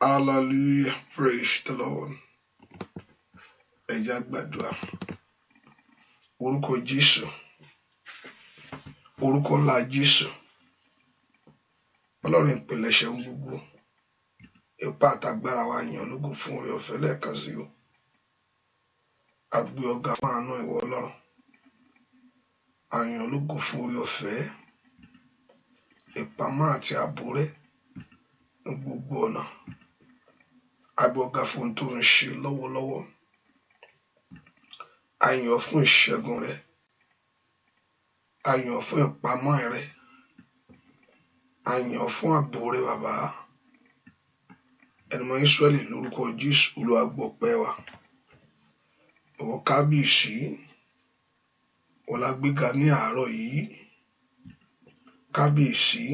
Hallelujah. Praise the Lord. Ẹ jẹ́ á gbàdúrà. Orúkọ Jésù. Orúkọ ńlá Jésù. Ọlọ́run ìpilẹ̀ṣẹ̀ ohun gbogbo. Ipá àtàgbára wa yàn lógo fún oore ọ̀fẹ́ lẹ́ẹ̀kan sí o. A gbé ọ̀gá fún àánú ìwọ Ọlọ́run. A yàn lógo fún oore ọ̀fẹ́. Ìpamọ́ àti ààbò rẹ ní gbogbo ọ̀nà. A gbé ọ̀gá fún ohun tó ń ṣe lọ́wọ́lọ́wọ́. A yàn fún ìṣẹ́gun rẹ. A yàn fún ìpamọ́ rẹ. A yàn fún ààbò rẹ bàbá. Ẹnìmọ̀ Ísírẹ́lì lórúkọ Jésù Olúwa gbọpẹ́ wa. Ìwọ kábíyèsí. Ìwọ la gbéga ní àárọ̀ yìí. Kábíyèsí.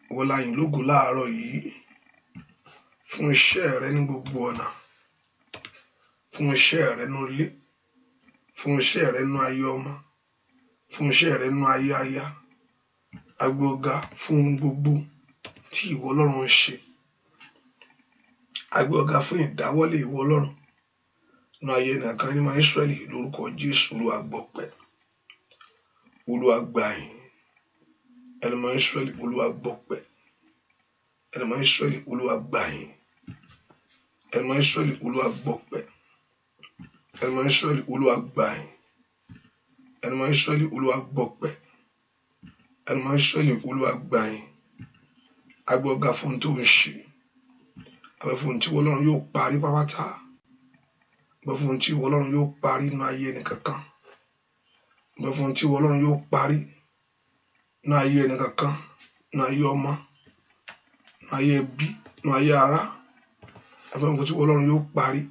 Ìwọ la yìn lógo láàárọ̀ yìí. Fún iṣẹ́ rẹ ní gbogbo ọ̀nà. Fún iṣẹ́ rẹ nínú ilé. Fún iṣẹ́ rẹ nínú ayé ọmọ. Fún iṣẹ́ rẹ nínú ayé aya. A gbé ọ̀gá fún ohun gbogbo tí ìwọ Ọlọ́run ń ṣe. A gbé ọ̀gá fún ìdáwọ́lé ìwọ Ọlọ́run nínú ayé nìkan ní Ẹnìmọ̀ Ísírẹ́lì lórúkọ Jésù Olúwa gbọpẹ́. Olúwa gbà yìn. Ẹnìmọ̀ Ísírẹ́lì Olúwa gbọpẹ́. Ẹnìmọ̀ Ísírẹ́lì Olúwa gbà yìn. Ẹnìmọ̀ Ísírẹ́lì Olúwa gbọpẹ́. Ẹnìmọ̀ Ísírẹ́lì Olúwa gbà yìn. Ẹnìmọ̀ Ísírẹ́lì Olúwa gbọpẹ́. Ẹnìmọ̀ Ísírẹ́lì Olúwa gbà yìn. A gbé ọ̀gá fún ohun tó ń ṣe. A gbé fún ohun tí ìwọ Ọlọ́run yóò parí pápátá. A gbé fún ohun tí ìwọ Ọlọ́run yóò parí nínú ayé ẹnìkankan. A gbé fún ohun tí ìwọ Ọlọ́run yóò parí nínú ayé ẹnìkankan, nínú ayé ọmọ, nínú ayé ẹbí, nínú ayé ará. A gbé fún ohun tí ìwọ Ọlọ́run yóò parí.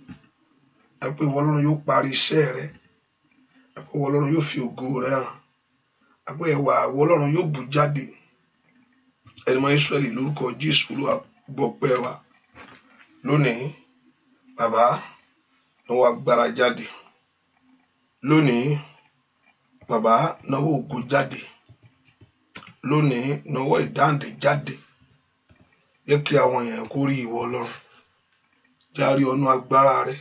A gbé ìwọ Ọlọ́run yóò parí iṣẹ́ rẹ. A gbé ìwọ Ọlọ́run yóò fi ògo rẹ hàn. A gbé ẹwà ìwọ Ọlọ́run yóò bù jáde. Ẹnìmọ̀ Ísírẹ́lì lórúkọ Jésù Olúwa gbọpẹ́ wa. Lónìí, bàbá, nawọ́ agbára jáde. Lónìí, bàbá, nawọ́ ògo jáde. Lónìí, nawọ́ ìdáǹdè jáde. Jẹ́ kí àwọn èèyàn kó rí ìwọ Ọlọ́run. Járí ọ̀nà agbára rẹ.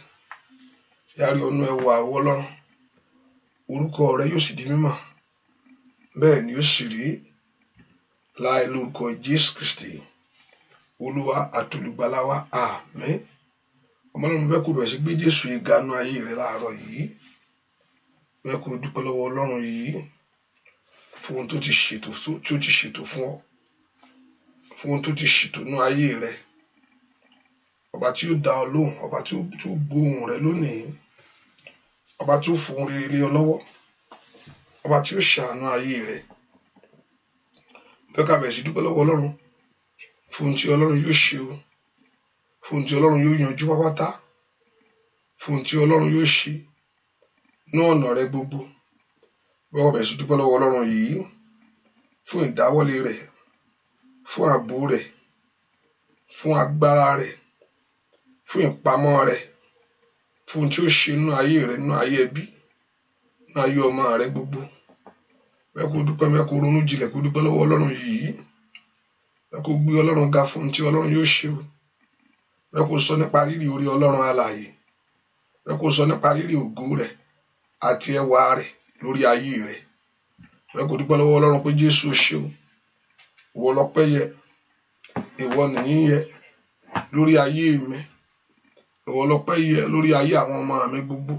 Járí ọ̀nà ẹwà ìwọ Ọlọ́run. Orúkọ rẹ yóò sì di mímọ̀. Bẹ́ẹ̀ ni ó sì rí láì lórúkọ Jésù Kristi. Olúwa àti Olùgbàlà wa. Àmín. Ọmọ Ọlọ́run bẹ́ẹ̀ kó bẹ̀rẹ̀ sí gbé Jésù ìga nínú ayé rẹ láàárọ̀ yìí. Bẹ́ẹ̀ kó dúpẹ́ lọ́wọ́ Ọlọ́run yìí fún ohun tó ti ṣètò fún ọ. Fún ohun tó ti ṣètò nínú ayé rẹ. Ọba tí ó dá ọ lóhùn. Ọba tí ó gbóhùn rẹ lónìí. Ọba tí ó fún rere lé ọ lọ́wọ́. Ọba tí ó ṣàánú ayé rẹ. Bẹ́ẹ̀ ká bẹ̀rẹ̀ sí dúpẹ́ lọ́wọ́ Ọlọ́run fún ohun tí Ọlọ́run yóò ṣe o. Fún ohun tí Ọlọ́run yóò yanjú pápátá. Fún ohun tí Ọlọ́run yóò ṣe ní ọ̀nà rẹ gbogbo. Bẹ́ẹ̀ ká bẹ̀rẹ̀ sí dúpẹ́ lọ́wọ́ Ọlọ́run yìí fún ìdáwọ́lé rẹ̀, fún ààbò rẹ̀, fún agbára rẹ̀, fún ìpamọ́ rẹ̀, fún ohun tí ó ṣe nínú ayé rẹ, nínú ayé ẹbí, nínú ayé ọmọ rẹ gbogbo. Bẹ́ẹ̀ kó dúpẹ́, bẹ́ẹ̀ kó ronú jinlẹ̀, kó dúpẹ́ lọ́wọ́ Ọlọ́run yìí. Bẹ́ẹ̀ kó gbé Ọlọ́run ga fún ohun tí Ọlọ́run yóò ṣe o. Bẹ́ẹ̀ kó sọ nípa rírì orí Ọlọ́run alààyè. Bẹ́ẹ̀ kó sọ nípa rírì ògo rẹ̀ àti ẹwà rẹ̀ lórí ayé rẹ̀. Bẹ́ẹ̀ kó dúpẹ́ lọ́wọ́ Ọlọ́run pé Jésù ṣe o. Ìwọ lọ́pẹ́ yẹ. Ìwọ nìyìn yẹ lórí ayé mi. Ìwọ lọ́pẹ́ yẹ lórí ayé àwọn ọmọ mi gbogbo.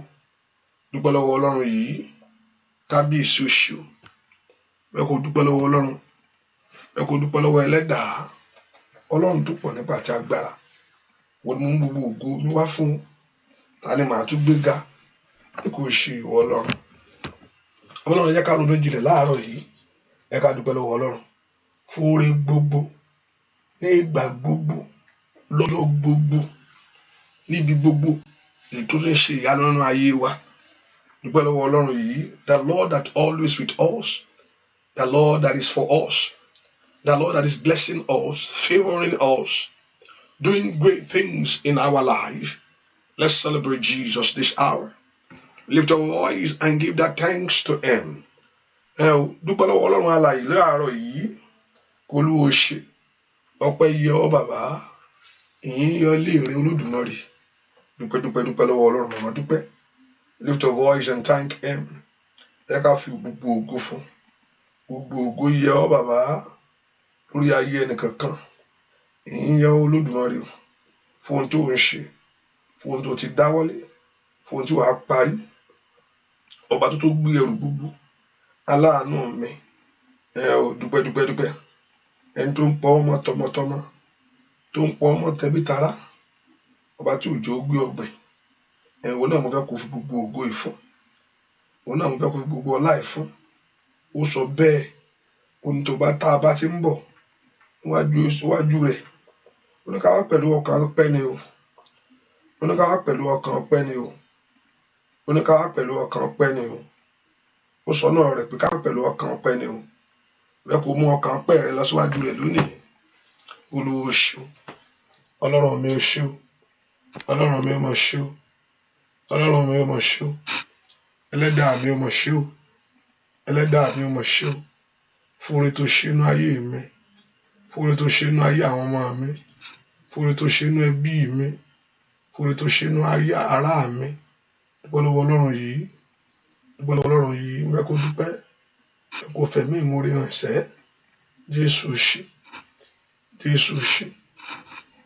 Dúpẹ́ lọ́wọ́ Ọlọ́run yìí. Kábíyèsí ó ṣe o. Bẹ́ẹ̀ kó dúpẹ́ lọ́wọ́ Ọlọ́run. Bẹ́ẹ̀ kó dúpẹ́ lọ́wọ́ ẹlẹ́dàá. Ọlọ́run tó pọ̀ nípa àti agbára. Wọ́n mú gbogbo ògo mi wá fún. Ta ni màá tún gbé ga? Bí kò ṣe ìwọ Ọlọ́run. Ọlọ́run ẹ jẹ́ ká ronú jinlẹ̀ láàárọ̀ yìí. Ẹ ká dúpẹ́ lọ́wọ́ Ọlọ́run fún oore gbogbo, ní ìgbà gbogbo, lọ́jọ́ gbogbo, níbi gbogbo èyí tó ń ṣe ìyanu nínú ayé wa. Dúpẹ́ lọ́wọ́ Ọlọ́run yìí. The Lord that always with us. The Lord that is for us. The Lord that is blessing us, favoring us, doing great things in our life. Let's celebrate Jesus this hour. Lift your voice and give that thanks to Him. Dúpẹ́ lọ́wọ́ Ọlọ́run alààyè láàárọ̀ yìí. Olúwa ṣe. Ọpẹ́ yẹ ọ́ bàbá. ìyìn yọ ilé rẹ Olódùmarè. Dúpẹ́ lọ́wọ́ Ọlọ́run. Màmá dúpẹ́. Lift your voice and thank him. Ẹ ká fi gbogbo ògo fún. Gbogbo ògo yẹ ọ́ bàbá lórí ayé ẹnìkankan. Ìyìn yẹ Olódùmarè fún ohun tó ń ṣe, fún ohun tó ti dáwọ́lé, fún ohun tí wàá parí. Ọba tó gbé ẹrù gbogbo, aláàánú mi. Dúpẹ́. Ẹni tó ń pọ̀ ọmọ tọmọtọmọ, tó ń pọ̀ ọmọ tẹbí tará. Ọba tí òjò gbé ọgbẹ́. Òun náà mo fẹ́ kó fi gbogbo ògo ìfún. Òun náà mo fẹ́ kó fi gbogbo ọlá ìfún. Ó sọ bẹ́ẹ̀, ohun tó bá tá a bá ti ń bọ̀ níwájú rẹ̀. Ó ní ká wá pẹ̀lú ọkàn ọpẹ́ ni o. Ó ní ká wá pẹ̀lú ọkàn ọpẹ́ ni o. Ó ní ká wá pẹ̀lú ọkàn ọpẹ́ ni o. Ó sọ náà rẹ̀ pé ká wá pẹ̀lú ọkàn ọpẹ́ ni o. Bẹ́ẹ̀ kó mú ọkàn ọpẹ́ rẹ lọ síwájú rẹ̀ lónìí. Olúwa o ṣé o. Ọlọ́run mi o ṣé o. Ọlọ́run mi o mọ̀ ṣé o. Ọlọ́run mi o mọ̀ ṣé o. Ẹlẹ́dàá mi o mọ̀ ṣé o. Ẹlẹ́dàá mi o mọ̀ ṣé o. Fún oore tó ṣe inú ayé mi. Fún oore tó ṣe inú ayé àwọn ọmọ mi. Fún oore tó ṣe inú ẹbí mi. Fún oore tó ṣe inú ayé ará mi. Dúpẹ́ lọ́wọ́ Ọlọ́run yìí. Dúpẹ́ lọ́wọ́ Ọlọ́run yìí. Mo fẹ́ kó dúpẹ́. Ẹ kó fẹ̀mí ìmoore hàn sẹ́. Jésù ṣé. Jésù ṣé.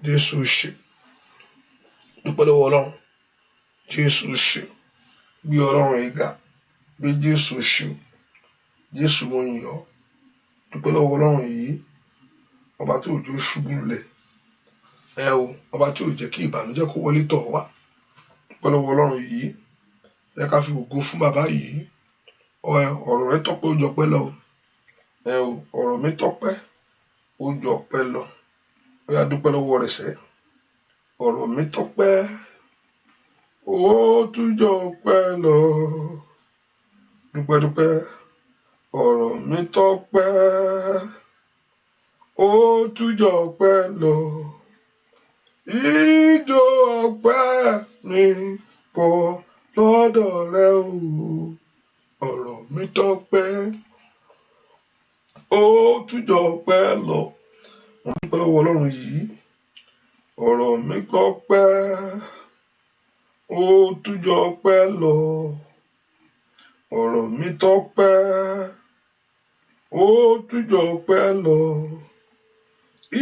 Jésù ṣé. Dúpẹ́ lọ́wọ́ Ọlọ́run. Jésù ṣé. Bí Ọlọ́run yìí ga. Bí Jésù ṣé. Jésù mo yìn ọ́. Dúpẹ́ lọ́wọ́ Ọlọ́run yìí. Ọba tí òjò ṣubú lulẹ̀. Ọba tí ò jẹ́ kí ìbànújẹ́ kó wọlé tọ̀ wá. Dúpẹ́ lọ́wọ́ Ọlọ́run yìí. Ẹ ká fi ògo fún bàbá yìí. Ọ̀rọ̀ rẹ tọ́pẹ́ ó jọpẹ́ lọ. Ọ̀rọ̀ mi tọ́pẹ́ ó jọpẹ́ lọ. Ó yá dúpẹ́ lọ́wọ́ rẹ̀ sẹ́. Ọ̀rọ̀ mi tọ́pẹ́ ó tún jọpẹ́ lọ. Dúpẹ́. Ọ̀rọ̀ mi tọ́pẹ́ ó tún jọpẹ́ lọ. Ijó ọpẹ́ mi pọ̀ lọ́dọ̀ rẹ o. Ọ̀rọ̀ mi tọ́pẹ́ ó tún jọpẹ́ lọ. Mo dúpẹ́ lọ́wọ́ Ọlọ́run yìí. Ọ̀rọ̀ mi tọ́pẹ́ ó tún jọpẹ́ lọ. Ọ̀rọ̀ mi tọ́pẹ́ ó tún jọpẹ́ lọ.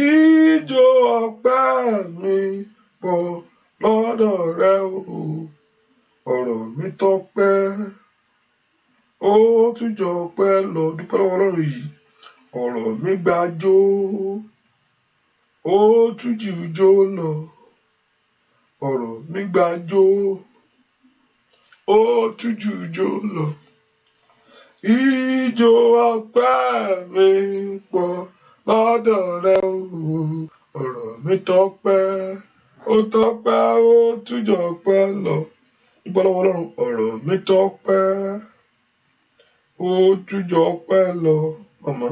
Ijó ọpẹ́ mi pọ̀ lọ́dọ̀ rẹ o. Ọ̀rọ̀ mi tọ́pẹ́ ó tún jọpẹ́ lọ. Dúpẹ́ lọ́wọ́ Ọlọ́run yìí. Ọ̀rọ̀ mi gbàjó ó tún jù jó lọ. Ọ̀rọ̀ mi gbàjó ó tún jù jó lọ. Ijó ọpẹ́ mi pọ̀ lọ́dọ̀ rẹ o. Ọ̀rọ̀ mi tọ́pẹ́ ó tún jọpẹ́ lọ. Dúpẹ́ lọ́wọ́ Ọlọ́run. Ọ̀rọ̀ mi tọ́pẹ́ ó tún jọpẹ́ lọ. Màmá.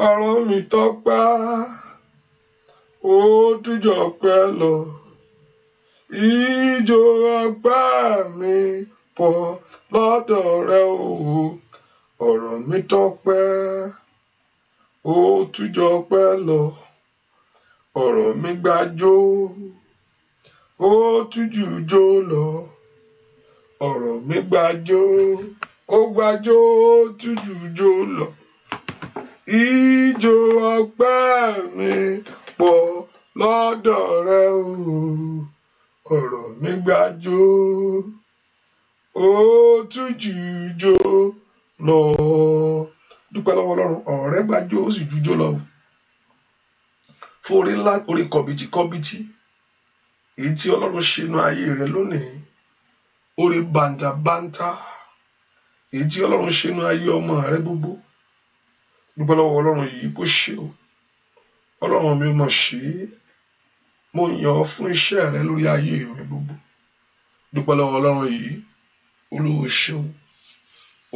Ọ̀rọ̀ mi tọ́pẹ́ ó tún jọpẹ́ lọ. Ijó ọpẹ́ mi pọ̀ lọ́dọ̀ rẹ o. Ọ̀rọ̀ mi tọ́pẹ́ ó tún jọpẹ́ lọ. Ọ̀rọ̀ mi gbàjó ó tún jù jó lọ. Ọ̀rọ̀ mi gbàjó ó tún jù jó lọ. Ijó ọpẹ́ mi pọ̀ lọ́dọ̀ rẹ o. Ọ̀rọ̀ mi gbàjó ó tún jù jó lọ. Dúpẹ́ lọ́wọ́ Ọlọ́run. Ọ̀rọ̀ rẹ gbàjó ó sì jù jó lọ. Fún orí ńlá, orí kọ̀bìtì èyí tí Ọlọ́run ṣe inú ayé rẹ lónìí. Orí bàǹtàbàǹtà èyí tí Ọlọ́run ṣe inú ayé ọmọ rẹ gbogbo. Dúpẹ́ lọ́wọ́ Ọlọ́run yìí kó ṣe o. Ọlọ́run mi mọ̀ ṣe é. Mo yàn ọ́ fún iṣẹ́ rẹ lórí ayé mi gbogbo. Dúpẹ́ lọ́wọ́ Ọlọ́run yìí. Olúwa ṣeun.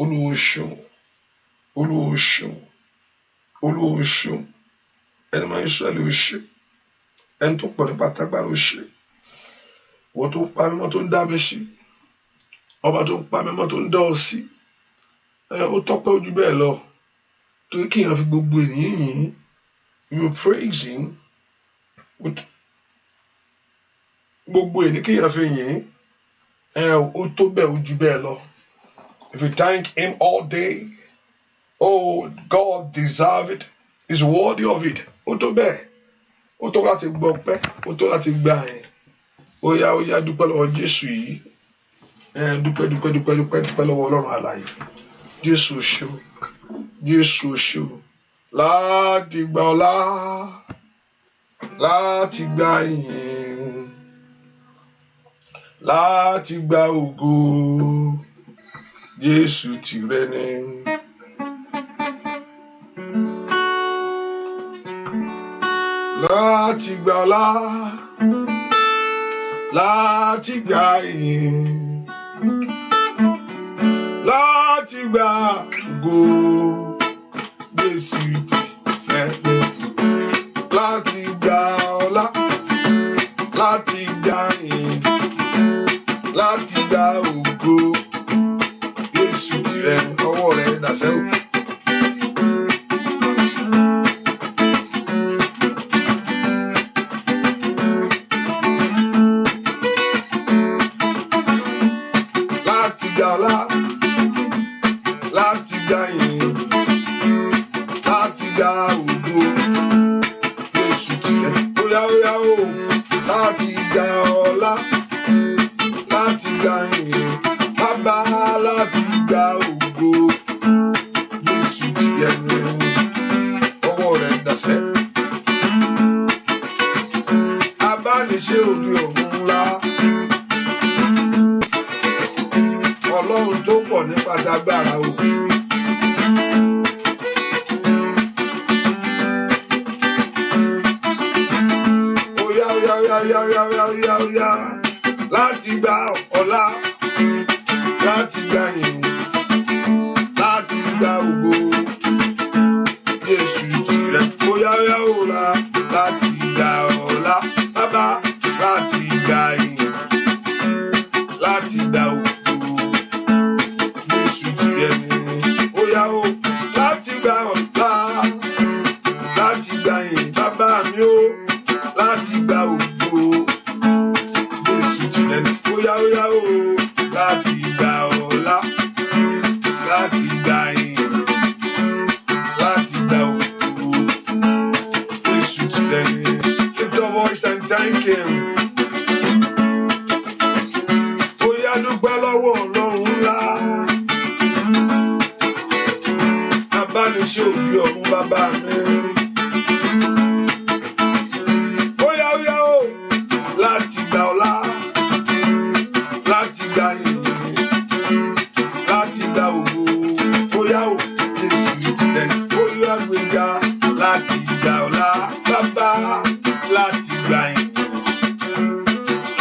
Olúwa ṣeun. Olúwa ṣeun. Olúwa ṣeun. Ẹni máa ń Ísírẹ́lì ó ṣe. Ẹni tó pọ̀ nípa tágbára ó ṣe. Wọ́n tó ń pa mímọ́ tó ń dá mi sí. Ọba tó ń pa mímọ́ tó ń dá ọ sí. Ó tọ́pẹ́ ojú bẹ́ẹ̀ lọ. Torí kí èèyàn fi gbogbo ènìyàn yìn. You praise him with gbogbo èní kéèyàn fi yìn ó tó bẹ́ẹ̀ ó jù bẹ́ẹ̀ lọ. If you thank him all day, oh, God deserve it, is worthy of it. Ó tó bẹ́ẹ̀, ó tó láti gbọ́ pẹ́, ó tó láti gbà yẹn. Ó yá dúpẹ́ lọ́wọ́ Jésù yìí. Dúpẹ́ lọ́wọ́ Ọlọ́run alààyè. Jésù ṣé o, Jésù ṣé o. Láti gba ọlá, láti gba ìyìn, láti gba ògo, Jésù tìrẹ ni. Láti gba ọlá, láti gba ìyìn, láti gba ògo, Jésù tìrẹ ni. Láti gba ọlá, láti gba ìyìn, láti gba ògo, Jésù tìrẹ ni. Ọwọ́ rẹ̀ dàsẹ́ o. Láti gba ọlá, láti gba ìyìn, láti gba ògo, Jésù tìrẹ ni. Óyá o, láti gba ọlá, láti gba ìyìn, Bàbá láti gba ògo, Jésù tìrẹ ni. Ọwọ́ rẹ̀ dàsẹ́. Abániṣe òde ọ̀run ńlá, Ọlọ́run tó pọ̀ nípa dágbára o. Óyá láti gba ọlá, láti gba ìyìn, láti gba ògo, Jésù tìrẹ. Óyá o láti gba ọlá, Bàbá láti gba ìyìn, láti gba ògo, Jésù tìrẹ ni. Óyá o láti gba ọlá, láti gba ìyìn, Bàbá mi o, láti gba ògo, Jésù tìrẹ ni. Óyá o láti gba ọlá, láti gba ìyìn, láti gba ògo, Jésù tìrẹ ni. Lift your voice and thank him. Óyá dúpẹ́ lọ́wọ́ Ọlọ́run ńlá, abániṣe òde ọ̀run bàbá mi. Óyá o láti gba ọlá, láti gba ìyìn, láti gba ògo. Óyá o Jésù tìrẹ ni. Óyá gbéga láti gba ọlá, Bàbá láti gba ìyìn,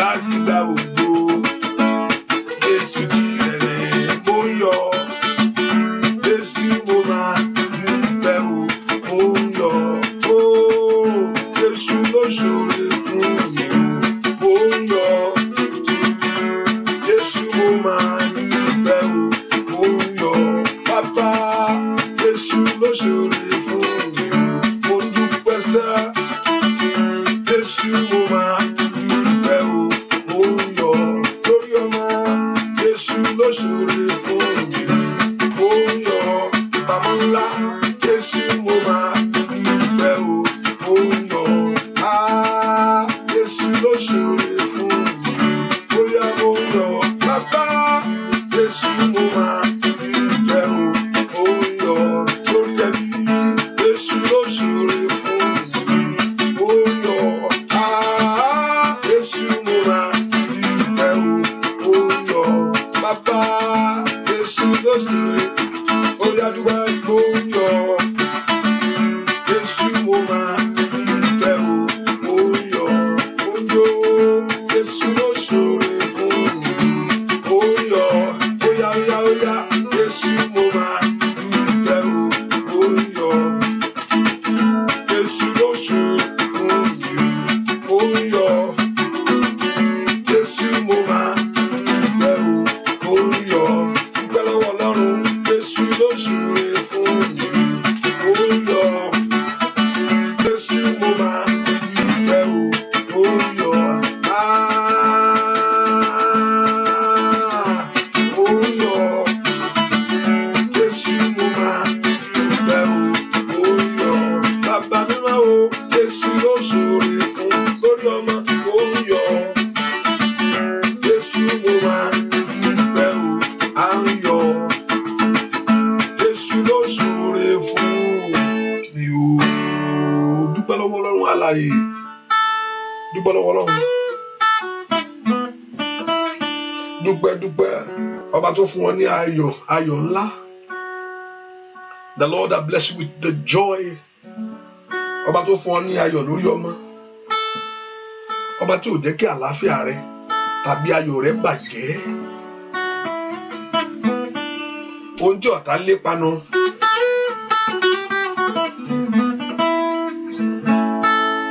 láti gba ògo, Jésù tìrẹ ni. Mo yọ̀, Jésù mo máa dúpẹ́ o. Mo yọ̀, Jésù ló ṣoore fún mi o. Mo yọ̀, Jésù mo máa dúpẹ́ o. Mo yọ̀, Bàbá, Jésù ló ṣoore fún mi o. Mo dúpẹ́ sẹ́, Jésù mo máa dúpẹ́ o. Mo yọ̀ lórí ọmọ, Jésù ló ṣoore fún mi o. Mo yọ̀ bàbá ńlá, Jésù mo máa dúpẹ́ o. Mo yọ̀ Jésù ló ṣoore fún mi. Bóyá mo yọ̀ Bàbá, Jésù mo máa dúpẹ́ o. Mo yọ̀ lórí ẹbí, Jésù ló ṣoore fún mi. Mo yọ̀ Jésù mo máa dúpẹ́ o. Mo yọ̀ Bàbá, Jésù ló ṣoore. Óyá dúpẹ́, mo yọ̀ Jésù mo máa dúpẹ́ o. Mo yọ̀, mo yọ̀. dúpẹ́ lọ́wọ́ Ọlọ́run. Dúpẹ́ ọba tó fún wọn ní ayọ̀ ńlá. The Lord that bless you with the joy. Ọba tó fún wọn ní ayọ̀ lórí ọmọ. Ọba tí ò jẹ́ kí àlàáfíà rẹ tàbí ayọ̀ rẹ bàjẹ́. Ohun tí ọ̀tá lépa nu.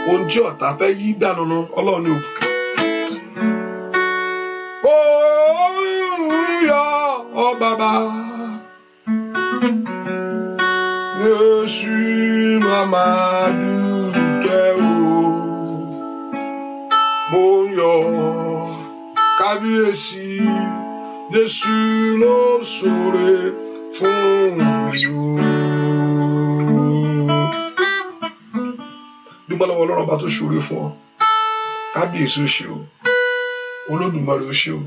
Ohun tí ọ̀tá fẹ́ yí dànù nu Ọlọ́run ni ò. Ó bàbá. Jésù màmá dúkẹ́ o. Mo yọ̀ kábíyèsí. Jésù ló ṣoore fún mi o. Dúpẹ́ lọ́wọ́ Ọlọ́run ọba tó ṣoore fún ọ. Kábíyèsí ó ṣe o. Olódùmarè ó ṣe o.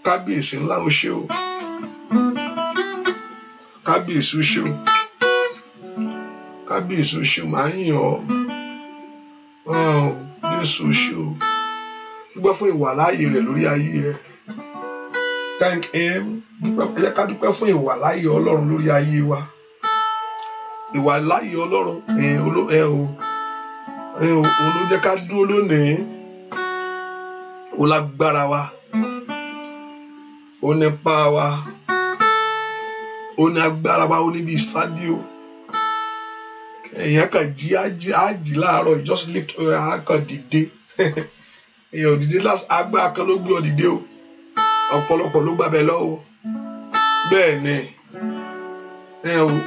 Kábíyèsí ńlá ó ṣe o. Kábíyèsí ó ṣe o. Kábíyèsí ó ṣe o. Màá yìn ọ́. Jésù ó ṣe o. Dúpẹ́ fún ìwàláàyè rẹ̀ lórí ayé ẹ. Thank him. Ẹ jẹ́ ká dúpẹ́ fún ìwàláàyè Ọlọ́run lórí ayé wa. Ìwàláàyè Ọlọ́run òun ló jẹ́ ká dúró lónìí. Ó lágbára wa. Ó nípa wa. Ó ní agbára wa. Ó ní bí ìsádi o. Èèyàn kan jí ájì láàárọ̀. You just lift your kan dìde. Èèyàn dìde agbára kan ló gbé ọ dìde o. Ọ̀pọ̀lọpọ̀ ló gbàbẹ lọ o. Bẹ́ẹ̀ ni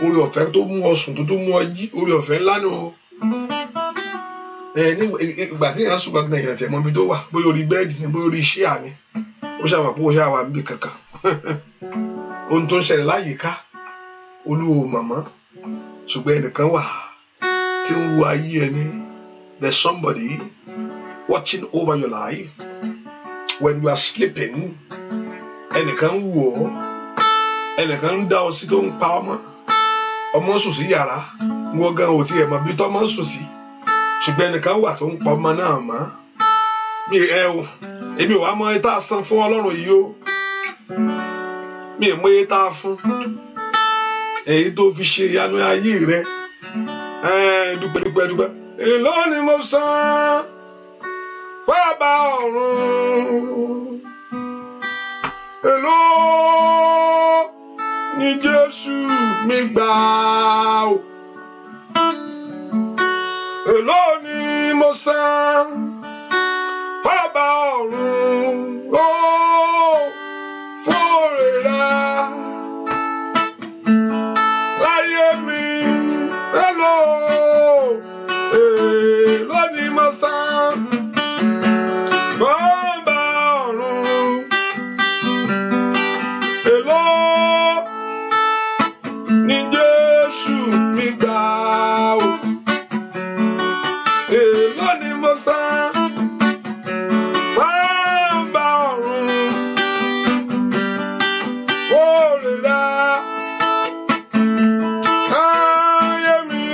orí ọ̀fẹ́ tó mú ọ sùn tó mú ọ jí orí ọ̀fẹ́ ńlá nù o. Ìgbà tí èèyàn sùn gbàgbọ́n èèyàn tẹ̀ mọ́ ibi tó wà bóyá orí bẹ́ẹ̀dì ni bóyá orí iṣẹ́ àmì ó ṣàmà pé ó ṣàwà níbi kankan. Ohun tó ń ṣẹlẹ̀ láyìíká olúwo màmá ṣùgbọ́n ẹnìkan wà tí ń wo ayé ẹni. There's somebody watching over your life when you are sleeping. Ẹnìkan ń wò ọ́, ẹnìkan ń dá ọ sí tó ń pa ọmọ sùn sí yàrá wọ́n gan ò tiẹ̀ mọ̀ bí tọ́mọ sùn sí ṣùgbọ́n ẹnìkan wà tó ń pa ọmọ náà mọ́. Èmi ò wá mọ tá a san fún Ọlọ́run yìí o. Mi ò mọ iye tá a fún èyí tó fi ṣe ìyanu ayé rẹ. Dúpẹ́. Èló ni mo san fún Ọba ọ̀run. Èló ni Jésù mi gbà o. Èló ni mo san fún Ọba ọ̀run. Fún oore rẹ̀ láyé mi. Èló ni mo san fún Ọba ọ̀run. Èló ni Jésù mi gbà o. Èló ni mo san fún Ọba ọ̀run. Oore rẹ̀ ayé mi.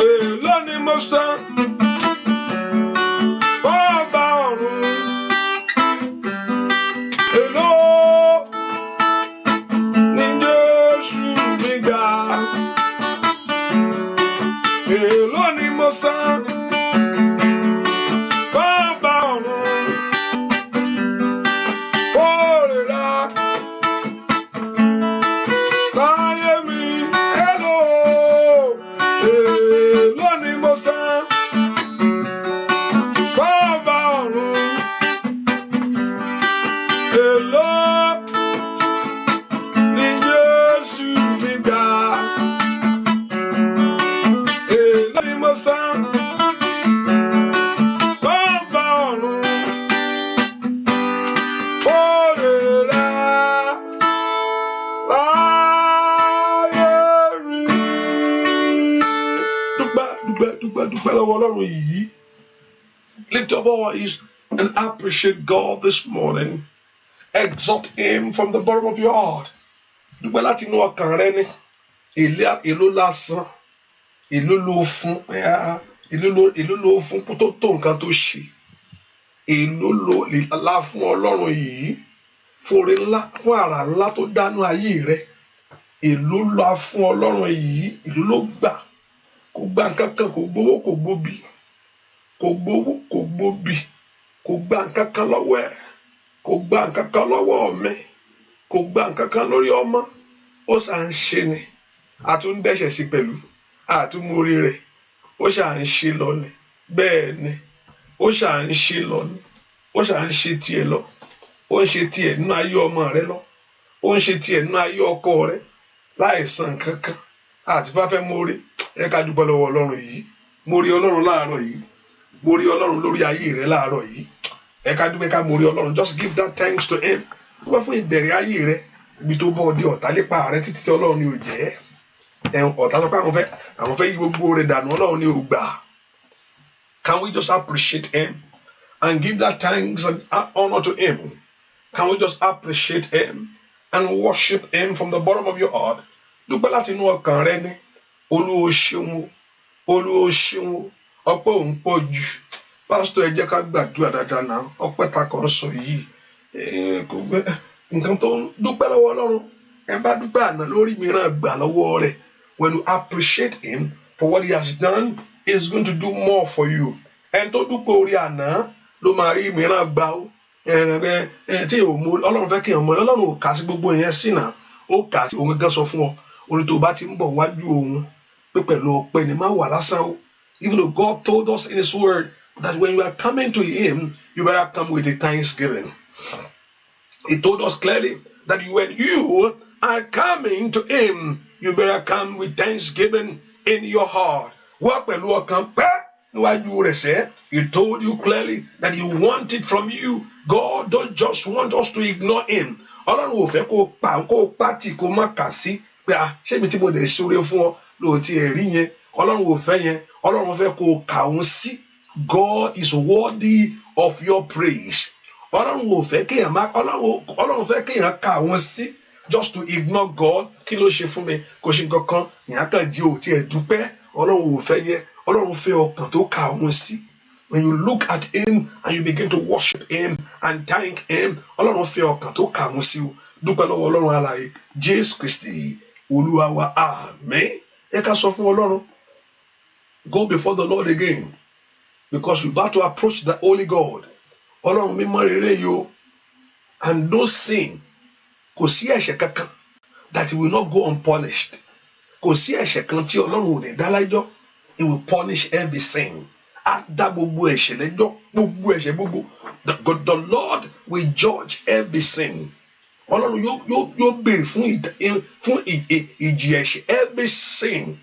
Èló ni mo san fún Ọba ọ̀run. Èló ni Jésù mi gbà. Èló ni mo san fún Ọba ọ̀run. Oore rẹ̀ láyé mi. Èló ni mo san fún Ọba ọ̀run. Èló ni Jésù mi gbà. Èló ni mo san fún Ọba ọ̀run. Oore rẹ̀ láyé mi. Dúpẹ́ lọ́wọ́ Ọlọ́run yìí. Lift your voice and appreciate God this morning. Exalt him from the bottom of your heart. Dúpẹ́ láti inú ọkàn rẹ ni. Èló lásán èló ló fún èló ló fún kó tó nǹkan tó ṣe, èló ló la fún Ọlọ́run yìí fún oore ńlá, fún àrà ńlá tó dánú ayé rẹ. Èló la fún Ọlọ́run yìí, èló ló gbà. Kò gba nǹkan kan, kò gbowó, kò gbóbi, kò gbowó, kò gbóbi, kò gba nǹkan kan lọ́wọ́ ẹ̀, kò gba nǹkan kan lọ́wọ́ mi, kò gba nǹkan kan lórí ọmọ. Ó ṣà ń ṣe ni, àtúndẹ̀ṣẹ̀ sí pẹ̀lú, àtúmórí rẹ̀, ó ṣà ń ṣe lọ ni. Bẹ́ẹ̀ ni, ó ṣà ń ṣe lọ ni, ó ṣà ń ṣe tiẹ̀ lọ, ó ń ṣe tiẹ̀ nínú ayé ọmọ rẹ lọ, ó ń ṣe tiẹ̀ nínú ayé ọkọ rẹ láìsan nǹkan kan. Àti bá fẹ́ mórí, ẹ ká dúpẹ́ lọ́wọ́ Ọlọ́run yìí. Mo rí Ọlọ́run láàárọ̀ yìí, mo rí Ọlọ́run lórí ayé rẹ láàárọ̀ yìí. Ẹ ká dúpẹ́ ká mo rí Ọlọ́run. Just give that thanks to him. Dúpẹ́ fún ìbẹ̀rẹ̀ ayé rẹ, ibi tó bọ́ ọdẹ ọ̀tá lépa rẹ títí tí Ọlọ́run ni ò jẹ́. Ọ̀tá sọ pé àwọn fẹ́ yí gbogbo rẹ̀ dànù, Ọlọ́run ni ò gbà. Can we just appreciate him and give that thanks and honor to him? Can we just appreciate him and worship him from the bottom of your heart? Dúpẹ́ láti inú ọkàn rẹ ní. Olúwa ṣeun, Olúwa ṣeun, ọpẹ́ òun pọ̀ jù. Pásítọ̀ ẹ jẹ́ ká gbàdúrà dáadáa náà. Ọpẹ́ ta kàn sọ yìí kò gbé nǹkan tó ń dúpẹ́ lọ́wọ́ Ọlọ́run. Ẹ bá dúpẹ́ àná lórí mìíràn gbà lọ́wọ́ rẹ̀. When you appreciate him for what he has done, he is going to do more for you. Ẹni tó dúpẹ́ orí àná ló máa rí mìíràn gbà ó. Tí Ọlọ́run fẹ́ kí èèyàn mọ̀, Ọlọ́run ò kà sí gbogbo yẹn sí náà. Ó kà sí òun gẹ́gẹ́ sọ fún ọ. Orí tó bá ti ń bọ̀ wájú òun pé pẹ̀lú ọpẹ́ ni má wà lásán o. Even though God told us in his word that when you are coming to him, you better come with a thanksgiving. He told us clearly that when you are coming to him, you better come with thanksgiving in your heart. Wá pẹ̀lú ọkàn pẹ́ níwájú rẹ̀ sẹ́. He told you clearly that he wanted from you. God don't just want us to ignore him. Ọlọ́run ò fẹ́ kó pàtì kó má kà sí pé ṣé mi tí mo dẹ̀ ṣoore fún ọ lóòótí ẹ̀rí yẹn. Ọlọ́run ò fẹ́ yẹn. Ọlọ́run fẹ́ kó kà òun sí. God is worthy of your praise. Ọlọ́run ò fẹ́ kéèyàn má Ọlọ́run fẹ́ kéèyàn kà òun sí. Just to ignore God, kí ló ṣe fún mi, kò ṣe nǹkan kan, ìyá kan di òtí ẹ̀ dúpẹ́. Ọlọ́run ò fẹ́ yẹn. Ọlọ́run fẹ́ ọkàn tó kà òun sí. When you look at him and you begin to worship him and thank him, Ọlọ́run fẹ́ ọkàn tó kà òun sí o. Dúpẹ́ lọ́wọ́ Ọlọ́run alààyè Jésù Kristi Olúwa wa, àmín. Ẹ ká sọ fún Ọlọ́run. Go before the Lord again, because we about to approach the holy God. Ọlọ́run mímọ́ rere yìí o, and no sin. Kò sí ẹ̀ṣẹ̀ kankan that he will not go unpunished. Kò sí ẹ̀ṣẹ̀ kan tí Ọlọ́run ò ní dá lẹ́jọ́. He will punish every sin. Á dá gbogbo ẹ̀ṣẹ̀ lẹ́jọ́, gbogbo ẹ̀ṣẹ̀ gbogbo. The Lord will judge every sin. Ọlọ́run yóò béèrè fún ìjì ẹ̀ṣẹ̀, every sin.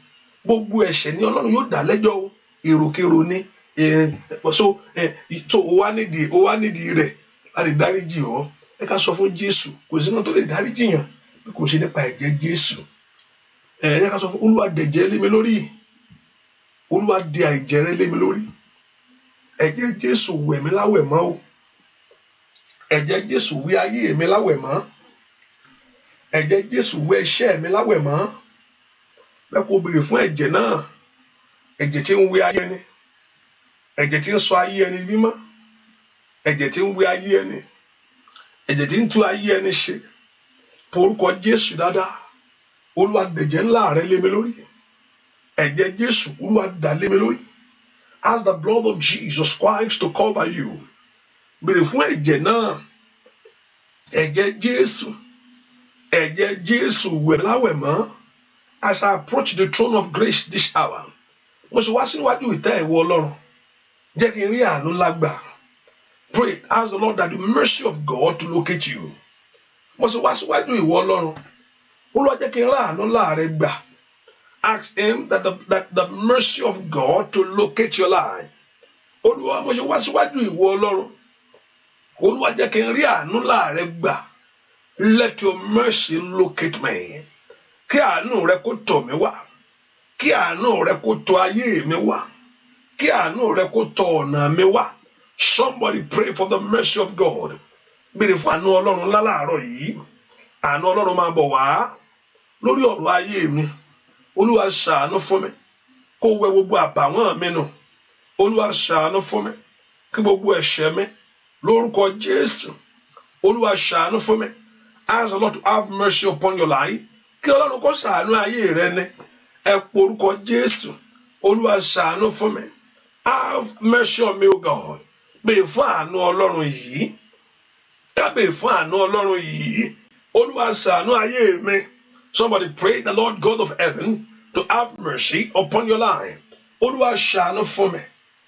Gbogbo ẹ̀ṣẹ̀ ni Ọlọ́run yóò dá lẹ́jọ́ o. Èròkérò ni. So ó wá nídìí rẹ̀ láti dáríjì ọ́. Ẹ ká sọ fún Jésù, kò sí náà tó lè dáríjì yàn bí kò ṣe nípa ẹ̀jẹ̀ Jésù. Ẹ ká sọ fún Olúwa dẹ̀jẹ̀ lé mi lórí. Olúwa dẹ àìjẹ̀ rẹ lé mi lórí. Ẹ̀jẹ̀ Jésù wẹ̀ mí láwẹ̀ mọ́ o. Ẹ̀jẹ̀ Jésù wẹ̀ ayé mi láwẹ̀ mọ́. Ẹ̀jẹ̀ Jésù wẹ̀ iṣẹ́ mi láwẹ̀ mọ́. Bẹ́ẹ̀ kó béèrè fún ẹ̀jẹ̀ náà. Ẹ̀jẹ̀ tí ń wẹ̀ ayé ẹni. Ẹ̀jẹ̀ tí ń sọ ayé ẹni mímọ́. Ẹ̀jẹ̀ tí ń wẹ̀ ayé ẹni. Ẹ̀jẹ̀ tí ń tú ayé ẹni ṣe. Porúkọ Jésù dáadáa. Olúwa dẹ̀jẹ̀ ńlá rẹ lé mi lórí. Ẹ̀jẹ̀ Jésù Olúwa dà lé mi lórí. Ask the blood of Jesus Christ to cover you. Béèrè fún ẹ̀jẹ̀ náà. Ẹ̀jẹ̀ Jésù. Ẹ̀jẹ̀ Jésù wẹ̀ láwẹ̀ mọ́. As I approach the throne of grace this hour, mo sì wá síwájú ìtẹ́ ìwọ Ọlọ́run. Jẹ́ kí n rí àánú lágbà. Pray, ask the Lord that the mercy of God to locate you. Mo sì wá síwájú ìwọ Ọlọ́run. Olúwa jẹ́ kí n rí àánú láàrẹ gbà. Ask him that the mercy of God to locate your life. Olúwa mo sì wá síwájú ìwọ Ọlọ́run. Olúwa jẹ́ kí n rí àánú láàrẹ gbà. Let your mercy locate me. Kí àánú rẹ kó tọ̀ mí wá. Kí àánú rẹ kó tọ̀ ayé mi wá. Kí àánú rẹ kó tọ̀ ọ̀nà mi wá. Somebody pray for the mercy of God. Béèrè fún àánú Ọlọ́run láàárọ̀ yìí. Àánú Ọlọ́run máa bọ̀ wá lórí ọ̀rọ̀ ayé mi. Olúwa ṣàánú fún mi. kó wẹ gbogbo àbàwọ́n mi nù. Olúwa ṣàánú fún mi kí gbogbo ẹ̀ṣẹ̀ mi lórúkọ Jésù. Olúwa ṣàánú fún mi. Ask the Lord to have mercy upon your life. Kí Ọlọ́run kó ṣàánú ayé rẹ ní. Ẹ porúkọ Jésù. Olúwa ṣàánú fún mi. Have mercy on me, O God. Béèrè fún àánú Ọlọ́run yìí. Ká béèrè fún àánú Ọlọ́run yìí. Olúwa ṣàánú ayé mi. Somebody pray the Lord God of heaven to have mercy upon your life. Olúwa ṣàánú fún mi.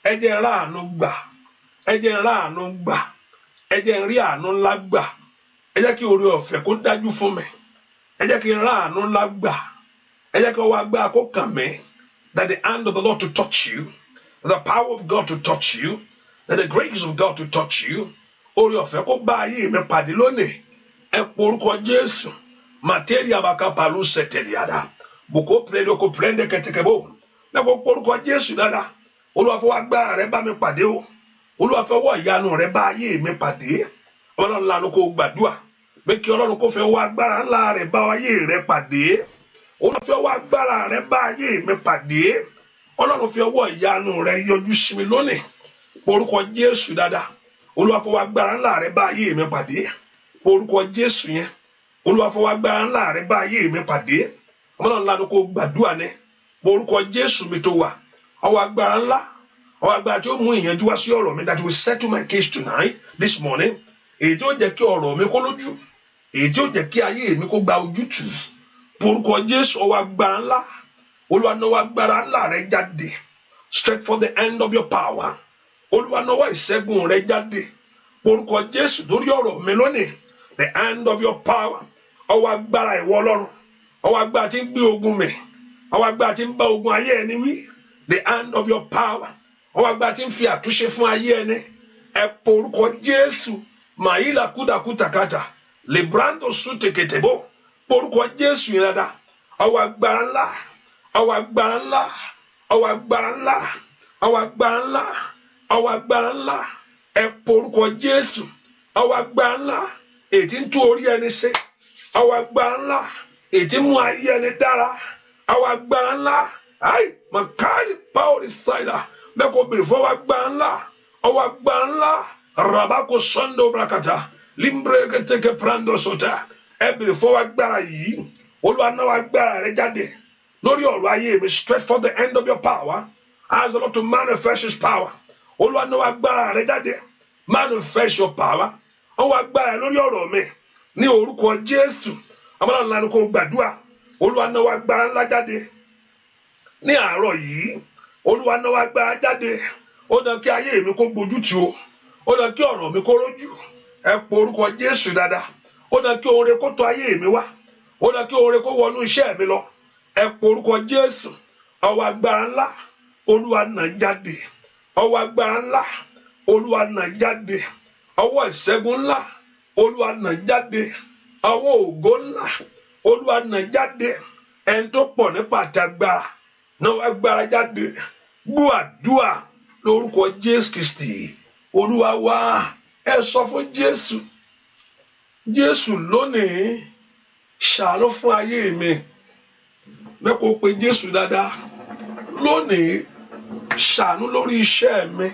Ẹ jẹ́ n rí àánú gbà. Ẹ jẹ́ n rí àánú gbà. Ẹ jẹ́ n rí àánú ńlá gbà. Ẹ jẹ́ kí oore ọ̀fẹ́ kó dájú fún mi. Ẹ jẹ́ kí n rí àánú ńlá gbà. Ẹ jẹ́ kí ọwọ́ agbára kó kàn mí. That the hand of the Lord to touch you. The power of God to touch you. That the grace of God to touch you. Oore ọ̀fẹ́ kó bá ayé mi pàdé lónìí. Ẹ porúkọ Jésù. Materia bakapalu seteliada. Boko prendo ko prende ketekebo. Ẹ kó porúkọ Jésù dáadáa. Olúwa fọwọ́ agbára rẹ bá mi pàdé o. Olúwa fọwọ́ ìyanu rẹ bá ayé mi pàdé. Ọlọ́run lanu kó gbàdúrà. Pé kí Ọlọ́run kó fọwọ́ agbára ńlá rẹ bá ayé rẹ pàdé. Olúwa fọwọ́ agbára rẹ bá ayé mi pàdé. Ọlọ́run fọwọ́ ìyanu rẹ yọjú sí mi lónìí. Porúkọ Jésù dáadáa. Olúwa fọwọ́ agbára ńlá rẹ bá ayé mi pàdé. Porúkọ Jésù yẹn. Olúwa fọwọ́ agbára ńlá rẹ bá ayé mi pàdé. Ọlọ́run lanu kó gbàdúrà ní. Porúkọ Jésù mi tó wà. Ọwọ́ agbára ńlá. Ọwọ́ agbára tí ó mú ìyànjú wá sí ọ̀rọ̀ mi that will settle my case tonight, this morning. Èyí tí ó jẹ́ kí ọ̀rọ̀ mi kó lójú. Èyí tí ó jẹ́ kí ayé mi kó gba ojútùú. Porúkọ Jésù ọwọ́ agbára ńlá. Olúwa náwó agbára ńlá rẹ jáde. Stretch for the end of your power. Olúwa náwó ìṣẹ́gun rẹ jáde. Porúkọ Jésù lórí ọ̀rọ̀ mi lónìí. The end of your power. Ọwọ́ agbára ìwọ Ọlọ́run. Ọwọ́ agbára tí ń gbé ogun mi. Ọwọ́ agbára tí ń bá ogun ayé ẹni wí. The end of your power. Ọwọ́ agbára tí ń fi àtúnṣe fún ayé ẹni. Ẹ porúkọ Jésù. Màyílà kúdàkútàkàtà. Librando sútekètèbó. Porúkọ Jésù yẹn dáadáa. Ọwọ́ agbára ńlá. Ọwọ́ agbára ńlá. Ọwọ́ agbára ńlá. Ọwọ́ agbára ńlá. Ọwọ́ agbára ńlá. Ẹ porúkọ Jésù. Ọwọ́ agbára ńlá. Ètí ń tú orí ẹni ṣe. Ọwọ́ agbára ńlá. Ètí mú ayé ẹni dára. Ọwọ́ agbára ńlá. Ai, makali pauli saida. Mẹ́kọ̀ bèrè fún ọwọ́ agbára ńlá. Ọwọ́ agbára ńlá. Rabako sondo brakata. Limbreketeke prando sota. Ẹ bèrè fún ọwọ́ agbára yìí. Olúwa náwó agbára rẹ jáde. Lórí ọ̀rọ̀ ayé mi, stretch for the end of your power. Ask the Lord to manifest his power. Olúwa náwó agbára rẹ jáde. Manifest your power. Ọwọ́ agbára lórí ọ̀rọ̀ mi. Ní orúkọ Jésù. Ọmọláwọn lanu kó gbàdúrà. Olúwa náwó agbára ńlá jáde. Ní àárọ̀ yìí. Olúwa náwó agbára jáde. Ó dán kí ayé mi kó gbójú tì o. Ó dán kí ọ̀rọ̀ mi kó rójú. Ẹ po orúkọ Jésù dáadáa. Ó dán kí oore kó tọ̀ ayé mi wá. Ó dán kí oore kó wọnú iṣẹ́ mi lọ. Ẹ po orúkọ Jésù. Ọwọ́ agbára ńlá. Olúwa náà jáde. Ọwọ́ agbára ńlá. Olúwa náà jáde. Ọwọ́ ìṣẹ́gun ńlá. Olúwa náà jáde. Ọwọ́ ògo ńlá. Olúwa náà jáde. Ẹni tó pọ̀ nípa àtàgbára. Náà agbára jáde. Gbọ́ àdúà lórúkọ Jésù Kristi. Olúwa wá. Ẹ sọ fún Jésù. Jésù lónìí. Ṣàánú fún ayé mi. Mẹ́kọ̀ọ́ pé Jésù dáadáa. Lónìí. Ṣàánú lórí iṣẹ́ mi.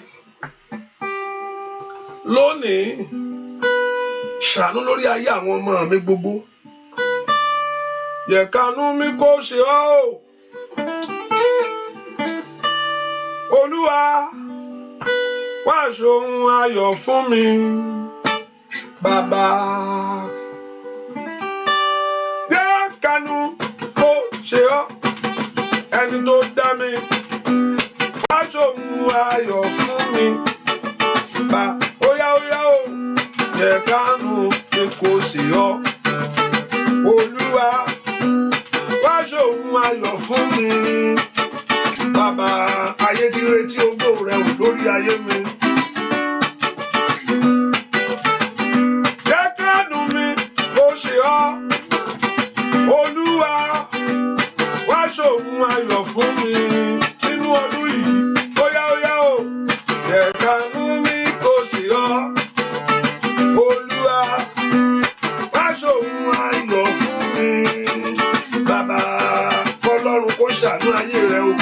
Lónìí. Ṣàánú lórí ayé àwọn ọmọ mi gbogbo. Yẹ̀kánú mi kó ṣe ọ́. Olúwa wá ṣohun ayọ̀ fún mi. Bàbá. Yẹ̀kánú kó ṣe ọ́. Ẹni tó dá mi. Wá ṣohun ayọ̀ fún mi. Óyá o. Yẹ̀kánú mi kó ṣe ọ́. Olúwa wá ṣohun ayọ̀ fún mi. Bàbá, ayé ti retí ògo rẹ wò lórí ayé mi. Yẹ̀kánú mi kó ṣe ọ́. Olúwa wá ṣohun ayọ̀ fún mi nínú ọdún yìí. Óyá o. Yẹ̀kánú mi kó ṣe ọ́. Olúwa wá ṣohun ayọ̀ fún mi. Bàbá, k'Ọlọ́run kó ṣàánú ayé rẹ o.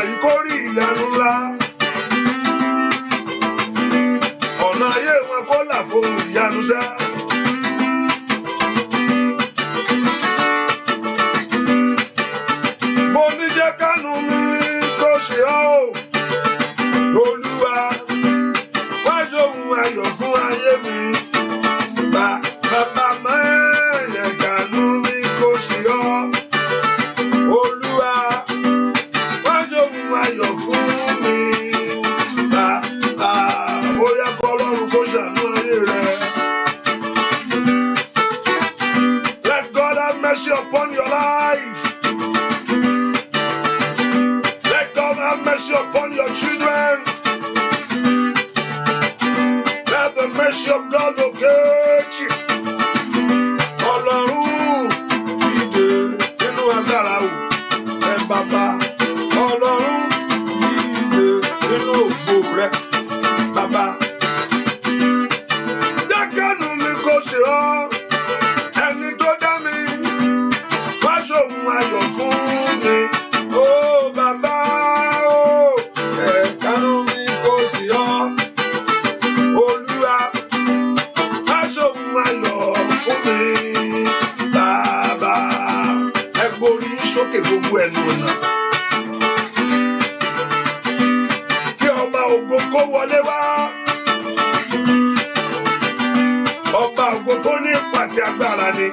yìí kó rí ìyanu ńlá. Ọ̀nà ayé wọn kó là fún ìyanu sẹ́. Mo ní jẹ́ kánú mi kó ṣe ọ́ o. Olúwa wá ṣohun ayọ̀ fún ayé mi. Bàbá mẹ́rin kánú mi kó ṣe ọ́. Olúwa wá ṣohun ayọ̀ fún mi. Bàbá ó yẹ kọ́ Ọlọ́run kó ṣàánú ayé rẹ̀. Let God have mercy upon your life. Let God have mercy upon your children. Let the mercy of God locate you. Ọlọ́run ìdè nínú agbára o. Ẹ bàbá Ọlọ́run ìdè nínú ògo rẹ̀. Bàbá jẹ́ kánú mi kó ṣe ọ́. Ẹni tó dá mi wá ṣohun ayọ̀ fún mi. Ó bàbá o, kánú mi kó ṣe ọ́. Olúwa wá ṣohun ayọ̀ fún mi. Bàbá ẹ gbórí sókè gbogbo ẹnu ọ̀nà. Kí ọba ògo kó wọlé wá. Ọba ògo tó ní pàtẹ agbára ni.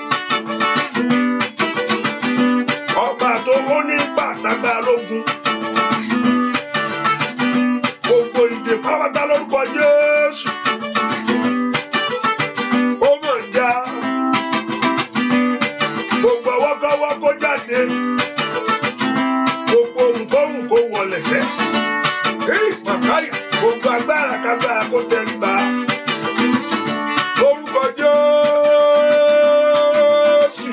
Ọba tó ó ní pàtàgbára lógun. Gbogbo ìdè pátápátá lórúkọ Jésù. Ó mọ̀ ń já. Gbogbo ọwọ́kọ́wọ́ kó jáde. Gbogbo ohunkóhun kó wọlẹ̀ sẹ́. Màkáyà gbogbo agbára kágbára kó tẹríba. Lórúkọ Jésù.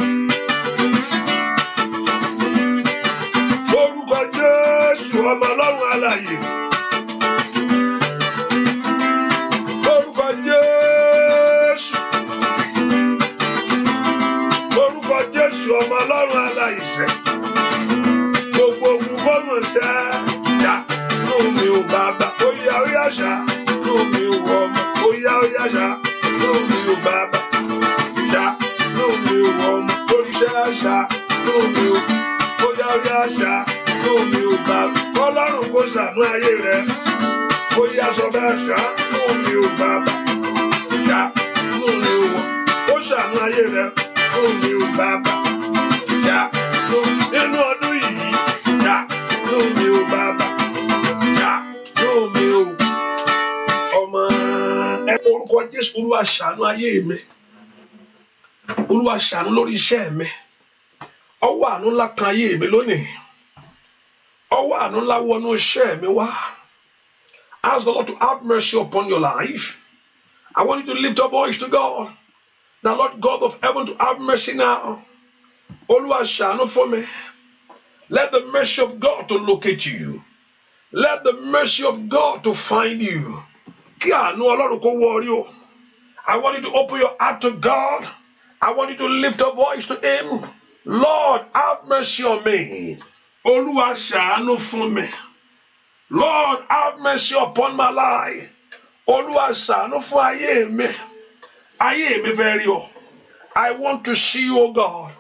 Lórúkọ Jésù ọmọ Ọlọ́run alààyè. Lórúkọ Jésù. Lórúkọ Jésù ọmọ Ọlọ́run alààyè sẹ́. Gbogbo ogun kọ́mọ̀ sẹ́. Yá nù mí ò bàbá. Ó yá ṣá. Nù mí ò wọ ọmọ. Ó yá ṣá. Nù mí ò bàbá. Ṣá. Nù mí ò wọ ọmọ. Oríṣẹ́ ṣá. Nù mí ò. Ó yá ṣá. Nù mí ò bàbá. Ọlọ́run kó ṣàánú ayé rẹ̀. Ó yá sọ bẹ́ẹ̀ ṣá. Nù mí ò bàbá. Ṣá. Nù mí ò wọ. Ó ṣàánú ayé rẹ̀. Nù mí ò bàbá. Ṣá. Nínú ọdún yìí. Ṣá. Nù mí ò bàbá. Ṣá. Nù mí ò. Ọmọ ẹ orúkọ Jésù. Olúwa ṣàánú ayé mi. Olúwa ṣàánú lórí iṣẹ́ mi. Ọwọ́ àánú ńlá kan ayé mi lónìí. Ọwọ́ àánú ńlá wọnú iṣẹ́ mi wá. Ask the Lord to have mercy upon your life. I want you to lift your voice to God. The Lord God of heaven to have mercy now. Olúwa ṣàánú fún mi. Let the mercy of God to locate you. Let the mercy of God to find you. Kí àánú Ọlọ́run kó wọ orí o. I want you to open your heart to God. I want you to lift your voice to Him. Lord, have mercy on me. Olúwa ṣàánú fún mi. Lord, have mercy upon my life. Olúwa ṣàánú fún ayé mi. Ayé mi fẹ́ rí ọ. I want to see you, O God.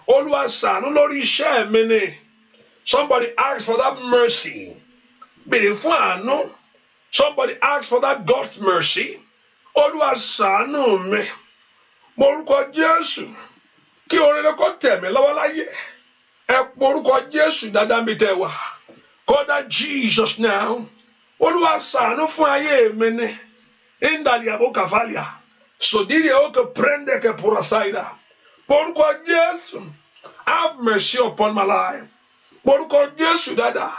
Olúwa ṣàánú lórí iṣẹ́ mi ni. Somebody ask for that mercy. Béèrè fún àánú. Somebody ask for that God's mercy. Olúwa ṣàánú mi. Morúkọ Jésù. Kí oore kó tẹ̀ mí lọ́wọ́ láyé. Ẹ porúkọ Jésù dáadáa mi tẹ̀ wá. Call that Jesus now. Olúwa ṣàánú fún ayé mi ni. Indali aboka valia. Sodiri oke prende ke purasaida. Porúkọ Jésù. Have mercy upon my life. Porúkọ Jésù dáadáa.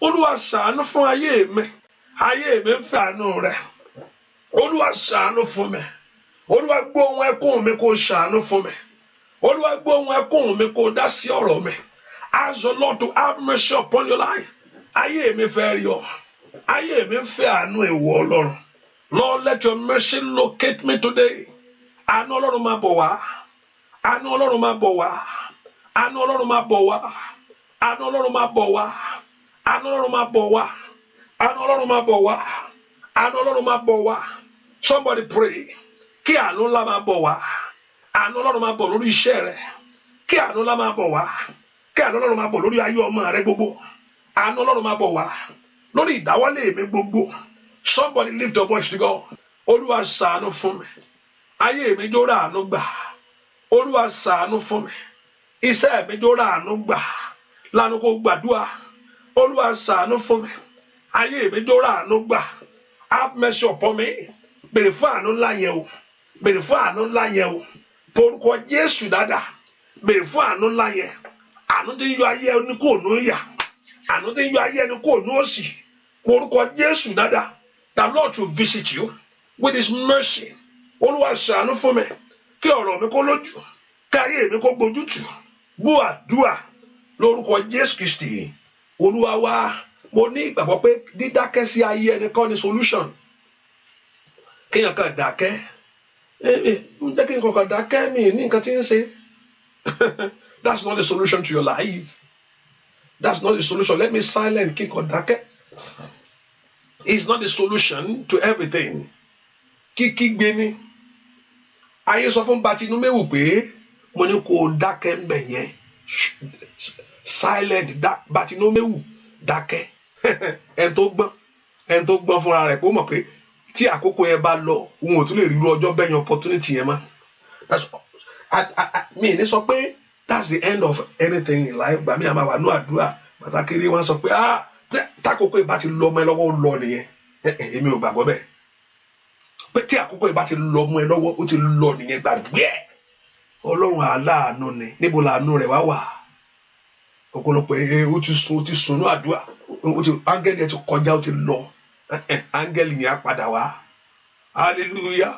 Olúwa ṣàánú fún ayé mi. Ayé mi ń fẹ́ àánú rẹ̀. Olúwa ṣàánú fún mi. Olúwa gbọ́ ohùn ẹkún mi kó ṣàánú fún mi. Olúwa gbọ́ ohùn ẹkún mi kó dá sí ọ̀rọ̀ mi. Ask the Lord to have mercy upon your life. Ayé mi fẹ́ rí ọ. Ayé mi ń fẹ́ àánú ìwọ Ọlọ́run. Lord, let your mercy locate me today. Àánú Ọlọ́run máa bọ̀ wá. Àánú Ọlọ́run máa bọ̀ wá. Àánú Ọlọ́run máa bọ̀ wá. Àánú Ọlọ́run máa bọ̀ wá. àánú Ọlọ́run máa bọ̀ wá, àánú Ọlọ́run máa bọ̀ wá, àánú Ọlọ́run máa bọ̀ wá. Somebody pray kí àánú ńlá máa bọ̀ wá, àánú Ọlọ́run máa bọ̀ lórí iṣẹ́ rẹ, kí àánú ńlá máa bọ̀ wá, kí àánú Ọlọ́run máa bọ̀ lórí ayé ọmọ rẹ gbogbo, àánú Ọlọ́run máa bọ̀ wá lórí ìdáwọ́lé mi gbogbo. Somebody lift your voice to God. Olúwa ṣàánú fún mi, ayé mi jó ráàánú gbà. Olúwa ṣàánú fún mi, iṣẹ́ mi jó ráàánú gbà. Lánàá kó gbàdúrà. Olúwa ṣàánú fún mi, ayé mi jó ráàánú gbà. Have mercy upon me. Bèrè fún àánú ńlá yẹn o, bèrè fún àánú ńlá yẹn o. Porúkọ Jésù dáadáa, bèrè fún àánú ńlá yẹn. Àánú tí ń yọ ayé ẹni kò nú yà, àánú tí ń yọ ayé ẹni kò nú òṣì. Porúkọ Jésù dáadáa. The Lord will visit you with his mercy. Olúwa ṣàánú fún mi, kí ọ̀rọ̀ mi kó lójú, kí ayé mi kó gbójútù. Gbọ́ àdúrà lórúkọ Jésù Kristi. Olúwa wa, mo ní ìgbàgbọ́ pé dídákẹ́ sí ayé ẹni kọ́ ni solution. Kéèyàn kan dákẹ́, jẹ́ kí n kọ̀ọ̀kan dákẹ́ mi ní nǹkan tí ń ṣe. That's not the solution to your life. That's not the solution. Let me silent kí n kọ̀ dákẹ́. It's not the solution to everything. Kíkígbe ni. Ayé sọ fún Bátíméwù pé mo ní kó dákẹ́ ń bẹ̀ yẹn. Silent Bátíméwù dákẹ́. Ẹni tó gbọ́n fúnra rẹ̀ pé ó mọ̀ pé tí àkókò yẹn bá lọ òun ò tún lè rí irú ọjọ́ bẹ́ẹ̀ yẹn opportunity yẹn mọ́. Mi ní sọ pé that's the end of anything in life. Gbàmí àmà wà ní àdúrà pàtàkì rí wọn sọ pé tákòókò ìbá ti lọ ọmọ ẹ lọ́wọ́ ó lọ nìyẹn. Èmi ò gbàgbọ́ bẹ́ẹ̀. Pé tí àkókò ìbá ti lọ ọmọ ẹ lọ́wọ́ ó ti lọ nìyẹn, gbàgbé ẹ̀. Ọlọ́run aláàánú ni, níbo làánú rẹ̀ wá wà? Ọ̀pọ̀lọpọ̀ ó ti sùn ní àdúrà, áńgẹ́lì ẹ̀ ti kọjá, ó ti lọ. Áńgẹ́lì yẹn á padà wá. Hallelujah.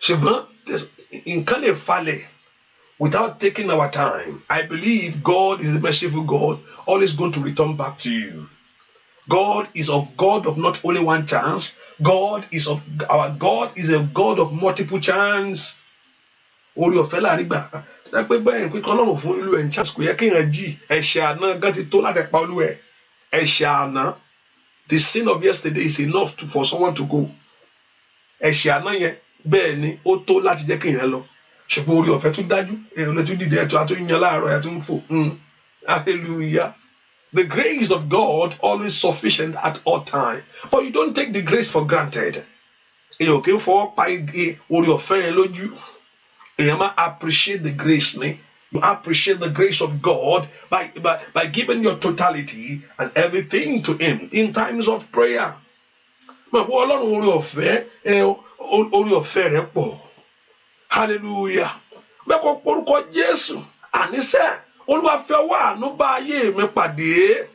Ṣùgbọ́n nǹkan lè falẹ̀ without taking our time. I believe God is a merciful God, always going to return back to you. God is God of not only one chance. Our God is a God of multiple chance. Orí ọ̀fẹ́ láàrin gbà. Dápẹ́ bẹ́ẹ̀ pé kọ́lọ́run fún ìlú ẹ̀ chance kò yẹ kéèyàn jí. Ẹ̀ṣẹ̀ àná gan ti tó láti pa olú ẹ̀. Ẹ̀ṣẹ̀ àná. The sin of yesterday is enough for someone to go. Ẹ̀ṣẹ̀ àná yẹn bẹ́ẹ̀ ni ó tó láti jẹ́ kéèyàn lọ. Ṣùgbọ́n orí ọ̀fẹ́ tún dájú. Èèyàn lè tún dìde ẹ̀tọ́ àtúnyàn láàárọ̀ ẹ̀ tún fò. Hallelujah. The grace of God always sufficient at all time. But you don't take the grace for granted. Èèyàn kì í fọwọ́ pa orí ọ̀fẹ́ yẹn lójú. Èèyàn máa appreciate the grace ni. You appreciate the grace of God by giving your totality and everything to him in times of prayer. Mà bọ́ Ọlọ́run orí ọ̀fẹ́ rẹ̀ pọ̀. Hallelujah. Bẹ́ẹ̀ kọ́ porúkọ Jésù. Àníṣe Olúwa fi ọwọ́ àánú bá ayé mi pàdé.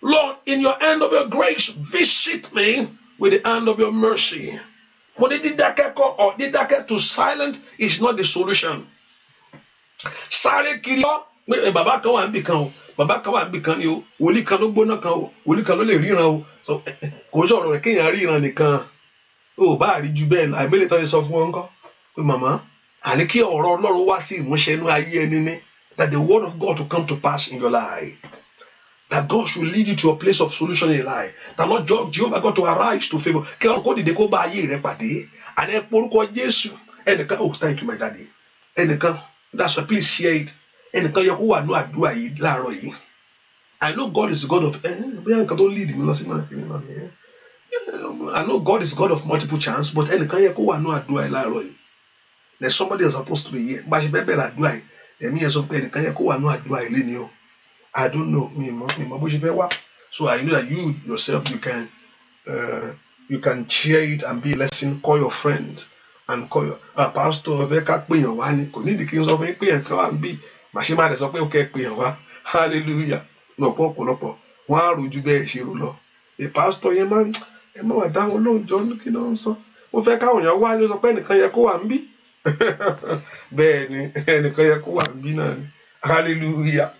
Lord, in your hand of your grace, visit me with the hand of your mercy. Mo ní dídákẹ́ to silent is not the solution. Sáré kiri ọ́ pé bàbá kan wà níbì kan o, bàbá kan wà níbì kan ni o, wòlíì kan ló gbóná kan o, wòlíì kan ló lè ríran o. Kò sọ̀rọ̀ rẹ̀ kéèyàn ríran nìkan. O bá rí ju bẹ́ẹ̀ lọ, àìmọ́lẹ̀ tán ti sọ fún wọn kọ́. Pé màmá, àní kí ọ̀rọ̀ Ọlọ́run wá sí ìmúṣẹ inú ayé ẹni ní. That the word of God will come to pass in your life. That God should lead you to a place of solution in your life. That Lord Jehovah God to arise to favor. Kí ọ̀rọ̀ kó dìde kó bá ayé rẹ pàdé. Àní ẹ porúkọ Jésù. Ẹnìkan, oh thank you my daddy. Ẹnìkan, that's why please share it. Ẹnìkan yẹ kó wà ní àdúrà yìí láàárọ̀ yìí. I know God is God of bóyá nǹkan tó lead mi lọ sí máa kiri náà nìyẹn. I know God is God of multiple chance, but ẹnìkan yẹ kó wà ní àdúrà yìí láàárọ̀ yìí. There's somebody that's supposed to be here. Bá a ṣe bẹ́ẹ̀ bẹ̀rẹ̀ àdúrà yìí. Ẹ̀mí yẹn sọ pé ẹnìkan yẹ kó wà ní àdúrà yìí léni o. I don't know. Mi mọ̀ bó ṣe fẹ́ wá. So I know that you yourself you can share it and be a lesson. Call your friends and call your pastor. Ọ̀fẹ́ ká pèèyàn wá ni. Kò ní ìdí kí n sọ fún yín pèèyàn kan wà ń bí. Màṣẹ́ máa dẹ̀ sọ pé ó kẹ́ pèèyàn wá. Hallelujah. Lọ́pọ̀ ọ̀pọ̀lọpọ̀ wọ́n á rojú bẹ́ẹ̀ ṣe rò lọ. Pastor yẹn ẹ má wà dáhùn lóúnjọ́ kí ló ń sọ. Mo fẹ́ káwọn èèyàn wá ló sọ pé ẹnìkan yẹ kó wà ń bí. Bẹ́ẹ̀ ni ẹnìkan yẹ kó wà ń bí náà ni. Hallelujah.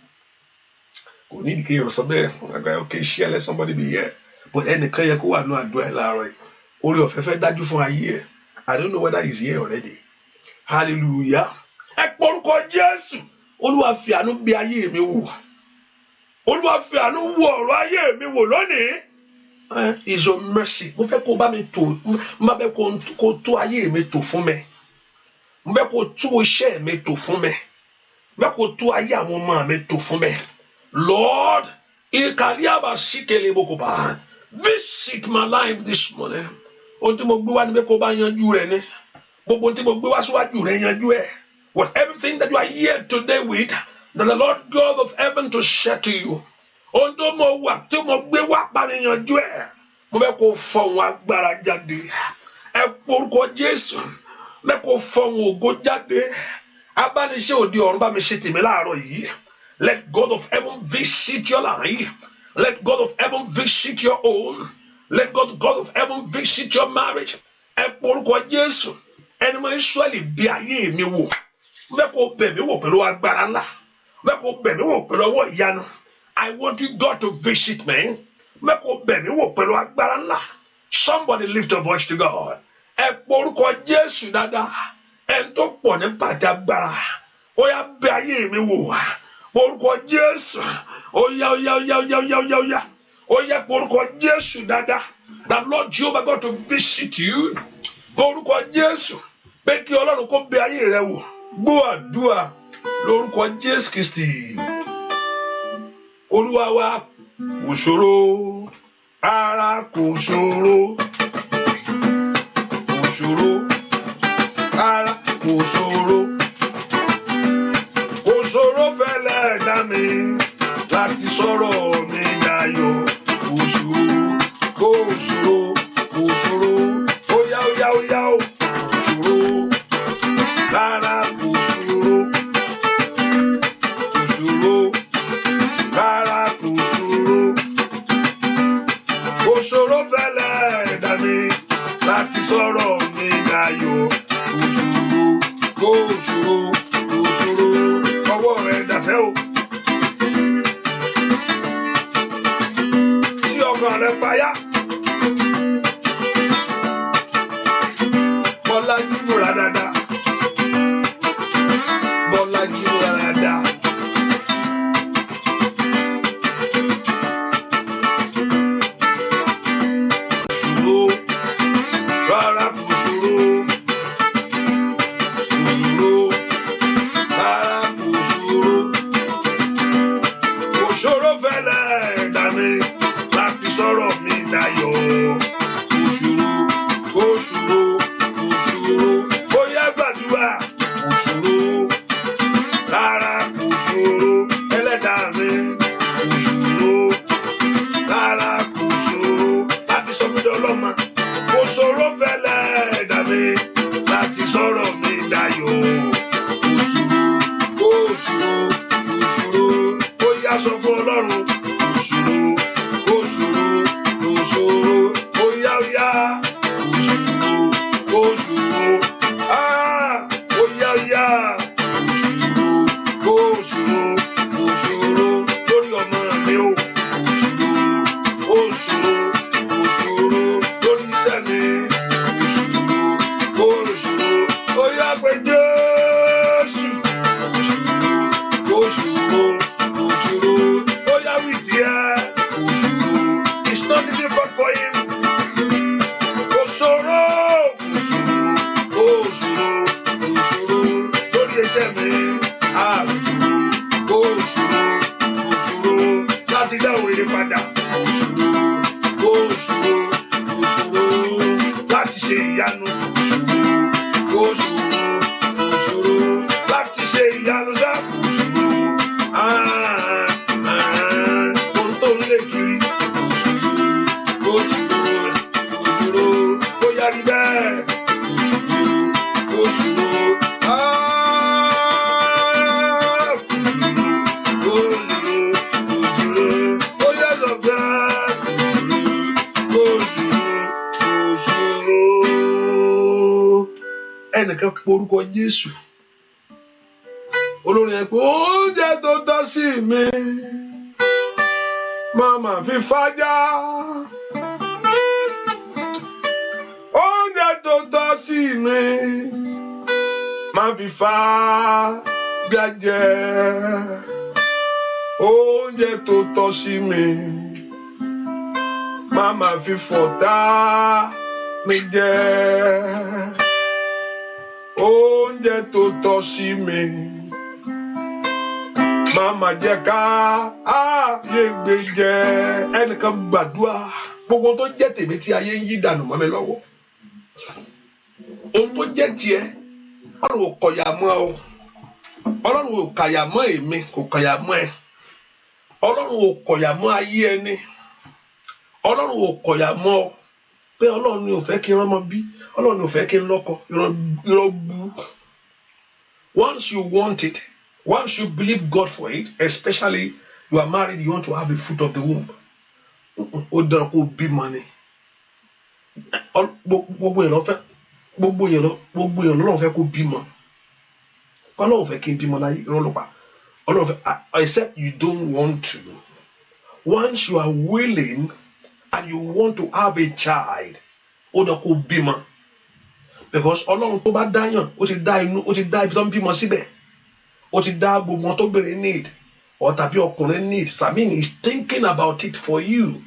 Kò ní ìdí kí èèyàn sọ bẹ́ẹ̀. Okay, share, let somebody be here. But ẹnìkan yẹ kó wà ní àdúrà ẹ̀ láàárọ̀ yìí. Orí ọ̀fẹ́ fẹ́ dájú fún ayé ẹ̀. I don't know whether he's here already. Hallelujah. Ẹ porúkọ Jésù. Olúwa fi àánú bí ayé mi wò. Olúwa fi àánú wo ọ̀rọ̀ ayé mi wò lónìí. Is your mercy. Mo fẹ́ kó bá mi tò, mo fẹ́ kó tó ayé mi tò fún mi. Mo fẹ́ kó tó iṣẹ́ mi tò fún mi. Mo fẹ́ kó tó ayé àwọn ọmọ mi tò fún mi. Lord, visit my life this morning. Ohun tí mo gbé wá ni pé kó bá yanjú rẹ̀ ni. Gbogbo ohun tí mo gbé wá síwájú rẹ̀ yanjú ẹ̀. What everything that you are here today with, that the Lord God of heaven to share to you. Ohun tó mo wà tí mo gbé wá bá mi yanjú ẹ̀. Mo fẹ́ kó fọhùn agbára jáde. Ẹ porúkọ Jésù. Mo fẹ́ kó fọhùn ògo jáde. Abániṣe òde ọ̀run bá mi ṣe tèmi láàárọ̀ yìí. Let God of heaven visit your life. Let God of heaven visit your home. Let God of heaven visit your marriage. Ẹ porúkọ Jésù. Ẹni mọ Ísírẹ́lì bí ayé mi wò. Mo fẹ́ kó bẹ̀ mí wò pẹ̀lú agbára ńlá. Mo fẹ́ kó bẹ̀ mí wò pẹ̀lú ọwọ́ ìyanu. I want you, God, to visit me. Mo fẹ́ kó bẹ̀ mí wò pẹ̀lú agbára ńlá. Somebody lift your voice to God. Ẹ porúkọ Jésù dáadáa. Ẹni tó pọ̀ ní pàdé agbára. Ó yá bẹ̀ ayé mi wò. Porúkọ Jésù. Ó yá. Ó yá porúkọ Jésù dáadáa. That Lord Jehovah God to visit you. Porúkọ Jésù. Pé kí Ọlọ́run kó bẹ̀ ayé rẹ wò. Gbọ́ àdúrà lórúkọ Jésù Kristi. Olúwa wa kò ṣòro. Ara kò ṣòro. Kò ṣòro. Ara kò ṣòro. Kò ṣòro fẹ́lẹ́ dá mi láti sọ̀rọ̀ mi dayọ̀. Kò ṣòro. Kò ṣòro. Kò ṣòro. Ó yá o. Kò ṣòro. Rárá kò ṣòro. Kò ṣòro. Rárá kò ṣòro. Kò ṣòro fẹ́lẹ́ dá mi láti sọ̀rọ̀ mi dayọ̀. Kò ṣòro. Kò ṣòro. Kò ṣòro. Ọwọ́ rẹ̀ dàsẹ́ o. Tí ọkàn rẹ̀ payá. Bọ́lá jíbòrà dáadáa. Bọ́lá jíbòrà dáadáa. Ṣòro. Rárá kò ṣòro. Kò ṣòro. Rárá kò ṣòro. Kò ṣòro fẹ́lẹ́ dá mi láti sọ̀rọ̀ mi dayọ̀. Kò ṣòro. Kò ṣòro. Kò ṣòro. Ó yá gbàdúrà. Kò ṣòro. Rárá kò ṣòro. Ẹlẹ́dàá mi. Kò ṣòro. Rárá kò ṣòro. Láti sọ mí dọlọ́mọ. Kò ṣòro fẹ́lẹ́ dá mi láti sọ̀rọ̀ mi dayọ̀. Kò ṣòro. Kò ṣòro. Kò ṣòro. Ó yá sọ fún Ọlọ́run. Kò ṣòro. Kò ṣòro. Kò ṣòro. Ó yá. Kò ṣòro. Kò ṣòro. Ó yá. Kò ṣòro. Kò ṣòro. Kò ṣòro. Lórí ọmọ mi o. Kò ṣòro. Kò ṣòro. Lórí iṣẹ́ mi. Kò ṣòro. Ó yá pé Jésù. Kò ṣòro. Kò ṣòro. Ó yá wí tiẹ̀. Kò ṣòro. It's not difficult for him. Kò ṣòro. Kò ṣòro. Kò ṣòro. Lórí iṣẹ́ mi. Kò ṣòro. Kò ṣòro. Láti dáhùn rere padà. Kò ṣòro. Kò ṣòro. Láti ṣe ìyanu. Kò ṣòro. Kò ṣòro. Láti ṣe ìyanu sá. Kò ṣòro. Ohun tó ń lé kiri. Kò ṣòro. Kò ṣòro. Ó yá rí bẹ́ẹ̀. Kò ṣòro. Kò ṣòro. Kò ṣòro. Kò ṣòro. Ó yá lọ bẹ́ẹ̀. Kò ṣòro. Kò ṣòro. Ẹnìkan porúkọ Jésù. Olórin ẹ pé oúnjẹ tó tọ́ sí mi màmá fi fájá. Oúnjẹ tó tọ́ sí mi máa fi fájá jẹ. oúnjẹ tó tọ́ sí mi má má fi fọ̀tá mi jẹ. Oúnjẹ tó tọ́ sí mi má má jẹ́ ká ayé gbé jẹ. Ẹnìkan gbàdúrà gbogbo tó jẹ́ tèmi tí ayé ń yí dànù mọ́ mi lọ́wọ́. Ohun tó jẹ́ tiẹ̀ Ọlọ́run ò kọ̀yà mọ́ ọ. Ọlọ́run ò kàyà mọ́ èmi, kò kàyà mọ́ ẹ. Ọlọ́run ò kọ̀yà mọ́ ayé ẹni. Ọlọ́run ò kọ̀yà mọ́ ọ pé Ọlọ́run ni ò fẹ́ kí n rọ́mọ bí, Ọlọ́run ni ò fẹ́ kí n lọ́kọ. Irọ́ bú. Once you want it, once you believe God for it, especially you are married, you want to have a fruit of the womb. Ó dára kó bímọ ni. Gbogbo èèyàn lọ́rùn fẹ́ kó bímọ. Ọlọ́run fẹ́ kí n bímọ láyé irọ́ ló pa. Ọlọ́run fẹ́, except you don't want to. Once you are willing and you want to have a child, ó dá kó bímọ. Because Ọlọ́run tó bá dáyàn, ó ti dá ibi tó ń bímọ síbẹ̀. Ó ti dá gbogbo wọn tó bèrè need or tàbí ọkùnrin need. Samin is thinking about it for you.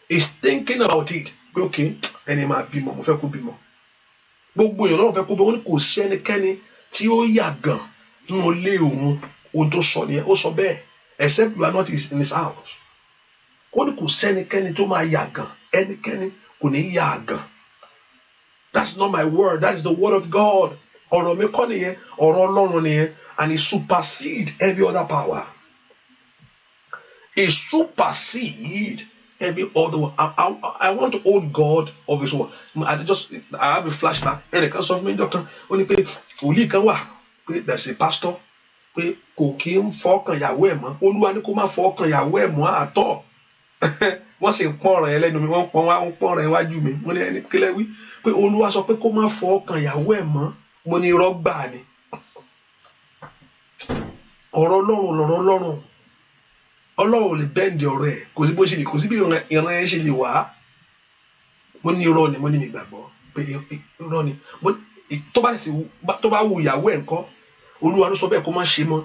He's thinking about it. Pé okay, ẹni máa bímọ, mo fẹ́ kó bímọ. Gbogbo èèyàn lọ́rùn fẹ́ kó bímọ. Ó ní kò sí ẹnikẹ́ni tí ó yàgàn nínú ilé òun. Ohun tó sọ nìyẹn, ó sọ bẹ́ẹ̀. Except you are not in his house. Ó ní kò sí ẹnikẹ́ni tó máa yàgàn. Ẹnikẹ́ni kò ní yàgàn. That's not my word. That is the word of God. Ọ̀rọ̀ mi kọ́ nìyẹn, ọ̀rọ̀ Ọlọ́run nìyẹn, and it supersede every other power. It supersede every other one. I want to hold God of his word. I have a flashback. Ẹnìkan sọ fún mi níjọ́ kan, ó ní pé wòlíì kan wà, pé there's a pastor, pé kò kí ń fọkàn ìyàwó ẹ̀ mọ́. Olúwa ní kó má fọkàn ìyàwó ẹ̀ mọ́ àtọ̀. Wọ́n sì ń pọ́n ọ̀rọ̀ yẹn lẹ́nu mi, wọ́n pọ́n ọ̀rọ̀ yẹn wájú mi. Mo ní ẹni kílẹ̀ wí pé Olúwa sọ pé kó má fọkàn ìyàwó ẹ̀ mọ́. Mo ní irọ́ gbà ni. Ọ̀rọ̀ Ọlọ́run lọ̀rọ̀ Ọlọ́run. Ọlọ́run ò lè bẹ́ǹdì ọ̀rọ̀ ẹ̀. Kò sí bó ṣe lè, kò sí bí ìran ẹ̀ ṣe lè wá. Mo ní irọ́ ni, mo ní mi gbàgbọ́ pé irọ́ ni. Tó bá wù ìyàwó ẹ̀ ńkọ́, Olúwa ló sọ bẹ́ẹ̀ kó má ṣe mọ́.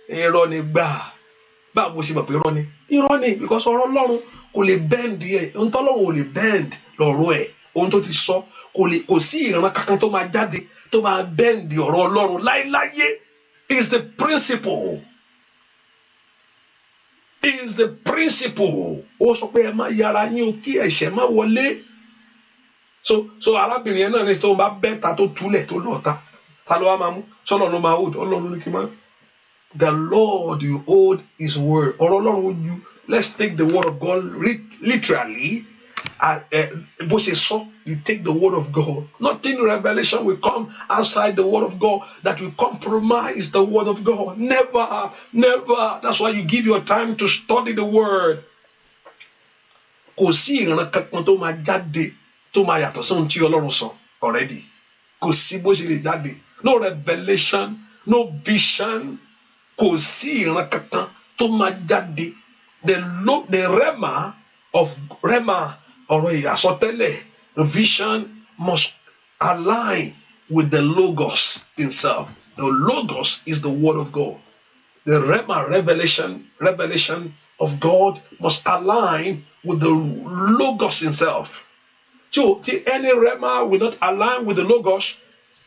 Irọ́ ni gbà. Báwo mo ṣe mọ̀ pé irọ́ ni? Irọ́ ni because ọ̀rọ̀ Ọlọ́run kò lè bẹ́ǹdì ẹ̀. Ohun tọ́lọ́run ò lè bẹ́ǹdì lọ̀rọ̀ ẹ̀. Ohun tó ti sọ kò sí ìran kankan tó máa jáde tó máa bẹ́ǹdì ọ̀rọ̀ Ọlọ́run láéláyé. Is the principle. Is the principle. Ó sọ pé ẹ má yára yín o kí ẹ̀ṣẹ̀ má wọlé. So arábìnrin yẹn náà ní tó bá bẹ́ta tó túlẹ̀ tó lọ́ọ̀ta. Ta ló wá máa mú? Sọ́lọ́ ló máa hold. Ọlọ́run ní kí n máa. The Lord you hold his word. Ọ̀rọ̀ Ọlọ́run would you. Let's take the word of God literally. Bó ṣe sọ, you take the word of God. Nothing in revelation will come outside the word of God that will compromise the word of God. Never, never. That's why you give your time to study the word. Kò sí ìran kankan tó máa jáde tó máa yàtọ̀ sí ohun tí Ọlọ́run sọ already. Kò sí bó ṣe lè jáde. No revelation, no vision. Kò sí ìran kankan tó máa jáde. The rema of rema ọ̀rọ̀ ìyàsọtẹ́lẹ̀, the vision must align with the logos itself. The logos is the word of God. The rema revelation of God must align with the logos itself. So any rema will not align with the logos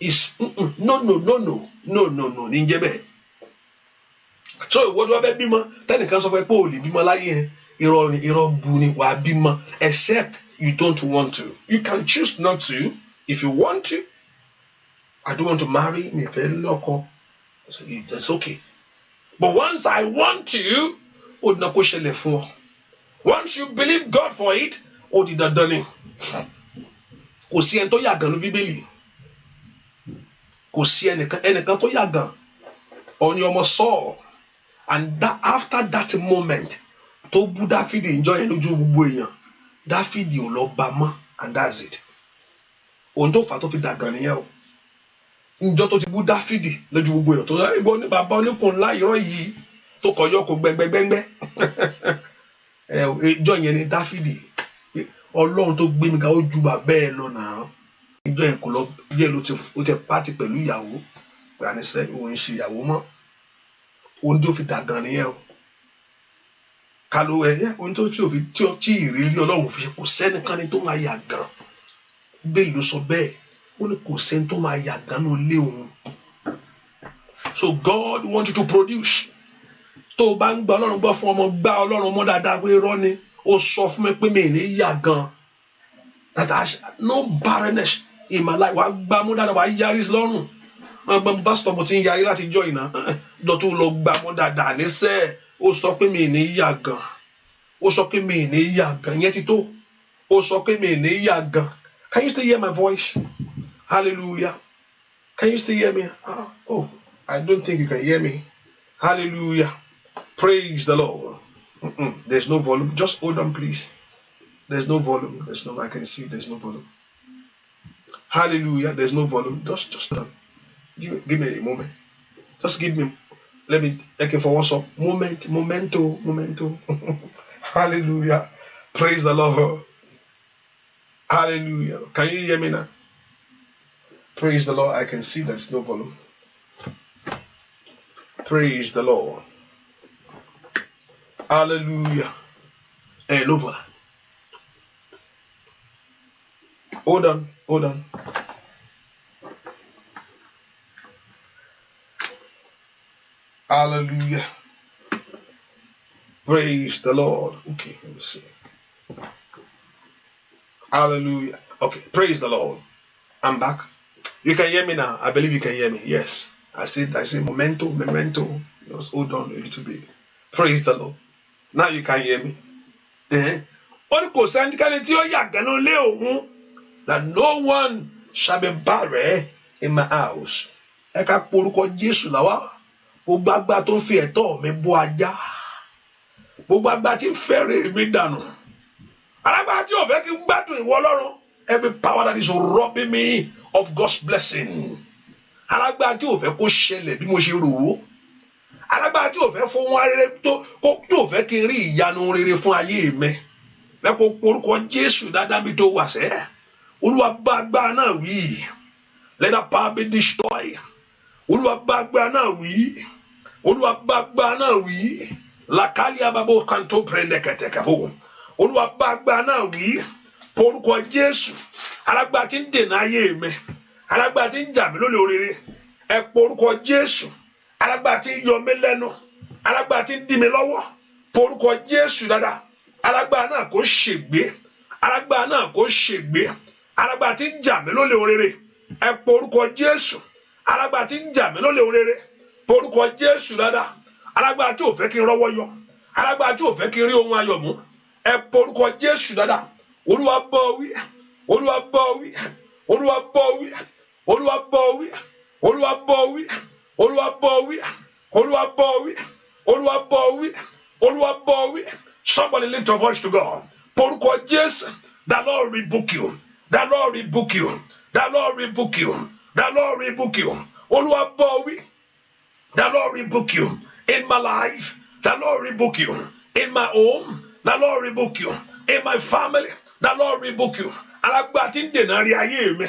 is no níjẹ́. So ìwọ tó bá fẹ́ bímọ tẹ́nìkan sọ fún ẹ pé ò lè bímọ láyé yẹn. Irọ́ bu ni wàá bímọ, except you don't want to. You can choose not to. If you want to, I don't want to marry, mi fẹ́ lọ́kọ. It's okay. But once I want to, ó dínà kó ṣẹlẹ̀ fún ọ. Once you believe God for it, ó di dandan ni. Kò sí ẹni tó yàgàn ní Bíbélì. Kò sí ẹnìkan tó yàgàn. Ó ní ọmọ Saul. And after that moment, tó bú Dáfídì ìjọ yẹn lójú gbogbo èèyàn, Dáfídì ò lọ bá mọ́, and that's it. Ohun tó fà tó fi dàgàn nìyẹn o. Ìjọ tó ti bú Dáfídì lójú gbogbo èèyàn tó sọ ìbọn ní bàbá oníkùn ńlá irọ́ yìí tó kọjọ́ kó gbẹgbẹgbẹgbẹ. Ìjọ yẹn ni Dáfídì. Ọlọ́run tó gbé mi ga ó ju bàbá ẹ lọ náà. Ìjọ yẹn kò lọ bí ẹ ló ti pàtì pẹ̀lú ìyàwó. Pé àníṣe òun ń ṣe ìyàwó mọ́. ohun tó fi dàgàn nìyẹn o. Kàló ẹ̀yẹ ohun tó fi tí ìrírí Ọlọ́run fi kò sẹ́nikẹ́ni tó máa yàgàn. Bẹ́ẹ̀ ló sọ bẹ́ẹ̀, ó ní kò sẹ́ni tó máa yàgàn nínú ilé òun. So God wants you to produce. Tó o bá ń gba Ọlọ́run gbọ́ fún ọmọ, gbá Ọlọ́run mọ́ dáadáa pé irọ́ ni, ó sọ fún mi pé mi ní yàgàn. That no barrenness in my life. Wàá gbá mú dáadáa, wàá yarí lọ́rùn. Ọgbọ́n bá stop ti ń yarí láti jọ ìná. Dọ̀tún lọ gbá mú dáadáa níṣẹ́. Ó sọ pé mi ní yàgàn. Ó sọ pé mi ní yàgàn. Yẹn ti tó. Ó sọ pé mi ní yàgàn. Can you still hear my voice? Hallelujah. Can you still hear me? Oh, I don't think you can hear me. Hallelujah. Praise the Lord. There's no volume. Just hold on, please. There's no volume. I can see there's no volume. Hallelujah. There's no volume. Just hold on. Give me a moment. Just give me, okay, for what's up? Momento. Hallelujah. Praise the Lord. Hallelujah. Can you hear me now? Praise the Lord. I can see there's no volume. Praise the Lord. Hallelujah. Hey, no volume. Hold on. Hallelujah. Praise the Lord. Okay, let me see. Hallelujah. Okay, praise the Lord. I'm back. You can hear me now. I believe you can hear me. Yes. I say momento. Just hold on a little bit. Praise the Lord. Now you can hear me. That no one shall be barren in my house. Eka porúkọ Jésù láwá. Gbogbo agbára tó ń fi ẹ̀tọ́ mi bọ́ ajá. Gbogbo agbára tí ń fẹ́rẹ̀ mi dànù. Alágbára tí ò fẹ́ kí n gbádùn ìwọ Ọlọ́run. Every power that is robbing me of God's blessing. Alágbára tí ò fẹ́ kó ṣẹlẹ̀ bí mo ṣe rò ó. Alágbára tí ò fẹ́ fún wọn rere tó fẹ́ kí n rí ìyanu rere fún ayé mi. Lẹ́kọ̀ọ́ porúkọ Jésù dáadáa mi tó wà sẹ́. Olúwa bá agbára náà wí. Let that power be destroyed. Olúwa bá agbára náà wí. Olúwa bá agbára náà wí. Lakali ababo kanto prende ketekabo. Olúwa bá agbára náà wí. Porúkọ Jésù. Alágbára tí ń dènà ayé mi. Alágbára tí ń jà mí lólè orire. Ẹ porúkọ Jésù. Alágbára tí ń yọ mí lẹ́nu. Alágbára tí ń dí mi lọ́wọ́. Porúkọ Jésù dáadáa. Alágbára náà kò ṣègbé. Alágbára náà kò ṣègbé. Alágbára tí ń jà mí lólè orire. Ẹ porúkọ Jésù. Alágbára tí ń jà mí lólè orire. Porúkọ Jésù dáadáa. Alágbára tí ò fẹ́ kí n rọ́wọ́ yọ. Alágbára tí ò fẹ́ kí n rí ohun ayọ̀ mú. Ẹ porúkọ Jésù dáadáa. Olúwa bá wí. Olúwa bá wí. Olúwa bá wí. Olúwa bá wí. Olúwa bá wí. Olúwa bá wí. Olúwa bá wí. Olúwa bá wí. Olúwa bá wí. Somebody lift your voice to God. Porúkọ Jésù. The Lord rebuke you. The Lord rebuke you. The Lord rebuke you. The Lord rebuke you. Olúwa bá wí. The Lord rebuke you. In my life, the Lord rebuke you. In my home, the Lord rebuke you. In my family, the Lord rebuke you. Alágbára tí ń dènà rí ayé mi.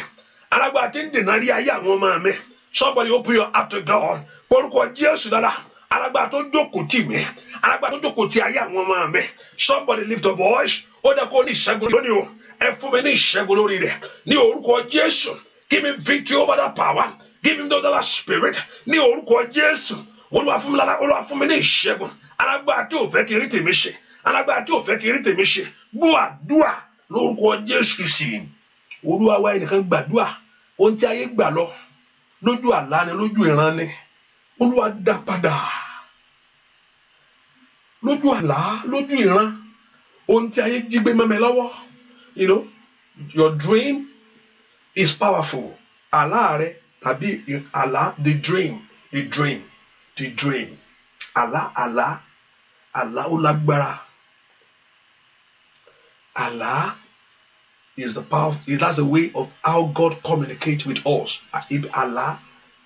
Alágbára tí ń dènà rí ayé àwọn ọmọ mi. Somebody open your heart to God. Porúkọ Jésù dáadáa. Alágbára tó jókòó tì mí. Alágbára tó jókòó tì ayé àwọn ọmọ mi. Somebody lift your voice. Ó dẹ́ kó ní ìṣẹ́gun lónìí o. Ẹ fún mi ní ìṣẹ́gun lórí rẹ̀. Ní orúkọ Jésù. Give me victory over that power. Give him that spirit. Ní orúkọ Jésù. Olúwa fún mi lára. Olúwa fún mi ní ìṣẹ́gun. Alágbára tí ò fẹ́ kí n rí tèmi ṣe. Alágbára tí ò fẹ́ kí n rí tèmi ṣe. Gbọ́ àdúrà lórúkọ Jésù Kristi. Olúwa wá ẹnìkan gbàdúrà. Ohun tí ayé gbà lọ. Lójú àlá ni, lójú ìran ni. Olúwa dá padà. Lójú àlá, lójú ìran. Ohun tí ayé jí gbé mọ́ mi lọ́wọ́. You know, your dream is powerful. Àlá rẹ tàbí àlá, the dream. Àlá ó lágbára. Àlá is the power. That's the way of how God communicates with us. Àlá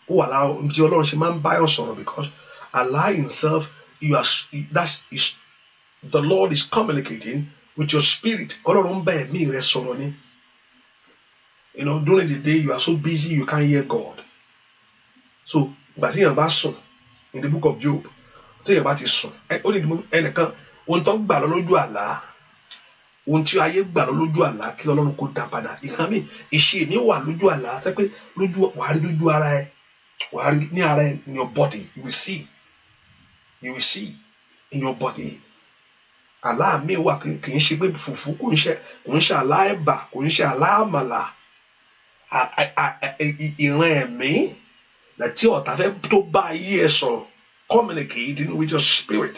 ó wà lára ohun tí Ọlọ́run ṣe máa ń báyọ̀ sọ̀rọ̀, because Allah himself, the Lord is communicating with your spirit. Ọlọ́run ń bá ẹ̀mí rẹ sọ̀rọ̀ ni. You know, during the day you are so busy you can't hear God. So, gbàtíyàn bá sùn, in the book of Job, téèyàn bá ti sùn ó ní ẹnìkan ohun tó gbà lọ lójú àlá ohun tí ayé gbà lọ lójú àlá kí Ọlọ́run kó dá padà ìkan mi ìṣe ní wà lójú àlá tẹ́ pé wàá rí lójú ara ẹ wàá rí ní ara ẹ in your body you will see in your body àlá mi wà kì í ṣe pé fùfú kò ń ṣe àlá ẹ̀bà kò ń ṣe àlá àmàlà ìran ẹ̀mí tí ọ̀tá fẹ́ tó bá ayé ẹ sọ̀rọ̀ communicating with your spirit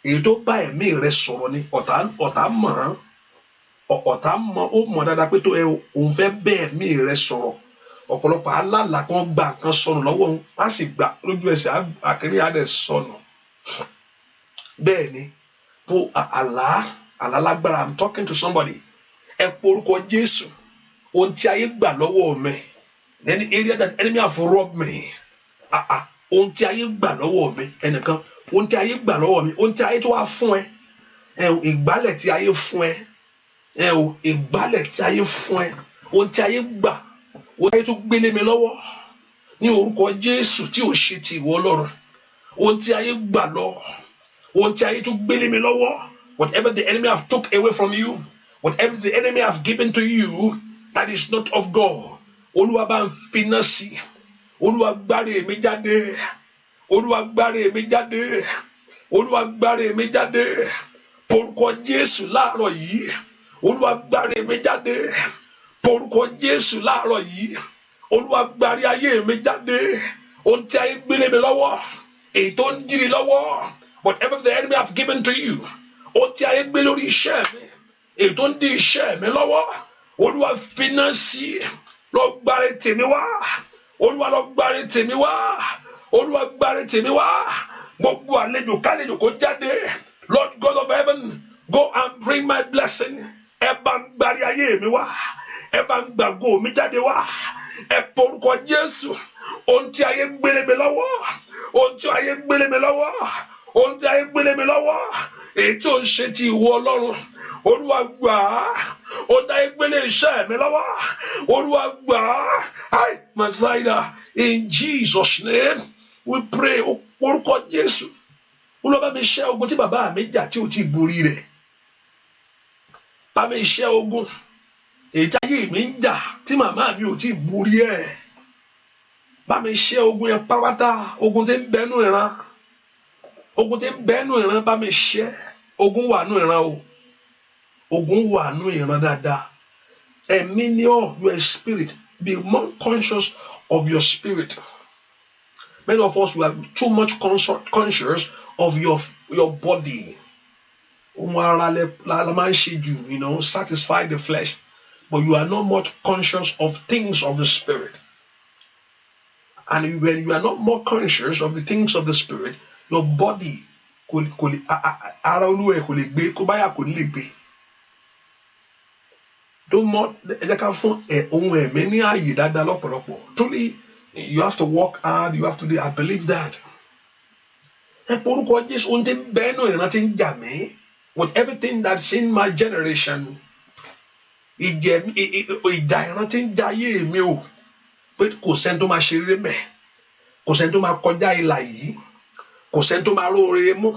èyí tó bá ẹ̀mí rẹ sọ̀rọ̀ ni ọ̀tá mọ̀ ó mọ̀ dáadáa pé tó ẹ òun fẹ́ bẹ́ ẹ̀mí rẹ sọ̀rọ̀ ọ̀pọ̀lọpọ̀ alálà kan gbà kan sọnù lọ́wọ́ òun á sì gbà lójú ẹsẹ̀ àkèrè adẹ sọnù bẹ́ẹ̀ ni kó àlá lágbára I'm talking to somebody ẹ pé orúkọ Jésù ohun tí ayé gbà lọ́wọ́ mi any area that enemy have robbed me ohun tí ayé gbà lọ́wọ́ mi ẹnìkan ohun tí ayé gbà lọ́wọ́ mi ohun tí ayé tó wá fún ẹ ìgbálẹ̀ tí ayé fún ẹ ìgbálẹ̀ tí ayé fún ẹ ohun tí ayé gbà ohun tí ayé tó gbélé mi lọ́wọ́ ní orúkọ Jésù tí ò ṣe ti ìwọ Ọlọ́run ohun tí ayé gbà lọ ohun tí ayé tó gbélé mi lọ́wọ́ whatever the enemy have took away from you whatever the enemy have given to you that is not of God Olúwa bá ń finá sí Olúwa gbáre mi jáde Olúwa gbáre mi jáde Olúwa gbáre mi jáde porúkọ Jésù láàárọ̀ yìí Olúwa gbáre mi jáde porúkọ Jésù láàárọ̀ yìí Olúwa gbáre ayé mi jáde ohun tí ayé gbélé mi lọ́wọ́ èyí tó ń dìrì lọ́wọ́ whatever the enemy have given to you ohun tí ayé gbé lórí iṣẹ́ mi èyí tó ń dí iṣẹ́ mi lọ́wọ́ Olúwa finá sí lọ gbáre tèmi wá Olúwa lọ gbáre tèmi wá Olúwa gbáre tèmi wá gbogbo àlejò kálejò kó jáde Lord God of heaven go and bring my blessing ẹ bá ń gbáre ayé mi wá ẹ bá ń gbàgbó mi jáde wá ẹ porúkọ Jésù ohun tí ayé gbélé mi lọ́wọ́ ohun tí ayé gbélé mi lọ́wọ́ ohun tí ayé gbélé mi lọ́wọ́ èyí tí ò ń ṣe ti ìwọ Ọlọ́run Olúwa gbà á ohun tí ayé gbélé iṣẹ́ mi lọ́wọ́ Olúwa gbà á Masaida in Jesus name we pray orúkọ Jésù Olúwa bá mi ṣẹ́ ogun tí bàbá mi jà tí ò tí borí rẹ̀ bá mi ṣẹ́ ogun èyí tí ayé mi ń jà tí màmá mi ò tí borí ẹ̀ bá mi ṣẹ́ ogun yẹn pátá ogun tí ń bẹnu ìran ogun tí ń bẹnu ìran bá mi ṣẹ́ ogun wà nù ìran o ogun wà nù ìran dáadáa ẹ̀mí ni ọ́ your spirit be more conscious of your spirit many of us we are too much conscious of your body ohun ara la máa ń ṣe jù satisfy the flesh but you are not much conscious of things of the spirit. And when you are not more conscious of the things of the spirit, your body ara olúwa kò lè gbé kó báyà kò ní lè gbé. Don't more ẹ ká fún ohun ẹ̀mí ní ààyè dáadáa lọ́pọ̀lọpọ̀. Truly, you have to work hard. You have to do. I believe that. Ẹ porúkọ Jésù ohun tí ń bẹ́ẹ̀ náà ìrántí ń jà mí with everything that's in my generation. Ìjà ìrántí ń jà ayé mi o. Pé kò sẹ́ni tó máa ṣe rere mẹ́ kò sẹ́ni tó máa kọjá ìlà yìí kò sẹ́ni tó máa róore mú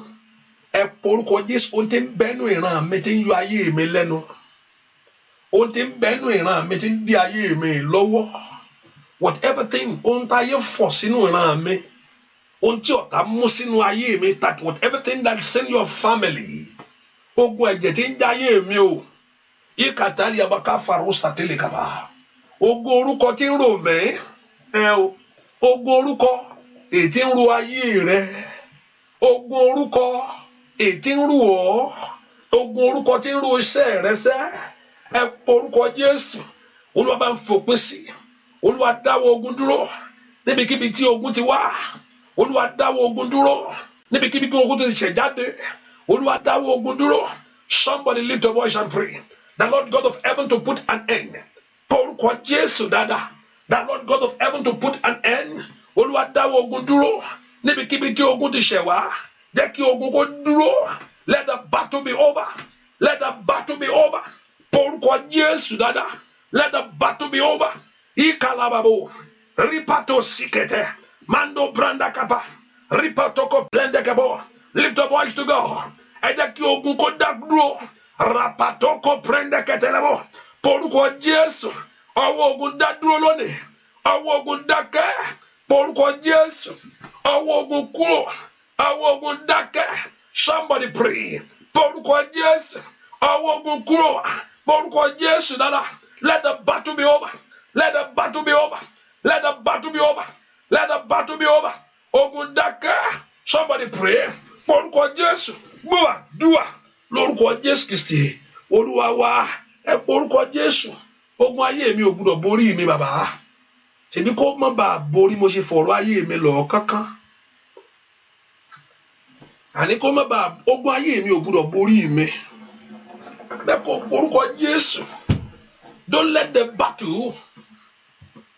ẹ porúkọ Jésù ohun tí ń bẹ́nu ìran mi tí ń yọ ayé mi lẹ́nu ohun tí ń bẹ́nu ìran mi tí ń dí ayé mi lọ́wọ́ whatever thing ohun tí ayé fọ̀ sínú ìran mi ohun tí ọ̀tá mú sínú ayé mi that whatever thing that's in your family ogun ẹ̀jẹ̀ tí ń já ayé mi o ìkàtàlì àbáká fàrọ̀ sàtẹ́lẹ̀ kàbá. Ogun orúkọ tí ń rò mẹ́ ogun orúkọ èyí tí ń ro ayé rẹ ogun orúkọ èyí tí ń rò ọ́ ogun orúkọ tí ń ro iṣẹ́ rẹ sẹ́ ẹ porúkọ Jésù Olúwa bá ń fòpin sí Olúwa dáwọ́ ogun dúró níbikíbi tí ogun ti wá Olúwa dáwọ́ ogun dúró níbikíbi tí ogun ti ṣẹ̀ jáde Olúwa dáwọ́ ogun dúró. Somebody lift your voice and pray the Lord God of heaven to put an end. Porúkọ Jésù dáadáa that Lord God of heaven to put an end. Olúwa dáwọ́ ogun dúró níbikíbi tí ogun ti ṣẹ̀ wá jẹ́ kí ogun kó dúró. Let the battle be over. Let the battle be over. Porúkọ Jésù dáadáa let the battle be over. Ikalababo ripato sikete mando branda kapa Ripatoko plendekebo. Lift your voice to God. Ẹ jẹ́ kí ogun kó dá dúró. Rapatoko prendeketelebo. Porúkọ Jésù. Ọwọ́ ogun dá dúró lónìí. Ọwọ́ ogun dákẹ́. Porúkọ Jésù. Ọwọ́ ogun kúrò. Ọwọ́ ogun dákẹ́. Somebody pray. Porúkọ Jésù. Ọwọ́ ogun kúrò. Porúkọ Jésù dada. Let the battle be over. Let the battle be over. Let the battle be over. Let the battle be over. Ogun dákẹ́. Somebody pray. Porúkọ Jésù. Gbúwà dúwà. Lórúkọ Jésù Kristi. Olúwa wa. Ẹ porúkọ Jésù. Ogun ayé mi ò gbọdọ̀ borí mi bàbá. Ṣebí kó má bàa borí mo ṣe fọ̀rọ̀ ayé mi lọ kankan. Àní kó má bàa ogun ayé mi ò gbọdọ̀ borí mi. Bẹ́ẹ̀ kó porúkọ Jésù. Don't let the battle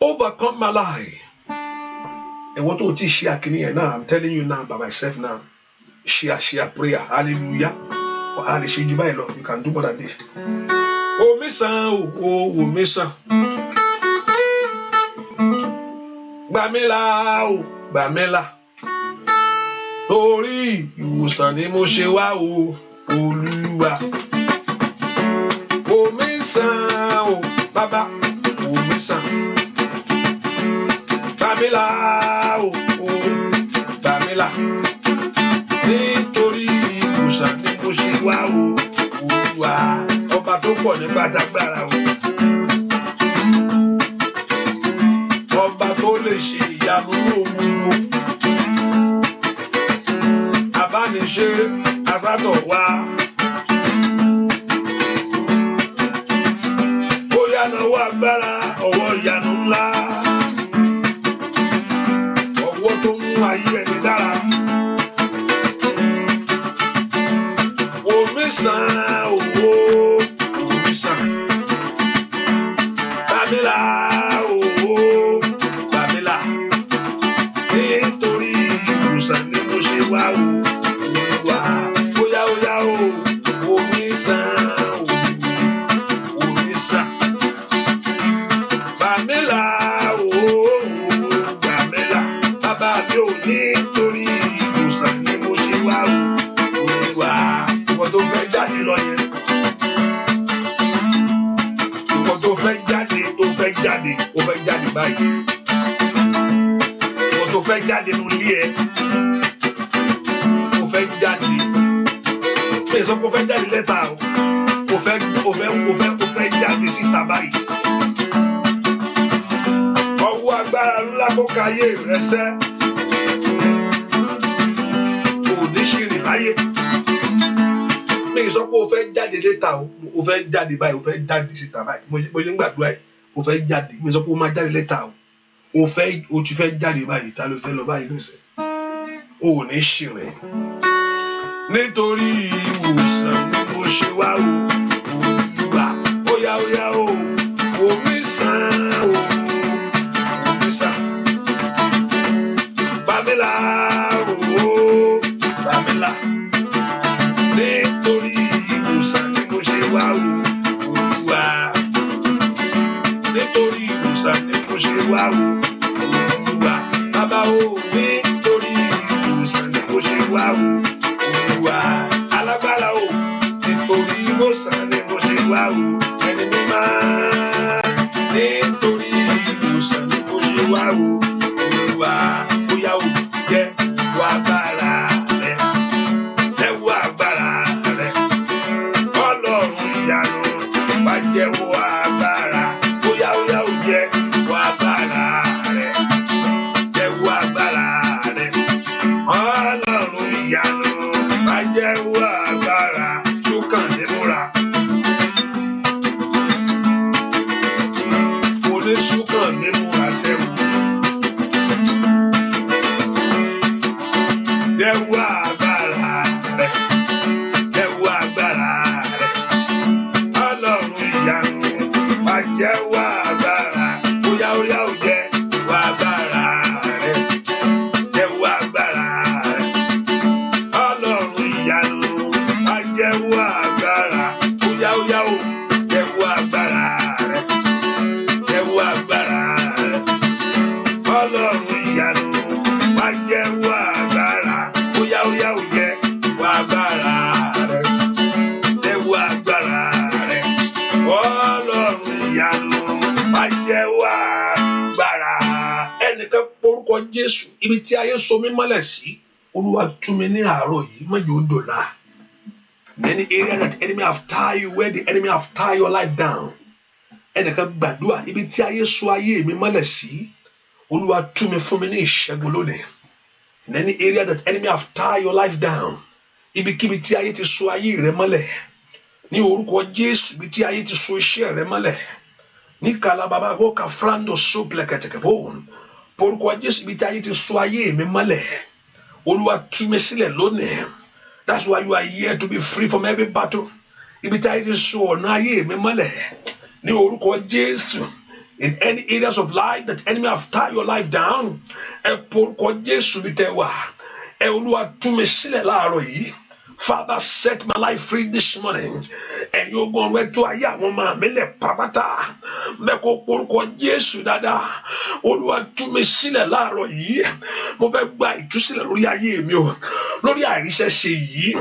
overcome my life. And what do you share now? I'm telling you now by myself now. Share prayer. Hallelujah. Or hallelujah. You can do more than this. Oh, Missa. Oh, Missa. Bamela. Torí ìwòsàn ni mo ṣe wá o, Olúwa. Oh, Missa. Oh, Baba. Oh, Missa. Bamela, oh, Bamela. Nítorí ìwòsàn ni mo ṣe wá o, Olúwa. Ọba tó pọ̀ nípa tágbára o. Ọba tó lè ṣe ìyanu gbogbo. Abániṣe asátọ̀ wá. Bóyá náwó agbára ọwọ́ ìyanu ńlá. Tó mú ayé ẹni dára. Omi sàn owó, omi sàn. Bamila owó, Bamila. Nítorí ìwòsàn ni mo ṣe wá o, Olúwa. Óyá o, omi sàn, omi sàn. Bamila owó. Nítorí ìwòsàn ni mo ṣe wá o, Olúwa. Ìwọ tó fẹ́ jáde lọ yẹn. Ìwọ tó fẹ́ jáde báyìí. Ìwọ tó fẹ́ jáde nínú ilé ẹ. Ó fẹ́ jáde. Bẹ́ẹ̀ sọ pé ó fẹ́ jáde lẹ́tà o. Ó fẹ́ jáde síta báyìí. Ọwọ́ agbára ńlá kó ka ayé rẹ sẹ́. Láyé mi sọ pé o fẹ́ jáde létà o fẹ́ jáde báyìí o fẹ́ jáde síta báyìí mo ṣe ń gbàdúrà yìí o fẹ́ jáde mi sọ pé o máa jáde létà o ti fẹ́ jáde báyìí ta ló fẹ́ lọ báyìí lọ́sẹ̀ o ò ní ṣìrìn nítorí ìwòsàn ni mo ṣe wá o Olúwa óyá o omi sàn o omi sàn Bamela o. Bamela. Nítorí ìwòsàn ni mo ṣe wá o, Olúwa. Nítorí ìwòsàn ni mo ṣe wá o, Olúwa. Bàbá o, nítorí ìwòsàn ni mo ṣe wá o, Olúwa. Alágbára o, nítorí ìwòsàn ni mo ṣe wá o, ẹni mímọ́. Nítorí ìwòsàn ni mo ṣe wá o, Olúwa. Bóyá o jẹ́ wá bára. Jẹ́wọ́ agbára, bóyá ó jẹ́ wá agbára rẹ̀, jẹ́wọ́ agbára rẹ̀, Ọlọ́run ìyanu, má jẹ́wọ́ agbára, ṣúkàn ní múra. Mo ní ṣúkàn ní múra sẹ́wọ̀n. Jẹ́wọ́ agbára rẹ̀, jẹ́wọ́ agbára rẹ̀, Ọlọ́run ìyanu, má jẹ́wọ́ agbára, bóyá ó jẹ́ wá agbára rẹ̀, jẹ́wọ́ agbára rẹ̀, Ọlọ́run ìyanu, má jẹ́wọ́ ibi tí ayé so mí mọ́lẹ̀ sí Olúwa tú mi ní àárọ̀ yìí má jẹ́ ó dọ̀la. Any area that enemy have tied you, where the enemy have tied your life down, ẹnìkan gbàdúrà ibi tí ayé so ayé mi mọ́lẹ̀ sí Olúwa tú mi fún mi ní ìṣẹ́gun lónìí. In any area that enemy have tied your life down, ibikíbi tí ayé ti so ayé rẹ mọ́lẹ̀ ní orúkọ Jésù, ibi tí ayé ti so iṣẹ́ rẹ mọ́lẹ̀ ní kalababa go kafrando sopleketebo orúkọ Jésù, ibi tí ayé ti so ayé mi mọ́lẹ̀ Olúwa tú mi sílẹ̀ lónìí. That's why you are here, to be free from every battle. Ibi tí ayé ti so ọ̀nà ayé mi mọ́lẹ̀ ní orúkọ Jésù. In any areas of life that enemy have tied your life down, ẹ porúkọ Jésù bí tẹ́ wà. Ẹ Olúwa tú mi sílẹ̀ láàárọ̀ yìí. Father, set my life free this morning. And you're going to do ayé àwọn ọmọ mi lẹ̀ pàpàtà. Mẹ́kọ̀ọ́ porúkọ Jésù dáadáa. Olúwa tú mi sílẹ̀ láàárọ̀ yìí. Mo fẹ́ gba ìtúsílẹ̀ lórí ayé mi o. Lórí àìríṣẹ́ ṣe yìí.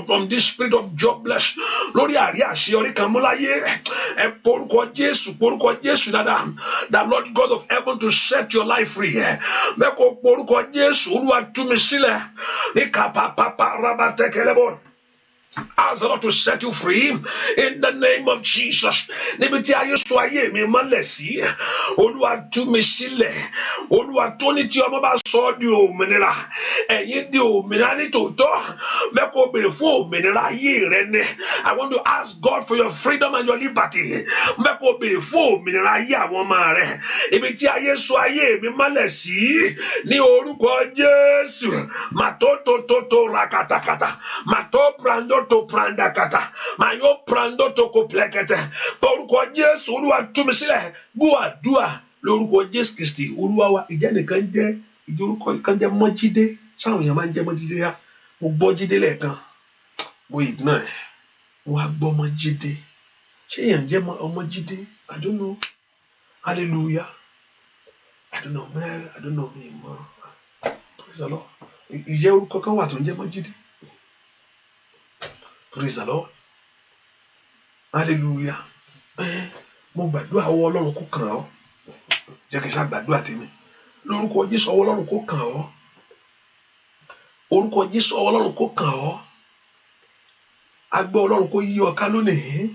From this spirit of jobless. Lórí àrí àṣeyọrí kan mú láyé. Ẹ porúkọ Jésù dáadáa. The Lord God of heaven to set your life free. Mẹ́kọ̀ọ́ porúkọ Jésù. Olúwa tú mi sílẹ̀. Ní kàpàpàpà rabatekele. Ask the Lord to set you free in the name of Jesus. Níbi tí ayé so ayé mi mọ́lẹ̀ sí, Olúwa tú mi sílẹ̀. Olúwa tó ní tí ọmọ bá sọ ọ́ di òmìnira, ẹ̀yin di òmìnira ní tòótọ́. Mẹ́kọ̀ọ́ béèrè fún òmìnira ayé rẹ ni. I want to ask God for your freedom and your liberty. Mẹ́kọ̀ọ́ béèrè fún òmìnira ayé àwọn ọmọ rẹ. Ibi tí ayé so ayé mi mọ́lẹ̀ sí, ní orúkọ Jésù. Màtótótótó rakatakata. Mato prando to pranda kata, mayo prando to koplekete. Orúkọ Jésù, Olúwa tú mi sílẹ̀. Gbọ́ àdúrà lórúkọ Jésù Kristi Olúwa wa. Ìjẹ́ nìkan jẹ́ ìjẹ́ orúkọ kan jẹ́ Mọ́jídé. Sáwọn èèyàn máa ń jẹ́ Mọ́jídé yá. Mo gbọ́ Jídé lẹ́ẹ̀kan. Mo ignore ẹ̀. Mo wá gbọ́ Mọ́jídé. Ṣé èèyàn jẹ́ Ọmọjídé? I don't know. Hallelujah. I don't know, man. I don't know me more. Praise the Lord. Ìjẹ́ orúkọ kan wà tó ń jẹ́ Mọ́jídé. Praise the Lord. Hallelujah. Mo gbàdúrà ọwọ́ Ọlọ́run kó kàn ọ́. Jẹ́ kí n ṣá gbàdúrà tèmi. Lórúkọ Jésù ọwọ́ Ọlọ́run kó kàn ọ́. Orúkọ Jésù ọwọ́ Ọlọ́run kó kàn ọ́. Agbẹ́ Ọlọ́run kó yí ọ ká lónìí.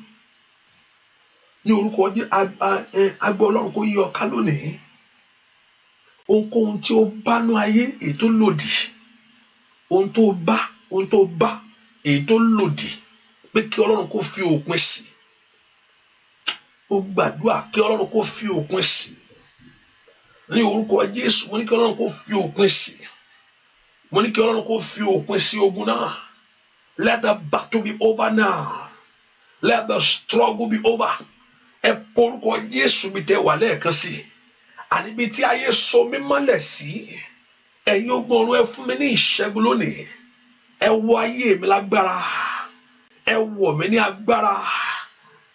Ní orúkọ Jésù agbẹ́ Ọlọ́run kó yí ọ ká lónìí. Ohunkóhun tí ó bá nú ayé èyí tó lòdì. Ohun tó bá èyí tó lòdì pé kí Ọlọ́run kó fi òpin sí. Mo gbàdúrà kí Ọlọ́run kó fi òpin sí. Ní orúkọ Jésù mo ní kí Ọlọ́run kó fi òpin sí. Mo ní kí Ọlọ́run kó fi òpin sí ogun náà. Let the battle be over now. Let the struggle be over. Ẹ porúkọ Jésù bí tẹ́ wà lẹ́ẹ̀kan sí. Àní bí tí ayé so mí mọ́lẹ̀ sí. Ẹ̀yin ogun ọ̀run ẹ fún mi ní ìṣẹ́gun lónìí. Ẹ wọ ayé mi lágbára. Ẹ wọ̀ mí ní agbára.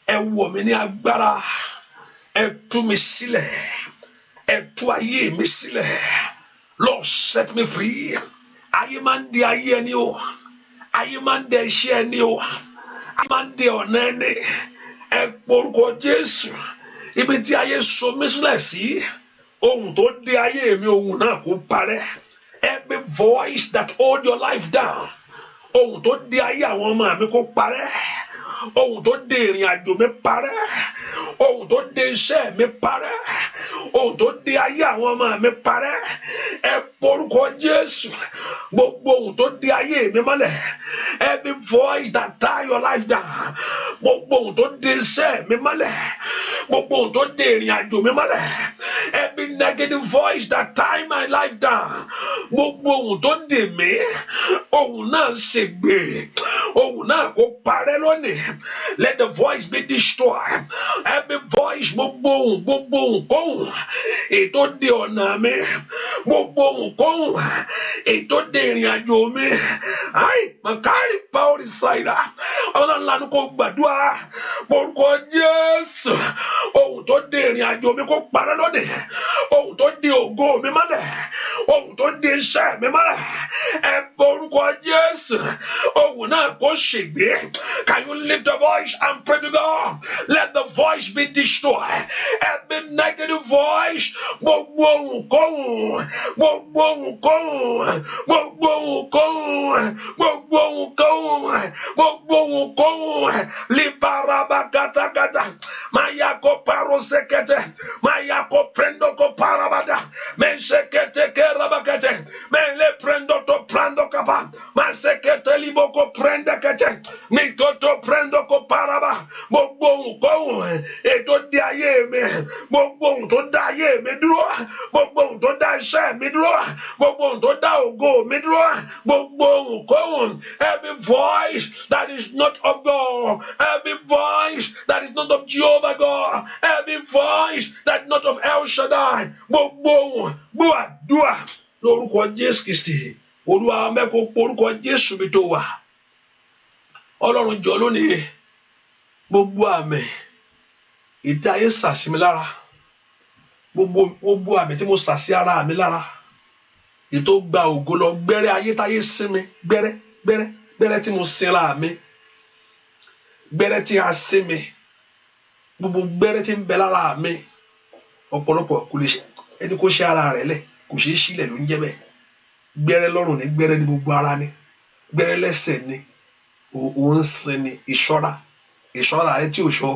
Ẹ wọ̀ mí ní agbára. Ẹ tú mi sílẹ̀. Ẹ tú ayé mi sílẹ̀. Lord, set me free. Ayé máa ń di ayé ẹni o. Ayé máa ń dẹ iṣẹ́ ẹni o. Ayé máa ń dẹ ọ̀nà ẹni. Ẹ porúkọ Jésù. Ibi tí ayé so mí sílẹ̀ sí. Ohun tó dé ayé mi, ohun náà kó parẹ́. Every voice that hold your life down. Ohun tó dé ayé àwọn ọmọ mi kó parẹ́. Ohun tó dé ìrìn àjò mi parẹ́. Ohun tó dé iṣẹ́ mi parẹ́. Ohun tó dé ayé àwọn ọmọ mi parẹ́. Ẹ porúkọ Jésù. Gbogbo ohun tó dé ayé mi mọ́lẹ̀. Every voice that tie your life down. Gbogbo ohun tó dé iṣẹ́ mi mọ́lẹ̀. Gbogbo ohun tó dé ìrìn àjò mi mọ́lẹ̀. Every negative voice that tie my life down. Gbogbo ohun tó dè mí. Ohun náà ṣègbè. Ohun náà kó parẹ́ lónìí. Let the voice be destroyed. Every voice, gbogbo ohun kóhùn. Ètò dé ọ̀nà mi. Gbogbo ohun kóhùn. Ètò dé ìrìn àjò mi. Ai, Makari Paul Isaida. Ọlọ́run lanu kó gbàdúrà. Orúkọ Jésù. Ohun tó dé ìrìn àjò mi kó parẹ́ lónìí. Ohun tó di ògo mi mọ́lẹ̀ ohun tó di iṣẹ́ mi mọ́lẹ̀ ẹ pe orúkọ Jésù ohun náà kó ṣègbé. Can you lift a voice and pray to God? Let the voice be destroyed. Every negative voice, gbogbo ohunkóhun, gbogbo ohunkóhun, gbogbo ohunkóhun, gbogbo ohunkóhun, gbogbo ohunkóhun, liparabagatakata, mayako parosekete, mayako prendo ko parabada, mensekete kerabakete, menle prendo to prendo kapa, mansekete liboko prende kete, mikoto prendo ko paraba, gbogbo ohunkóhun, ètò di ayé mi, gbogbo ohun tó dá ayé mi dúró, gbogbo ohun tó dá iṣẹ́ mi dúró, gbogbo ohun tó dá ògo mi dúró, gbogbo ohunkóhun, every voice that is not of God, every voice that is not of Jehovah God, every voice that is not of El Shaddai, gbogbo ohun gbọ́ àdúrà lórúkọ Jésù Kristi. Olúwa mẹ́kọ̀ọ́ porúkọ Jésù mi tó wà. Ọlọ́run jọ lónìí gbogbo àmì ìtẹ́ ayé sàṣì mi lára, gbogbo àmì tí mo sàṣì ara mi lára, ètò gba ògo lọ gbẹ́rẹ́ ayé táyé sin mi, gbẹ́rẹ́ tí mo sin ra mi, gbẹ́rẹ́ tí a sin mi, gbogbo gbẹ́rẹ́ tí ń bẹ lára mi, ọ̀pọ̀lọpọ̀ kò lè ẹni kó ṣe ara rẹ̀ lẹ̀, kò ṣeé sílẹ̀ ló ń jẹ́ bẹ́ẹ̀. Gbẹ́rẹ́ lọ́rùn ni, gbẹ́rẹ́ ní gbogbo ara ni, gbẹ́rẹ́ lẹ́sẹ̀ ni, òun sin ni, ìṣọ́ra rẹ tí ò ṣọ́,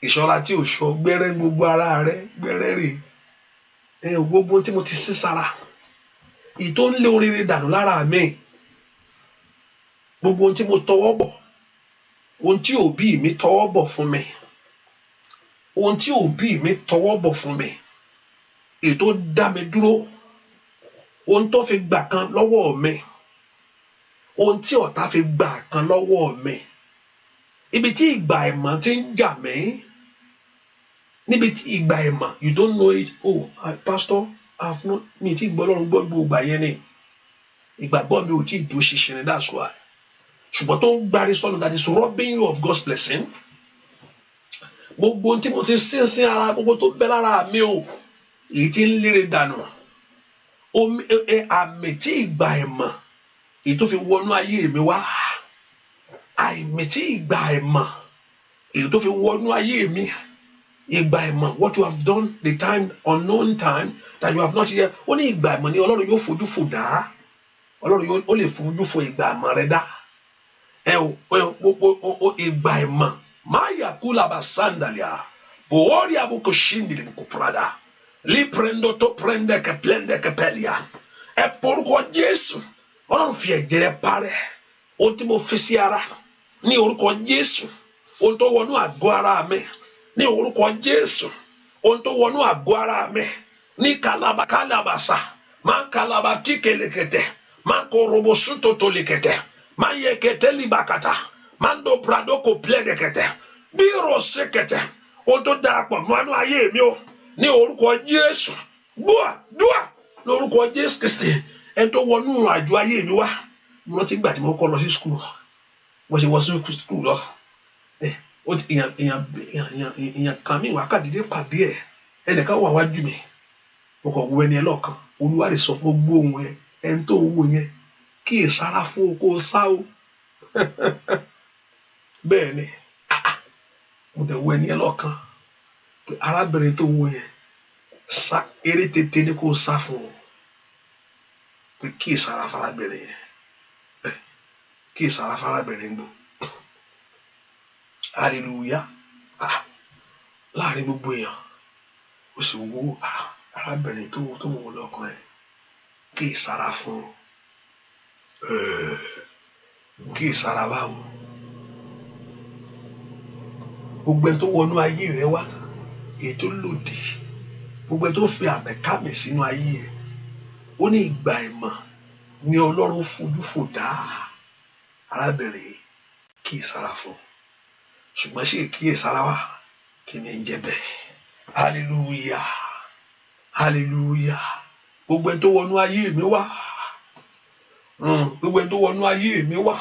ìṣọ́ra tí ò ṣọ́, gbẹ́rẹ́ gbogbo ara rẹ, gbẹ́rẹ́ rè gbogbo tí mo ti sí sára, èyí tó ń lé oríire dànù lára mi, gbogbo ohun tí mo tọwọ́ bọ̀, ohun tí òbí mi tọwọ́ bọ̀ fún mi, ohun tí òbí mi tọwọ́ bọ̀ fún mi, èyí tó dá mi dúró, ohun tó fi gbà kan lọ́wọ́ mi, ohun tí ọ̀tá fi gbà kan lọ́wọ́ mi, ibi tí ìgbà ẹ̀mọ́ ti ń jà mí, níbi tí ìgbà ẹ̀mọ́, you don't know it, oh pastor I've not, mi ti gbọ́ Ọlọ́run gbọ́ gbogbo ìgbà yẹn ni, ìgbàgbọ́ mi ò tí ì dúró ṣinṣin ni, that's why. Ṣùgbọ́n tó ń gbárí sọ́nù, that is robbing you of God's blessing. Gbogbo ohun tí mo ti sín ara, gbogbo tó bẹ lára mi o, èyí tí ń lére dànù, àmì tí ìgbà ẹ̀mọ́ èyí tó fi wọnú ayé mi wá, àmì tí ìgbà ẹ̀mọ́ èyí tó fi wọnú ayé mi, ìgbà ẹ̀mọ́, what you have done, the time, unknown time that you have not yet. Ó ní ìgbà ẹ̀mọ́ ni Ọlọ́run yóò fojú fò dá, Ọlọ́run ó lè fojú fò ìgbà ẹ̀mọ́ rẹ dá. Ìgbà ẹ̀mọ́ máa yà kú làbà sandalia, òórì àbùkù ṣíndì lè kó prada, líprendo tó prende kẹplende kẹpẹlia. Ẹ porúkọ Jésù, Ọlọ́run fi ẹ̀jẹ̀ rẹ̀ parẹ́ ohun tí mo fi sí ara ní orúkọ Jésù, ohun tó wọnú àgọ́ ara mi ní orúkọ Jésù, ohun tó wọnú àgọ́ ara mi ní kalabasa, máa kalaba tí kelekete, máa kó robosu tó tó lekete, máa yẹ kete libakata, máa ń do prado kò pledekete, bí rosekete, ohun tó darapọ̀ mọ́nú ayé mi o ní orúkọ Jésù, dúà lórúkọ Jésù Kristi. Ẹni tó wọnú àjò ayé mi wá, mo rántí gbà tí mo kọ́ lọ sí skul, mo ṣe wọ sí skul lọ, èèyàn kan mi wà kàdídé pàdé ẹ̀, ẹnìkan wà wájú mi, mo kàn wo ẹni ẹ lọ́ọ̀kan, Olúwa lè sọ fún gbogbo ohun ẹ, ẹni tó ń wo yẹn kí è sára fún oko sá o. Bẹ́ẹ̀ ni, mo dẹ̀ wo ẹni ẹ lọ́ọ̀kan, pé arábìnrin tó ń wo yẹn sá eré tètè ní kó sá fún o, pé kí è sára fárábìnrin yẹn, kí è sára fárábìnrin gbò. Hallelujah. Láàrin gbogbo èèyàn ó sì wo arábìnrin tó ń wò lọ́kàn ẹ̀, kí è sára fún kí è sára báwo. Gbogbo ẹ̀ tó wọnú ayé rẹ wá, èyí tó lòdì, gbogbo ẹ̀ tó fi àmẹ̀kámì sínú ayé ẹ̀, ó ní ìgbà ìmọ̀ ni Ọlọ́run fojú fò dá arábìnrin, kí è sára fún. Ṣùgbọ́n ṣe kíyè sára wa, kí ni ń jẹ́ bẹ́ẹ̀? Hallelujah, hallelujah. Gbogbo ẹni tó wọnú ayé mi wá, gbogbo ẹni tó wọnú ayé mi wá,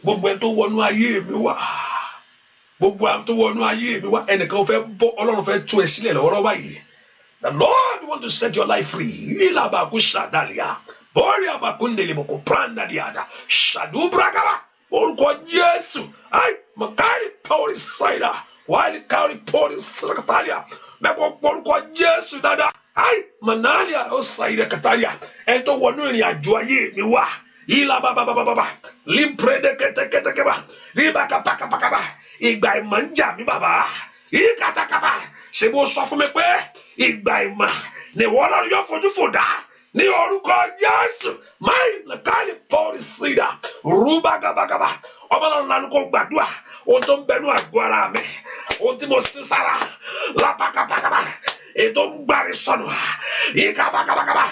gbogbo ẹni tó wọnú ayé mi wá, gbogbo ẹni tó wọnú ayé mi wá, ẹnìkan fẹ́ bọ́, Ọlọ́run fẹ́ tú ẹ sílẹ̀ lọ́wọ́lọ́wọ́ báyìí. The Lord want to set your life free. Ilabakushadalia. Boria bakundeli boko pranda diada. Shadubrakaba. Orúkọ Jésù. Ai, makari pori saida. Wali kari pori sakatalia. Meko orúkọ Jésù dada. Ai, manalia o saida katalia. Ento wọnú ìrìn àjò ayé mi wá. Ilababababa. Limprede ketekeba. Ribakapakapakaba. Ìgbà ìmọ̀ ń jà mí bàbá. Ìkàtàkàbà. Ṣé mo sọ fún mi pé ìgbà ìmọ̀ ni wọ́n lọ́rùn yóò fojú fò dá ní orúkọ Jésù máì lẹ́kàlì pọ́ọ̀lì sídà rúbà gàbàgàbà ọmọ náà lánàá kó gbàdúrà ohun tó ń bẹnu àgọ́ ara mi ohun tí mo sin sára lápákàpàkàpà ètò ń gbàrí sọnù ìkàbàgàbàgàbà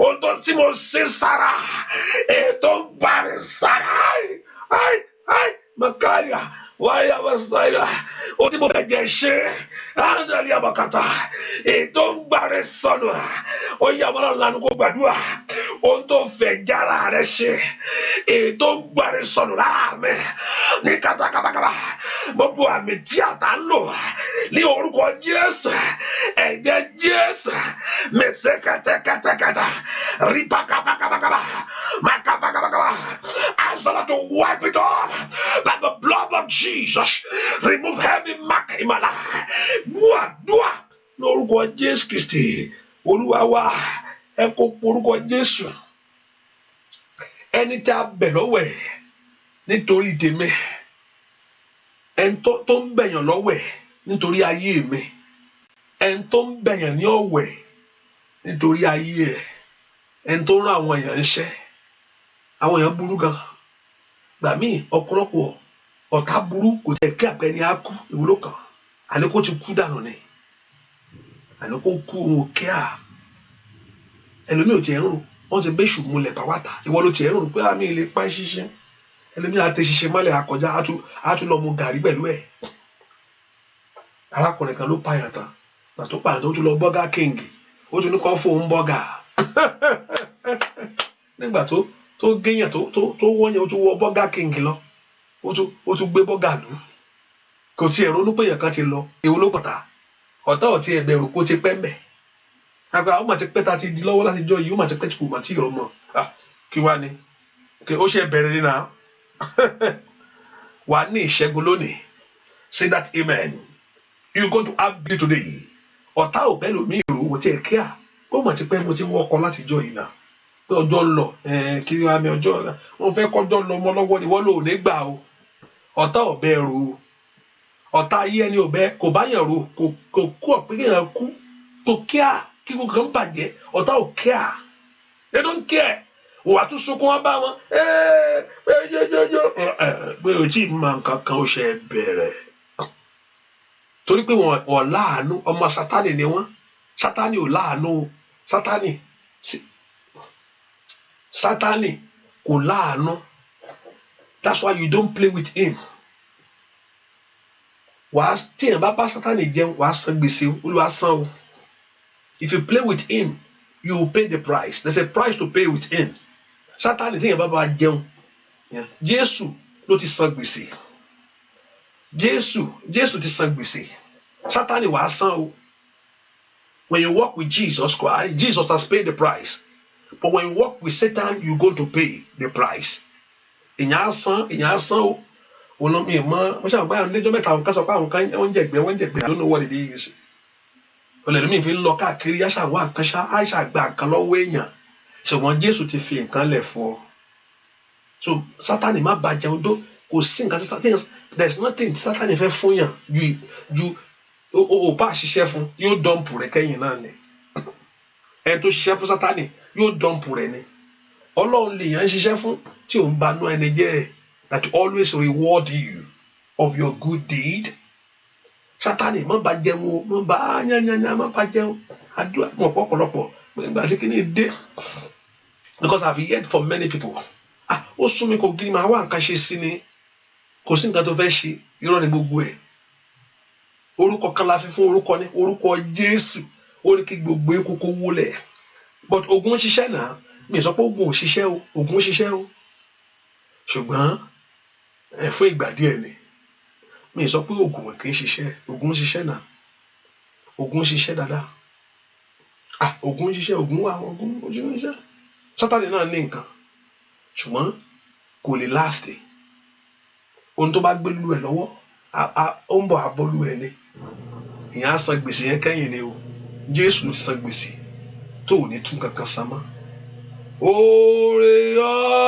ohun tó tí mo sin sára ètò ń gbàrí sára ai makaria wáyà wàsáyà ohun tí mo fẹ́ jẹ́ ṣe ándàlí àbàkàtà ètò ń gbàrí sọnù ó yà wọn lánàá kó gbàdúrà ohun tó fẹ́ jára rẹ ṣe ètò ń gbàrí sọnù rárá mi ní kàtàkàbàkàbà gbogbo àmì tí a ta ń lò ní orúkọ Jésù ẹ̀jẹ̀ Jésù mẹsẹ̀ kàtàkàtàkàtà rí pàkàpàkàpàkàpà màkàpàkàpàkàpà ask the Lord to wipe it off by the blood of Jesus. Remove heavy mark in my life. Dua lórúkọ Jésù Kristi Olúwa wa ẹ kó orúkọ Jésù ẹni tí a bẹ̀ lọ́wọ́ ẹ̀ nítorí tèmi ẹni tó ń bẹ̀yàn lọ́wọ́ ẹ̀ nítorí ayé mi ẹni tó ń bẹ̀yàn ní ọ̀wẹ̀ nítorí ayé ẹ̀ ẹni tó ń rán àwọn èèyàn ńṣẹ́ àwọn èèyàn burú gan gbà míì ọ̀pọ̀lọpọ̀ ọ̀tá burú kò tẹ̀ kí àpẹni á kú ìwúlò kan àní kó ti kú dànù ni àní kó kú òun òkè à ẹlòmíì ò tiẹ̀ ń rò wọ́n ti bẹ́ ṣùgbọ́n lẹ̀ pàwátà ìwọ ló tiẹ̀ ń rò pé àmì ilé pa ṣíṣe ẹlòmíì àti ṣiṣẹ́ mọ́lẹ̀ àkọjá á tún lọ mu gàrí pẹ̀lú ẹ̀ arákùnrin kan ló pààyàn tán gbà tó pààyàn tó tún lọ bọ́gà king ó tún ní kọ́ fóun bọ́gà nígbà tó géyàn tó wọ́nyẹn ó tún wọ bọ́gà king lọ ó tún gbé bọ́gà lù kò tiẹ̀ ronú pé èèyàn kan ti lọ èwo ló pọ̀tà ọ̀tá ọ̀tí ẹ̀bẹ̀rù kó ti pẹ́ mbẹ̀ àgbà ó mà ti pẹ́ ta ti di lọ́wọ́ láti jọ yìí ó mà ti pẹ́ tí kò mà tí ì rọmọ kí wá ni ó ṣe bẹ̀rẹ̀ nínú wà ní ìṣẹ́gun lónìí say that amen you go to have victory today ọ̀tá ò bẹ́ẹ̀ lómi ìrò wò tí ẹ̀ kíá ó mà ti pẹ́ mo ti wọ́kọ láti jọ yìí náà pé ọjọ́ ń lọ kiri wa mi ọjọ́ wọn fẹ́ kọjọ́ lọ mọ́ lọ́wọ́ ni wọ́n lò ní gbà o ọ̀tá ò bẹ́ẹ̀ rò ọ̀tá ayé ẹni ò bẹ́ẹ̀ kò bá yàn rò kò kú ọ̀pẹ́ kéèyàn kú kò kíá kí kò kàn bàjẹ́ ọ̀tá ò kíá they don't care wà tún sunkún wọn bá wọn pé o tí ma nǹkan kan ó ṣe bẹ̀rẹ̀ torí pé wọn láàánú ọmọ sátánì ni wọn sátánì ò láàánú sátánì kò láàánú that's why you don't play with him wàá tíyẹn bá sátánì jẹun wàá san gbèsè Olúwa san o if you play with him you will pay the price there's a price to pay with him sátánì tíyẹn bá jẹun Jésù ló ti san gbèsè Jésù ti san gbèsè sátánì wàá san o when you walk with Jesus Christ Jesus has paid the price but when you walk with Satan you go to pay the price ìyẹn á san o wọn mi mọ wọn ṣàgbá àwọn ẹjọ́ mẹ́ta àwọn kan sọ pé àwọn kan wọn jẹgbẹ I don't know what it is olèlómi fi ń lọ káàkiri yáṣà wà nǹkan ṣá àìṣà gba nǹkan lọ́wọ́ èèyàn ṣùgbọ́n Jésù ti fi nǹkan lẹ̀ fún ọ so Sátánì má ba jẹun dó kò sí nǹkan tí there is nothing tí Sátánì fẹ́ fún yàn ju o bá ṣiṣẹ́ fún yóò dọ́ǹpù rẹ̀ kẹ́yìn náà ni ẹni tó ṣiṣẹ́ fún Sátánì yóò dọ́ǹpù rẹ̀ ni Ọlọ́run lèèyàn ń ṣiṣẹ́ fún tí òun bá nú ẹni jẹ́ that always reward you of your good deed Sátánì má ba jẹun o má ba yányányá má ba jẹun àdúrà mọ̀ pọ̀pọ̀lọpọ̀ nígbà tí kìíní dé because I have heard from many people ó sún mi kò gírí máa wá nǹkan ṣe sí ni kò sí nǹkan tó fẹ́ ṣe irọ́ ni gbogbo ẹ̀ orúkọ kan la fi fún orúkọ ní orúkọ Jésù ó ní kí gbogbo eku kó wólẹ̀ but ogun ṣiṣẹ́ náà mi sọ pé ogun ò ṣiṣẹ́ o ogun ṣiṣẹ́ o ṣùgbọ́n fún ìgbà díẹ̀ ni mi sọ pé ogun kì í ṣiṣẹ́ ogun ṣiṣẹ́ náà ogun ṣiṣẹ́ dáadáa Ògùn ṣiṣẹ́ ògùn wà ògùn ṣiṣẹ́ Sátánì náà ní nǹkan ṣùgbọ́n kò lè last. Ohun tó bá gbé lú ẹ̀ lọ́wọ́ ó ń bọ̀ abọ́lú ẹ̀ ni ìyẹn á san gbèsè yẹn kẹ́yìn ni o. Jésù ló ti san gbèsè tó ò ní tún kankan san mọ́. Oore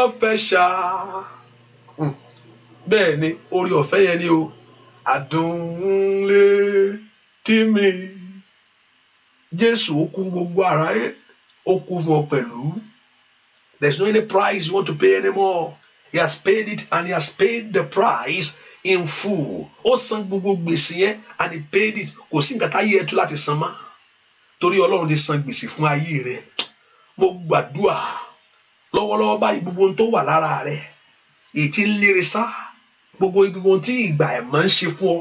ọ̀fẹ́ ṣá bẹ́ẹ̀ ni oore ọ̀fẹ́ yẹn ni o. Àdúnlé tì mí Jésù ó kún gbogbo ara yẹn ó kún fún ọ pẹ̀lú. There's no any price you want to pay anymore. He has paid it and he has paid the price in full. Ó san gbogbo gbèsè yẹn and he paid it. Kò sí nǹkan táyé ẹ tú láti san mọ́ torí Ọlọ́run ti san gbèsè fún ayé rẹ. Mo gbàdúrà lọ́wọ́lọ́wọ́ báyìí gbogbo ohun tó wà lára rẹ èyí tí ń lére sá gbogbo ohun tí ìgbà ẹ̀ máa ń ṣe fún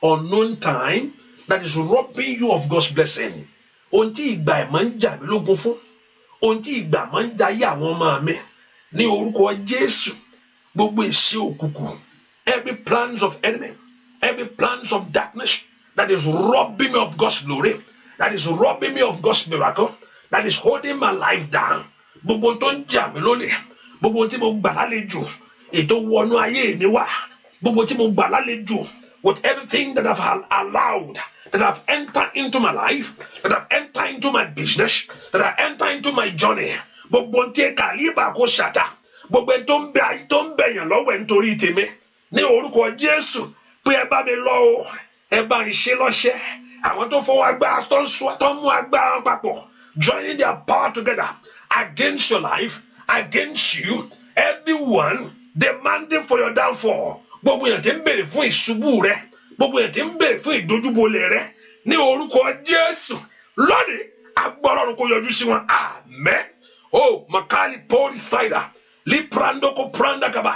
ọ unknown time that is robbing you of God's blessing. Ohun tí ìgbà ẹ̀ máa ń jà mí lógun fún ohun tí ìgbà máa ń jayé àwọn ọmọ mi ní orúkọ Jésù gbogbo ìṣe òkùnkùn every plans of enemy every plans of darkness that is robbing me of God's glory that is robbing me of God's miracle that is holding my life down gbogbo tó ń jà mí lólè gbogbo tí mo gbà lálejò ètò wọnú ayé mi wá gbogbo tí mo gbà lálejò with everything that I've allowed that I've entered into my life that I've entered into my business that I've entered into my journey gbogbo tí kàlíbà kò ṣàtà gbogbo tó ń bẹ̀yàn lọ́wọ́ ẹ̀ nítorí tèmi ní orúkọ Jésù pé ẹ bá mi lọ o ẹ bá ń ṣe lọ́ṣẹ́ àwọn tó fọwọ́ agbára tó ń mú agbára papọ̀ joining their power together against your life against you everyone demanding for your downfall gbogbo yẹn tí ń béèrè fún ìṣubú rẹ gbogbo yẹn tí ń béèrè fún ìdojúbolẹ̀ rẹ ní orúkọ Jésù lónìí agbára Ọlọ́run kó yọjú sí wọn àmín. Makali Paul Stider liprando ko pranda kaba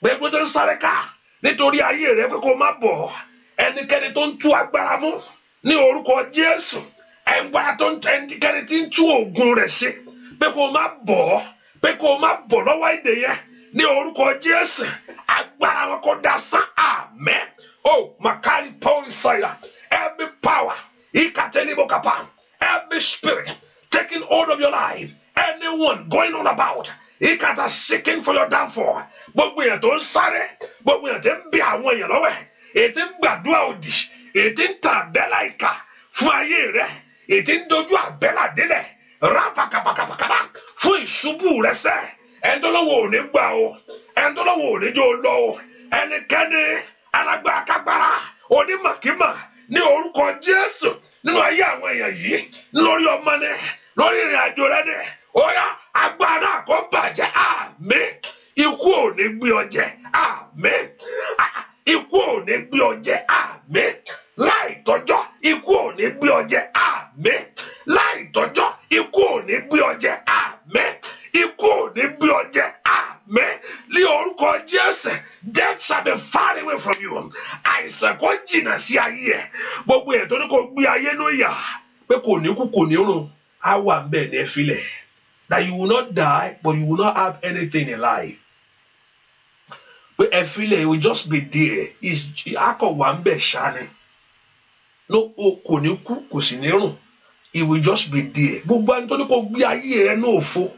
gbogbo tó ń sáré ká nítorí ayé rẹ pé kó má bọ̀ ẹnikẹ́ni tó ń tú agbára mú ní orúkọ Jésù ẹgbàá tó ń ẹnikẹ́ni tí ń tú oògùn rẹ̀ ṣe pé kó má bọ̀ lọ́wọ́ èdè yẹn ní orúkọ Jésù agbára wọn kó dasán àmín. Makali Paul Stider every power ikatelibokapa every spirit taking hold of your life anyone going on about ikata seeking for your downfall gbogbo èèyàn tó ń sáré gbogbo èèyàn tó ń bí àwọn èèyàn lọ́wọ́ èyí tí ń gbàdúrà òdì èyí tí ń ta àbẹ́là ìkà fún ayé rẹ èyí tí ń dojú àbẹ́là délẹ̀ rápàkàpàkàpàkàpà fún ìṣubú rẹ sẹ́ ẹni tó lọ́wọ́ ò ní gbà o ẹni tó lọ́wọ́ ò ní jẹ́ o lọ o ẹnikẹ́ni alágbára kágbára onímọ̀kímọ̀ ní orúkọ Jésù nínú ayé àwọn èèyàn yìí lórí ọmọ ni lórí ìrìn àjò rẹ ni ó yá agbára kó bàjẹ́ àmín. Ikú ò ní gbé ọ jẹ àmín. Ikú ò ní gbé ọ jẹ àmín. Láì tọ́jọ́ ikú ò ní gbé ọ jẹ àmín. Láì tọ́jọ́ ikú ò ní gbé ọ jẹ àmín. Ikú ò ní gbé ọ jẹ àmín. Ní orúkọ Jésù death shall be far away from you. Àìsàn kò jìnnà sí ayé ẹ gbogbo ẹ̀ tó ní kò gbé ayé ló yà pé kò ní kú kò ní run á wà ń bẹ̀ ní ẹ filẹ̀. That you will not die, but you will not have anything in life. But I feel it will just be there. It's shani. No, kò ní kú, kò sì ní rùn. It will just be there. Gbogbo ẹni tó ní kó gbé ayé rẹ̀ náà fò.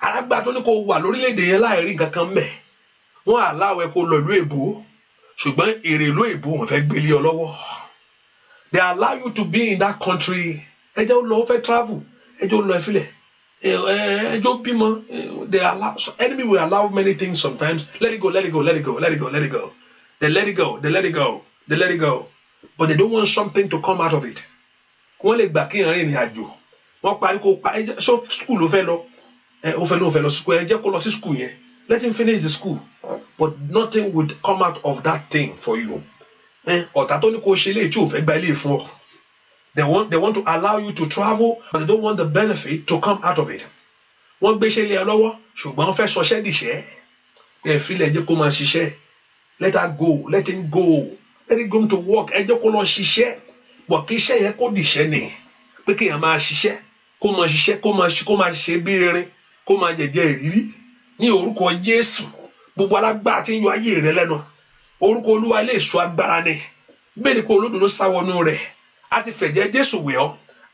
Alágbá tó ní kó wà lórílẹ̀-èdè yẹn láì rí nǹkan kan mẹ́. Wọ́n aláwẹ̀ kó lọ ìlú èbó. Ṣùgbọ́n èrè ìlú èbó wọ́n fẹ́ gbélé ọ lọ́wọ́. They allow you to be in that country. Ẹ jẹ́ ó lọ ó fẹ́ travel. Ẹ jẹ́ ó lọ ẹ filẹ̀. They allow, so enemy will allow many things sometimes. Let it go, let it go, let it go, let it go, let it go. They let it go, they let it go, they let it go. But they don't want something to come out of it. Wọ́n lè gbà kí ìrìn àjò. Wọ́n parí kó pa so school ló fẹ́ lọ. Ó fẹ́ lọ school. Ẹ jẹ́ kó lọ sí school yẹn. Let him finish the school. But nothing would come out of that thing for you. Ọ̀tá tó ní kó ṣe léyìí tí ò fẹ́ gba ilé fún ọ. They want to allow you to travel, but they don't want the benefit to come out of it. Wọ́n gbéṣẹ́ lé ẹ lọ́wọ́, ṣùgbọ́n wọ́n fẹ́ sọṣẹ́ dìṣẹ́. Ẹ filẹ̀ jẹ́ kó máa ṣiṣẹ́. Let her go, let him go. Let him go to work. Ẹ jẹ́ kó lọ ṣiṣẹ́. But kí iṣẹ́ yẹn kó dìṣẹ́ ni. Pé kí èèyàn máa ṣiṣẹ́, kó máa ṣiṣẹ́, kó máa ṣe bí erin, kó máa jẹ̀jẹ̀ ìrírí. Ní orúkọ Jésù, gbogbo alágbára tí ń yọ ayé rẹ lẹ́nu. Orúkọ Olúwa ilé ìṣọ́ agbára ni. Bẹ́ẹ̀ ni kó olódodo sá wọnú rẹ̀. A ti fẹ̀jẹ̀ Jésù wẹ̀ ọ́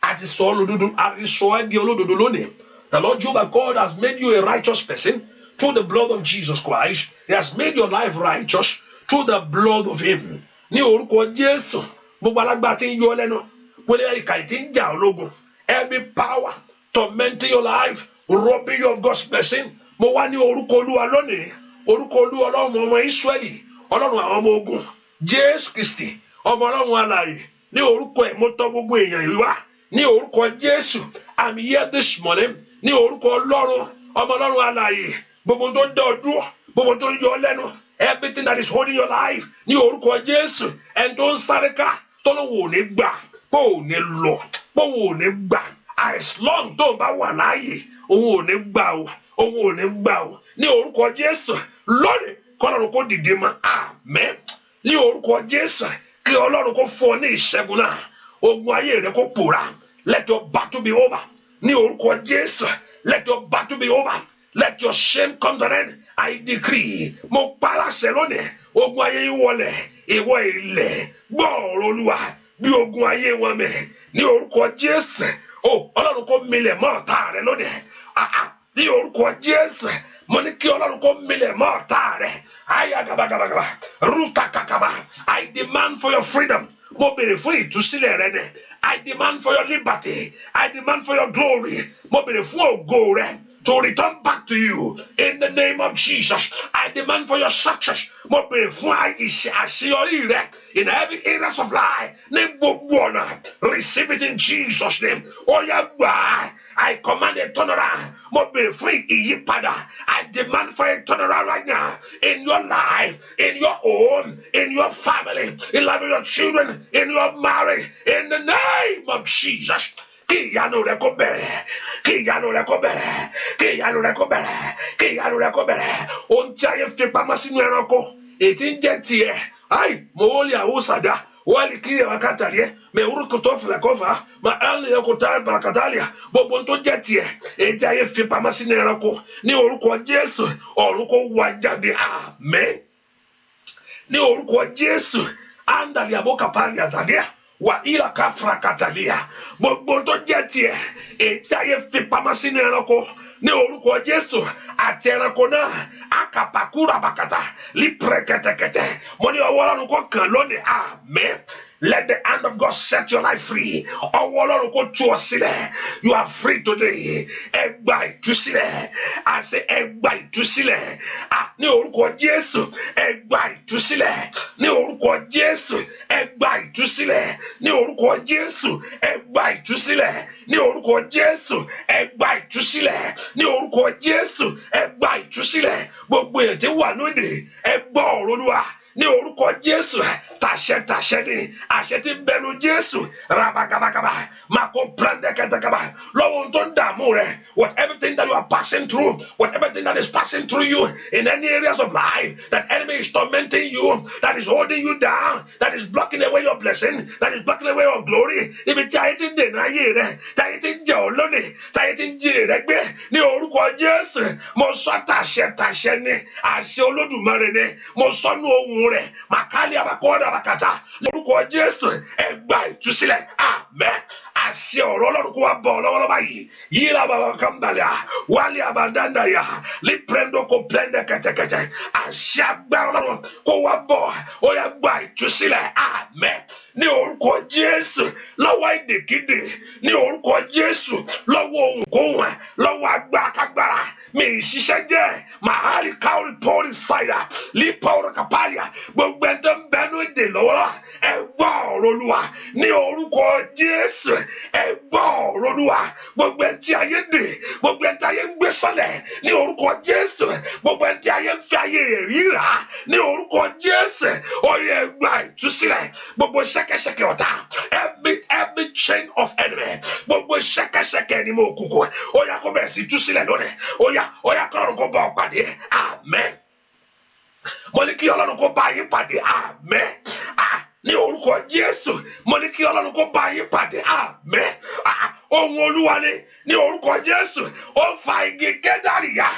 àti sọ olódodo àti sọ ẹ́ di olódodo lónìí. The Lord Jehovah God has made you a righteous person through the blood of Jesus Christ. He has made your life righteous through the blood of him. Ní orúkọ Jésù, gbogbo alágbára tí ń yọ lẹ́nu, gbogbo ìkà tí ń jà ológun, every power tormenting your life, robbing you of God's blessing. Mo wá ní orúkọ Olúwa lónìí, orúkọ Olúwa Ọlọ́run ọmọ Ísírẹ́lì, Ọlọ́run àwọn ọmọ ogun, Jésù Kristi, ọmọ Ọlọ́run alààyè, ní orúkọ ẹ̀ mo tọ̀ gbogbo èèyàn yìí wá, ní orúkọ Jésù. I'm here this morning, ní orúkọ Ọlọ́run, ọmọ Ọlọ́run alààyè, gbogbo tó dá ọ dúró, gbogbo tó yọ lẹ́nu, everything that is holding your life, ní orúkọ Jésù. Ẹni tó ń sáré ká tó ló wò ní gbà, bó ò ní lọ, bó ò ní gbà, as long tó ń bá wà láàyè, òun ò ní gbà o, òun ò ní gbà o, ní orúkọ Jésù. Lónìí kọ́lọ́run kó dìde mọ́, àmín. Ní orúkọ Jésù, kí Ọlọ́run kó fún ọ ní ìṣẹ́gun náà, ogun ayé rẹ kó pòórá. Let your battle be over. Ní orúkọ Jésù, let your battle be over. Let your shame come to an end. I decree, mo pa láṣẹ lónìí, ogun ayé yín wọlẹ̀, ìwọ ilẹ̀, gbọ́ ọ̀rọ̀ Olúwa bí ogun ayé wọn mẹ́. Ní orúkọ Jésù, Ọlọ́run kó milẹ̀ mọ́ ọ̀tá rẹ lónìí. Ní orúkọ Jésù, mo ní kí Ọlọ́run kó milẹ̀ mọ́ ọ̀tá rẹ. Aya gabagabagaba, ruta kakaba. I demand for your freedom. Mo bèrè fún ìtúsílẹ̀ rẹ nẹ. I demand for your liberty. I demand for your glory. Mo bèrè fún ògo rẹ to return back to you in the name of Jesus. I demand for your success. Mo bèrè fún àṣeyọrí rẹ in every areas of life. Ní gbogbo ọ̀nà, receive it in Jesus' name. Ó yá gbà. I command a turnaround. Mo bèrè fún ìyípadà. I demand for a turnaround right now in your life, in your home, in your family, in the life of your children, in your marriage, in the name of Jesus. Kí ìyanu rẹ kó bẹ̀rẹ̀, kí ìyanu rẹ kó bẹ̀rẹ̀, kí ìyanu rẹ kó bẹ̀rẹ̀, kí ìyanu rẹ kó bẹ̀rẹ̀. Ohun tí ayé fi pamọ́ sínú ẹranko, ètí ń jẹ́ tiẹ̀. Ai, mo wọ́n lè àwòsàdá. Wali kiri wakatalie me urukuto flekofa ma ali yokota barakatalia gbogbo tó jẹ́ tiẹ̀ èyí tí ayé fi pamọ́ sínú ẹranko ní orúkọ Jésù ọ̀run kó wá jáde àmín. Ní orúkọ Jésù andali aboka pali azadia wa ila kafra katalia gbogbo tó jẹ́ tiẹ̀ èyí tí ayé fi pamọ́ sínú ẹranko ní orúkọ Jésù àti ẹranko náà akapakura bakata lipreketekete mo ní ọwọ́ Ọlọ́run kó kàn lónìí àmín. Let the hand of God set your life free. Ọwọ́ Ọlọ́run kó tú ọ sílẹ̀. You are free today. Ẹ gba ìtúsílẹ̀. I say ẹ gba ìtúsílẹ̀. Ní orúkọ Jésù, ẹ gba ìtúsílẹ̀. Ní orúkọ Jésù, ẹ gba ìtúsílẹ̀. Ní orúkọ Jésù, ẹ gba ìtúsílẹ̀. Ní orúkọ Jésù, ẹ gba ìtúsílẹ̀. Ní orúkọ Jésù, ẹ gba ìtúsílẹ̀. Gbogbo èyí tí wà lóde, ẹ gbọ́ ọ̀rọ̀ Olúwa. Ní orúkọ Jésù, tàṣẹ ni àṣẹ tí ń bẹnu Jésù rabagabagaba mako prandekatakaba lọ́wọ́ tó ń dààmú rẹ everything that you are passing through, everything that is passing through you in any areas of life, that enemy is tormenting you, that is holding you down, that is blocking away your blessing, that is blocking away your glory. Níbi tí ayé ti ń dènà ayé rẹ, tí ayé ti ń jẹ ọ́ lónìí, tí ayé ti ń jí rẹ gbé, ní orúkọ Jésù mo sọ tàṣẹ ni àṣẹ Olódùmarè ni mo sọ nú ohùn rẹ màkàlì àbàkọ́dà àbàkàtà lórúkọ Jésù ẹ gba ìtúsílẹ̀ àmín. Àṣẹ ọ̀rọ̀ Ọlọ́run kó wá bọ̀ lọ́wọ́lọ́wọ́ báyìí yìí la bàbá kan balẹ̀ wálé àbádàndà yà líprẹ́ndó kò plẹ́ndẹ̀ kẹ̀tẹ̀kẹ̀tẹ̀ àṣẹ agbára Ọlọ́run kó wá bọ̀ ó yá gba ìtúsílẹ̀ àmín. Ní orúkọ Jésù lọ́wọ́ ìdèkídè, ní orúkọ Jésù lọ́wọ́ ohunkóhun, lọ́wọ́ agbára mi ìṣiṣẹ́ jẹ́ mahali kauri pori ṣáìdà lípọ̀rọ̀ kàpáríà gbogbo ẹ̀ tó ń bẹnu ìdè lọ́wọ́ ẹ gbọ́ ọ̀rọ̀ Olúwa. Ní orúkọ Jésù ẹ gbọ́ ọ̀rọ̀ Olúwa. Gbogbo ẹ̀ tí ayé dè, gbogbo ẹ̀ tí ayé ń gbé sọ́lẹ̀, ní orúkọ Jésù gbogbo ẹ̀ tí ayé ń fi ayé rẹ̀ ríra, ní orúkọ Jésù ó yá gba ìtúsílẹ̀. Gbogbo ṣẹ̀kẹ̀ṣẹ̀kẹ̀ ọ̀tá, every chain of enemy, gbogbo ṣẹ̀kẹ̀ṣẹ̀kẹ̀ ni mo kúkú ó yá kó bẹ̀rẹ̀ sí túsílẹ̀ lónìí. Ó yá kọ́lọ́run kó bá ọ pàdé àmín. Mo ní kí Ọlọ́run kó bá yín pàdé àmín. Ní orúkọ Jésù mo ní kí Ọlọ́run kó bá yín pàdé àmín. ohun Olúwa ni ní orúkọ Jésù. Ó fa igi Kédárì ya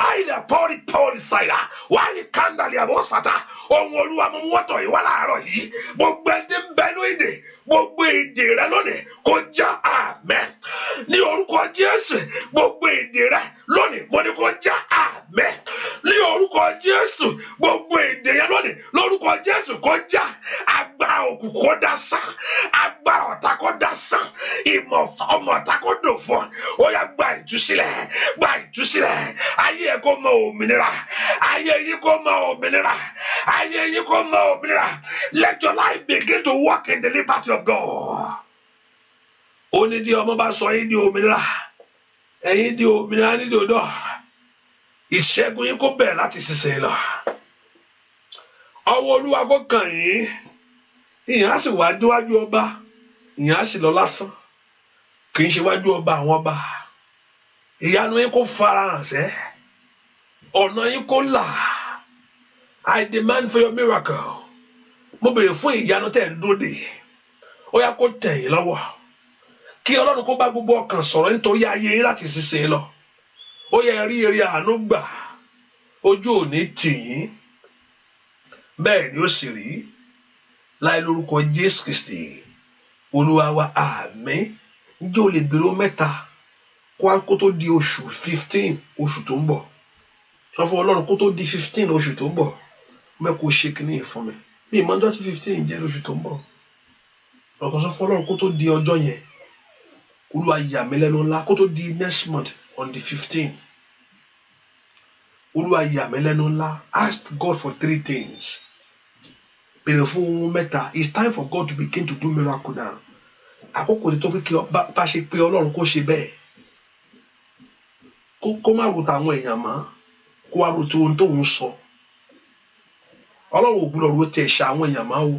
àìlẹ̀ pọ́ọ̀rì ṣàìlà wà ní kàndàlì àbọ̀sàtà. Ohun Olúwa mo mọ́tò yìí wá láàárọ̀ yìí. Gbogbo ẹni bẹnu ìdè, gbogbo ìdè rẹ lónìí kó já àmín. Ní orúkọ Jésù, gbogbo ìdè rẹ lónìí mo ní kó já àmín. Ní orúkọ Jésù, gbogbo ìdè yẹn lónìí lórúkọ Jésù kó já. Agbára òkùnkùn kó dasán, agbára ọ̀tá kó dasán, ìmọ̀ ọmọ ọ̀tá kó dòfò. Ó yá gba ìtúsílẹ̀, gba ìtúsílẹ̀. Ayé ẹ kó mọ òmìnira, ayé yìí kó mọ òmìnira, ayé yìí kó mọ òmìnira. Let your life begin to walk in the liberty of God. Ó ní tí ọmọ bá sọ yín di òmìnira, ẹ̀yin di òmìnira ní dòdò. Ìṣẹ́gun yín kó bẹ̀rẹ̀ láti ṣiṣẹ́ lọ. Ọwọ́ Olúwa kó kàn yín. Ìyẹn á sì wá déwájú ọba, ìyẹn á sì lọ lásán. Kì í ṣe wájú ọba àwọn ọba. Ìyanu yín kó farahàn sẹ́. Ọ̀nà yín kó là. I demand for your miracle. Mo bèrè fún ìyanu tẹ̀ ń dúró dè. Ó yá kó tẹ̀ yín lọ́wọ́. Kí Ọlọ́run kó bá gbogbo ọkàn sọ̀rọ̀ nítorí ayé yín láti ṣiṣẹ́ lọ. Ó yẹ rí eré àánú gbà. Ojú ò ní tì yín. Bẹ́ẹ̀ ni ó sì rí. Láì lórúkọ Jésù Kristi. Olúwa wa àmín. Ǹjẹ́ o lè bèrè ó mẹ́ta kó tó di oṣù 15 oṣù tó ń bọ̀? Sọ fún Ọlọ́run kó tó di 15 oṣù tó ń bọ̀. Mẹ́kọ̀ọ́ ṣe kíní fún mi. Mi ìmọ̀ ọjọ́ tí 15 jẹ́ lóṣù tó ń bọ̀. Ọ̀kan sọ fún Ọlọ́run kó tó di ọjọ́ yẹn. Olúwa yà mí lẹ́nu ńlá kó tó di next month on the 15. Olúwa yà mí lẹ́nu ńlá. Ask God for 3 things. Bèrè fún ohun mẹ́ta. It's time for God to begin to do miracle now. Àkókò tí tó pé kí bá ṣe pé Ọlọ́run kó ṣe bẹ́ẹ̀. Kó má ro tàwọn èèyàn mọ́. Kó wá ro tí ohun tó ń sọ. Ọlọ́run ò gbúdọ̀ ro tẹ̀ ṣe àwọn èèyàn mọ́ o.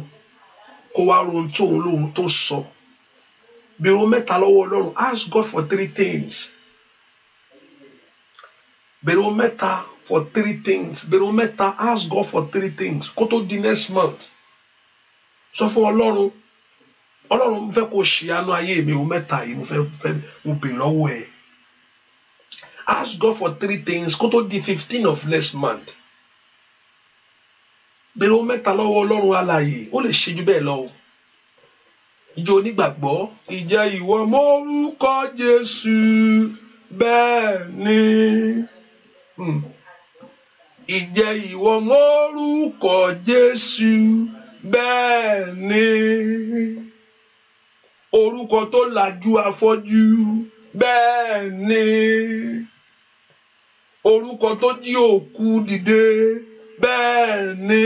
Kó wá ro ohun tí òun lóhun tó sọ. Bèrè ohun mẹ́ta lọ́wọ́ Ọlọ́run. Ask God for 3 things. Bèrè ohun mẹ́ta for 3 things. Bèrè ohun mẹ́ta. Ask God for 3 things. Kó tó di next month. Sọ fún Ọlọ́run. Ọlọ́run mo fẹ́ kó ṣe àánú ayé mi ohun mẹ́ta yìí mo bèrè lọ́wọ́ ẹ̀. Ask God for 3 things kó tó di 15 of next month. Bèrè ohun mẹ́ta lọ́wọ́ Ọlọ́run alààyè. Ó lè ṣe jù bẹ́ẹ̀ lọ. Ìjọ onígbàgbọ́. Ìjẹ́ ìwọ mọ orúkọ Jésù bẹ́ẹ̀ ni. Ìjẹ́ ìwọ mọ orúkọ Jésù bẹ́ẹ̀ ni. Orúkọ tó làjú afọ́jú bẹ́ẹ̀ ni. Orúkọ tó jí òkú dìde bẹ́ẹ̀ ni.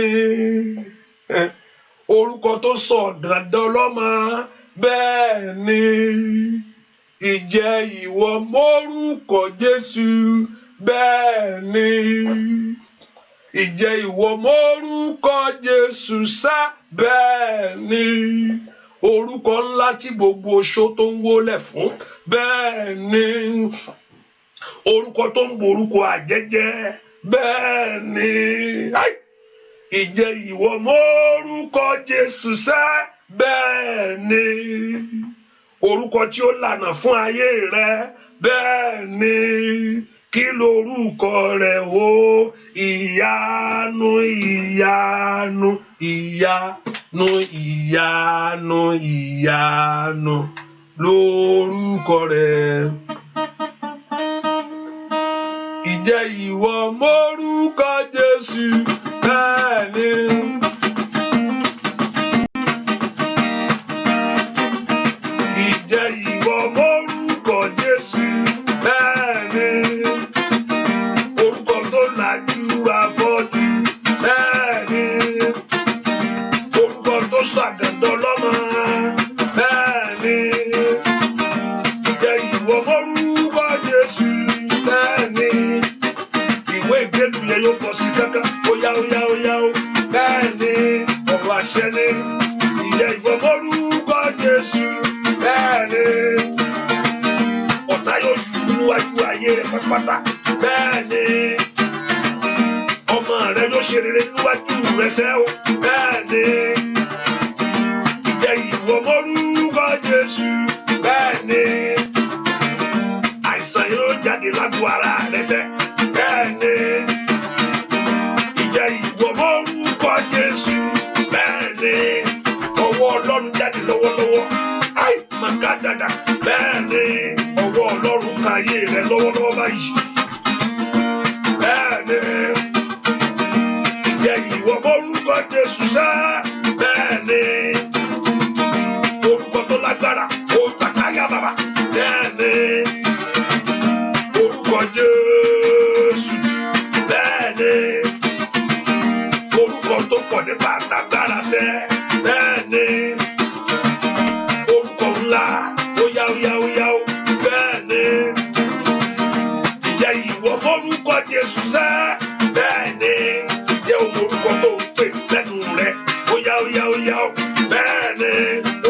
Orúkọ tó sọ ọ̀gàndán ọlọ́mọ bẹ́ẹ̀ ni. Ìjẹ́ ìwọ mórúkọ Jésù bẹ́ẹ̀ ni. Ìjẹ́ ìwọ mórúkọ Jésù sá bẹ́ẹ̀ ni. Orúkọ ńlá tí gbogbo oṣó tó ń wólẹ̀ fún bẹ́ẹ̀ ni. Orúkọ tó ń borúkọ àjẹjẹ bẹ́ẹ̀ ni. Ìjẹ́ ìwọ mórúkọ Jésù sá bẹ́ẹ̀ ni. Orúkọ tí ó lànà fún ayé rẹ bẹ́ẹ̀ ni. Kí lorúkọ rẹ̀ o? Ìyanu ìyanu ìyanu ìyanu ìyanu lorúkọ rẹ̀. Ìjẹ́ ìwọ mórúkọ Jésù bẹ́ẹ̀ ni. Ìjẹ́ ìwọ mórúkọ Jésù bẹ́ẹ̀ ni. Orúkọ tó làjú afọ́jú bẹ́ẹ̀ ni. Orúkọ tó ṣàgàndán lọ́mọ bẹ́ẹ̀ ni. Ìjẹ́ ìwọ mórúkọ Jésù bẹ́ẹ̀ ni. Ìwé ìgbélú yẹn yóò bọ̀ sí kankan. Óyá óyá óyá ó bẹ́ẹ̀ ni. Ọ̀rọ̀ àṣẹ ni. Ìjẹ́ ìwọ mórúkọ Jésù bẹ́ẹ̀ ni. Ọ̀tá yóò ṣubú níwájú ayé rẹ̀ pátápátá bẹ́ẹ̀ ni. Ọmọ rẹ yóò ṣe rere níwájú rẹ̀ sẹ́ o bẹ́ẹ̀ ni. Ìjẹ́ ìwọ mórúkọ Jésù bẹ́ẹ̀ ni. lójú ara rẹ sẹ́ bẹ́ẹ̀ ni ìjẹ́ ìwọ mórúkọ Jésù bẹ́ẹ̀ ni ọwọ́ Ọlọ́run jáde lọ́wọ́lọ́wọ́ ai màkà dada bẹ́ẹ̀ ni ọwọ́ Ọlọ́run ka ayé rẹ lọ́wọ́lọ́wọ́ báyìí bẹ́ẹ̀ ni ìjẹ́ ìwọ mórúkọ Jésù sẹ́ bẹ́ẹ̀ ni orúkọ tó lágbára ó gbàkáyà bàbá bẹ́ẹ̀ ni orúkọ Jésù bẹ́ẹ̀ ni orúkọ tó pọ̀ nípa àtàgbára sẹ́ bẹ́ẹ̀ ni orúkọ ńlá ó yá bẹ́ẹ̀ ni ìjẹ́ ìwọ mórúkọ Jésù sẹ́ bẹ́ẹ̀ ni jẹ́ orúkọ tó ń pè lẹ́nu rẹ̀ ó yá bẹ́ẹ̀ ni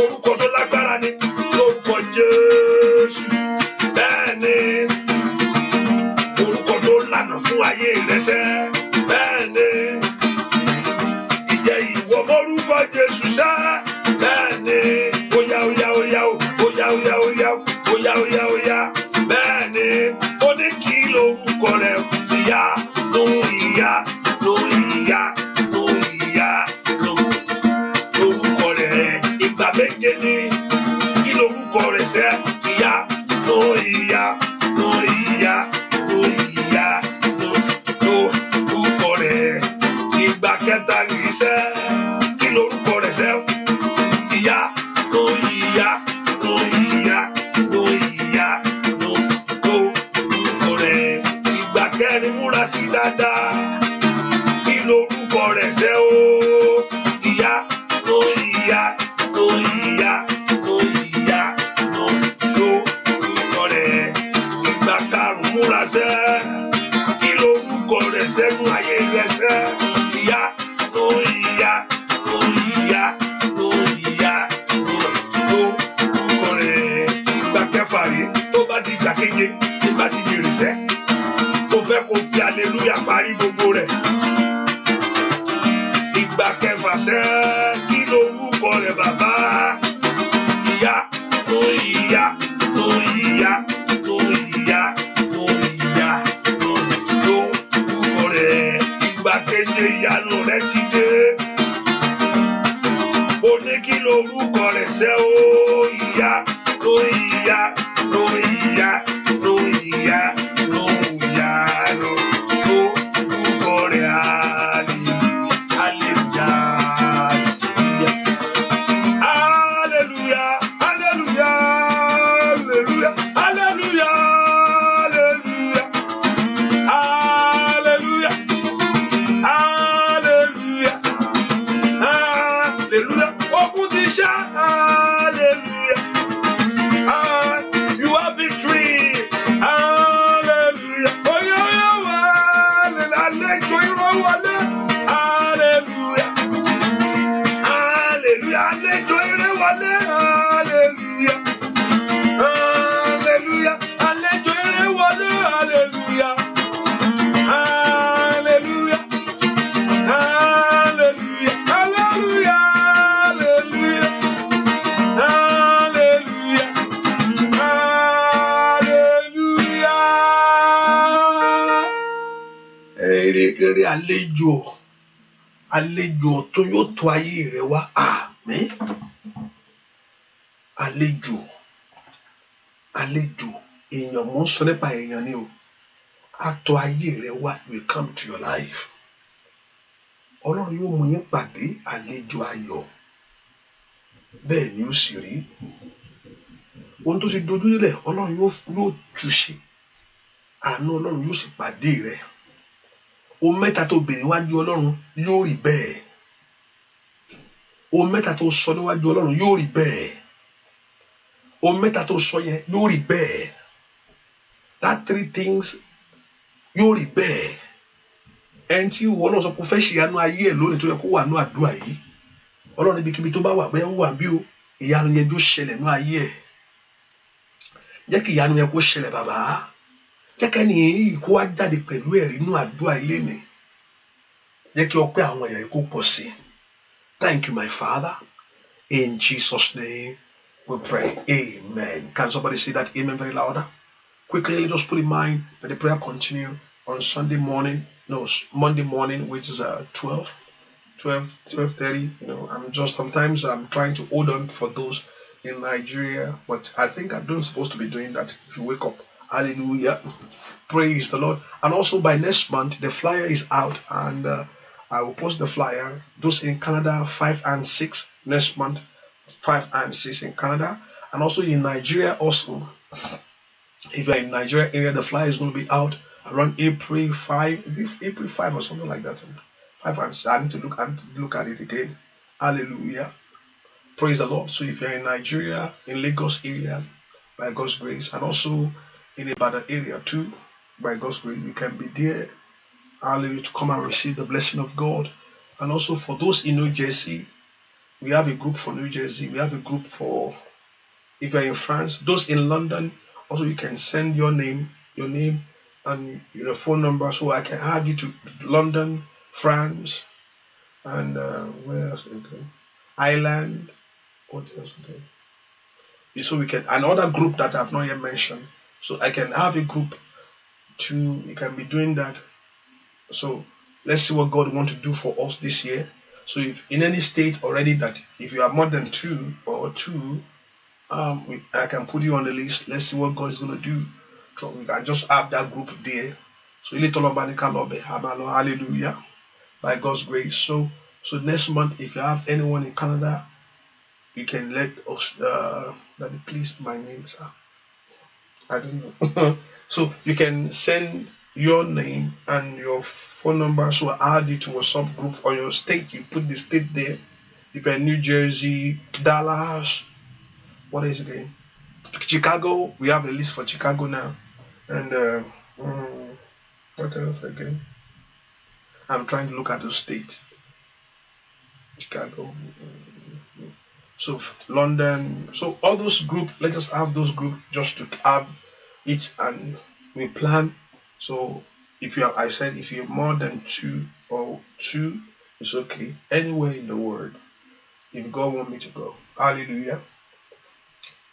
orúkọ tó lágbára ni lórúkọ Jésù bẹ́ẹ̀ ni orúkọ tó lànà fún ayé rẹ̀ sẹ́ bẹ́ẹ̀ ni ìjẹ́ ìwọ mórúkọ Jésù sẹ́ bẹ́ẹ̀ ni ó yá bẹ́ẹ̀ ni ó ní kí lórúkọ rẹ̀ ìyá ló ìyá lórúkọ rẹ̀ ìgbà méje ní kí lórúkọ rẹ̀ sẹ́ ìyá ló lórúkọ rẹ̀ ìgbà kẹta nìyí sẹ́ kí lórúkọ rẹ̀ sẹ́ ìyá ló lórúkọ rẹ̀ ìgbà kẹrin múra sí dáadáa kí lórúkọ rẹ̀ sẹ́ o ìyá ló lórúkọ rẹ̀ ìgbà karùn-ún múra sẹ́ kí lórúkọ rẹ̀ sẹ́nu ayé rẹ̀ sẹ́ ìyá ló lórúkọ rẹ̀ ìgbà kẹfà rí tó bá di ìgbà keje tí bá ti di ìrìnsẹ́ mo fẹ́ kó fi aleluya parí gbogbo rẹ̀ ìgbà kẹfà sẹ́ kí lórúkọ rẹ̀ bàbá ìyá lórúkọ rẹ̀ ìgbà keje ìyanu rẹ̀ ti dé ó ní kí lórúkọ rẹ̀ sẹ́ ó ìyá lórúkọ rẹ̀ eré àlejò ọ̀tun yóò tó ayé rẹ wá àmín. àlejò èèyàn mò ń sọ nípa èèyàn ni o á tó ayé rẹ wá will come to your life. Ọlọ́run yóò mú yín pàdé àlejò ayọ̀ bẹ́ẹ̀ ni ó sì rí. Ohun tó ti dojú nílẹ̀ Ọlọ́run yóò túṣe, àánú Ọlọ́run yóò sì pàdé rẹ. Ohun mẹ́ta tó béèrè níwájú Ọlọ́run yóò rí bẹ́ẹ̀. Ohun mẹ́ta tó sọ níwájú Ọlọ́run yóò rí bẹ́ẹ̀. Ohun mẹ́ta tó sọ yẹn yóò rí bẹ́ẹ̀. That 3 things yóò rí bẹ́ẹ̀. Ẹni tí ìwọ náà sọ pé ó fẹ́ ṣe ìyanu ayé ẹ̀ lónìí tó yẹ kó wà ní àdúrà yìí, Ọlọ́run ibikíbi tó bá wà bẹ́ẹ̀ wà bí o, ìyanu yẹn yóò ṣẹlẹ̀ ní ayé ẹ̀. Jẹ́ kí ìyanu yẹn kó ṣẹlẹ̀ bàbá. Jẹ́ kẹ́ni yìí kó wá jáde pẹ̀lú ẹ̀rí nínú àdúrà ilé ni. Jẹ́ kí ọpẹ́ àwọn èèyàn yìí kó pọ̀ sí. Thank you, my Father. In Jesus' name we pray. Amen. Can somebody say that amen very louder? Quickly, let's just put in mind that the prayer continue on Monday morning, which is 12:30. Sometimes I'm trying to hold on for those in Nigeria, but I think I'm not supposed to be doing that. You wake up. Hallelujah. Praise the Lord. And also by next month, the flyer is out, and I will post the flyer. Those in Canada, 5 and 6 next month, 5 and 6 in Canada, and also in Nigeria. Also, if you're in Nigeria area, the flyer is going to be out around April 5. Is it April 5 or something like that? 5 and 6. I need to look at it again. Hallelujah. Praise the Lord. So if you're in Nigeria, in Lagos area, by God's grace, and also in Ibadan area too, by God's grace, you can be there. Hallelujah, to come and receive the blessing of God. And also for those in New Jersey, we have a group for New Jersey. We have a group for, if you're in France, those in London, also you can send your name and your phone number, so I can add you to London, France, and where else again? Ireland. What else again? So we can another group that I've not yet mentioned. So I can have a group too. You can be doing that. So let's see what God wants to do for us this year. So if in any state already that if you have more than two, I can put you on the list. Let's see what God is going to do. So we can just have that group there. So hallelujah, by God's grace. So next month, if you have anyone in Canada, you can let us. Let me please my name, sir. I don't know. So you can send your name and your phone number, so I'll add it to a subgroup or your state. You put the state there. If you're in New Jersey, Dallas, what is it again? Chicago, we have a list for Chicago now. And what else again? I'm trying to look at those states. Chicago. So London. So all those groups, let us have those groups just to have it, and we plan. So if you're more than two, it's okay. Anywhere in the world, if God wants me to go, hallelujah.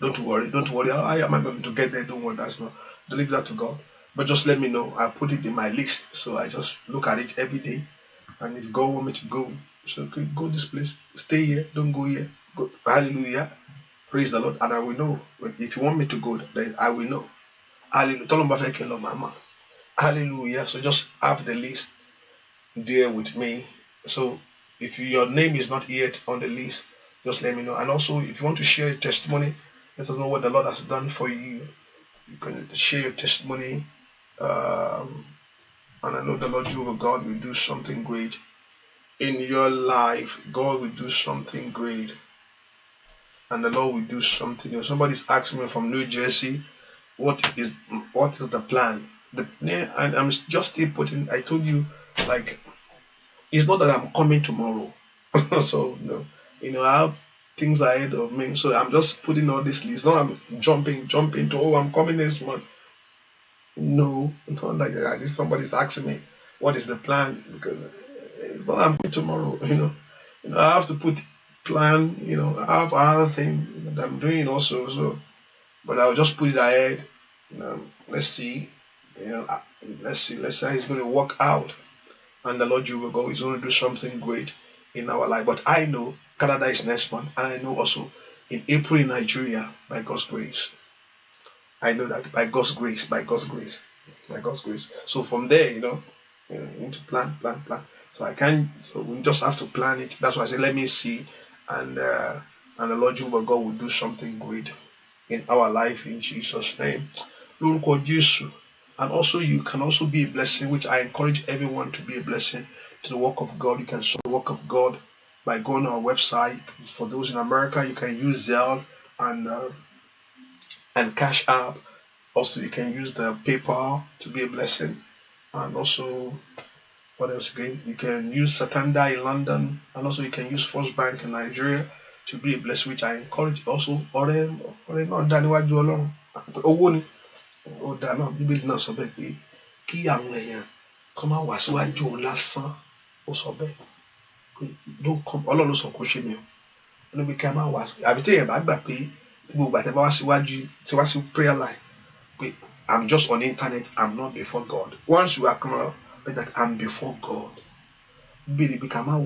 Don't worry. How am I going to get there? Don't worry. Don't leave that to God. But just let me know. I put it in my list, so I just look at it every day. And if God wants me to go, so okay, go this place, stay here, don't go here. Go. Hallelujah. Praise the Lord. And I will know. If you want me to go, then I will know. Hallelujah. Hallelujah. So just have the list there with me. So if your name is not yet on the list, just let me know. And also, if you want to share your testimony, let us know what the Lord has done for you. You can share your testimony. And I know the Lord Jehovah God will do something great in your life. God will do something great. And the Lord will do something. Somebody's asking me from New Jersey, what is the plan? And I'm just still putting, I told you, like, it's not that I'm coming tomorrow. So, no. I have things ahead of me. So I'm just putting all this list. Now I'm jumping to, I'm coming next month. No, not like that. If somebody's asking me, what is the plan? Because it's not I'm going tomorrow. I have to put plan. I have other thing that I'm doing also. So, but I'll just put it ahead. Let's see. Let's see how it's going to work out. And the Lord Jehovah God is going to do something great in our life. But I know Canada is next month, and I know also in April in Nigeria, by God's grace. I know that by God's grace. So from there, you need to plan. So we just have to plan it. That's why I say, let me see, and the Lord Jehovah God will do something great in our life in Jesus' name. Lórúkọ Jésù. And also, you can also be a blessing, which I encourage everyone to be a blessing to the work of God. You can support the work of God by going on our website. For those in America, you can use Zelle and Cash App. Also, you can use the PayPal to be a blessing. And also, what else again? You can use Satanda in London. And also, you can use First Bank in Nigeria to be a blessing, which I encourage also. Ó dáa náà Bíbélì náà sọ bẹ́ẹ̀ pé kí àwọn èèyàn kọ́ máa wá síwájú òun lásán. Ó sọ bẹ́ẹ̀ pé Ọlọ́run sọ kó ṣe mi o. Ó ní pé kí a máa wá àbí téèyàn bá gbà pé gbogbo àtẹ bá wá síwájú tí wá sí prayer line pé I'm just on the internet. I'm not before God. Once you acknowledge that I'm before God, be become a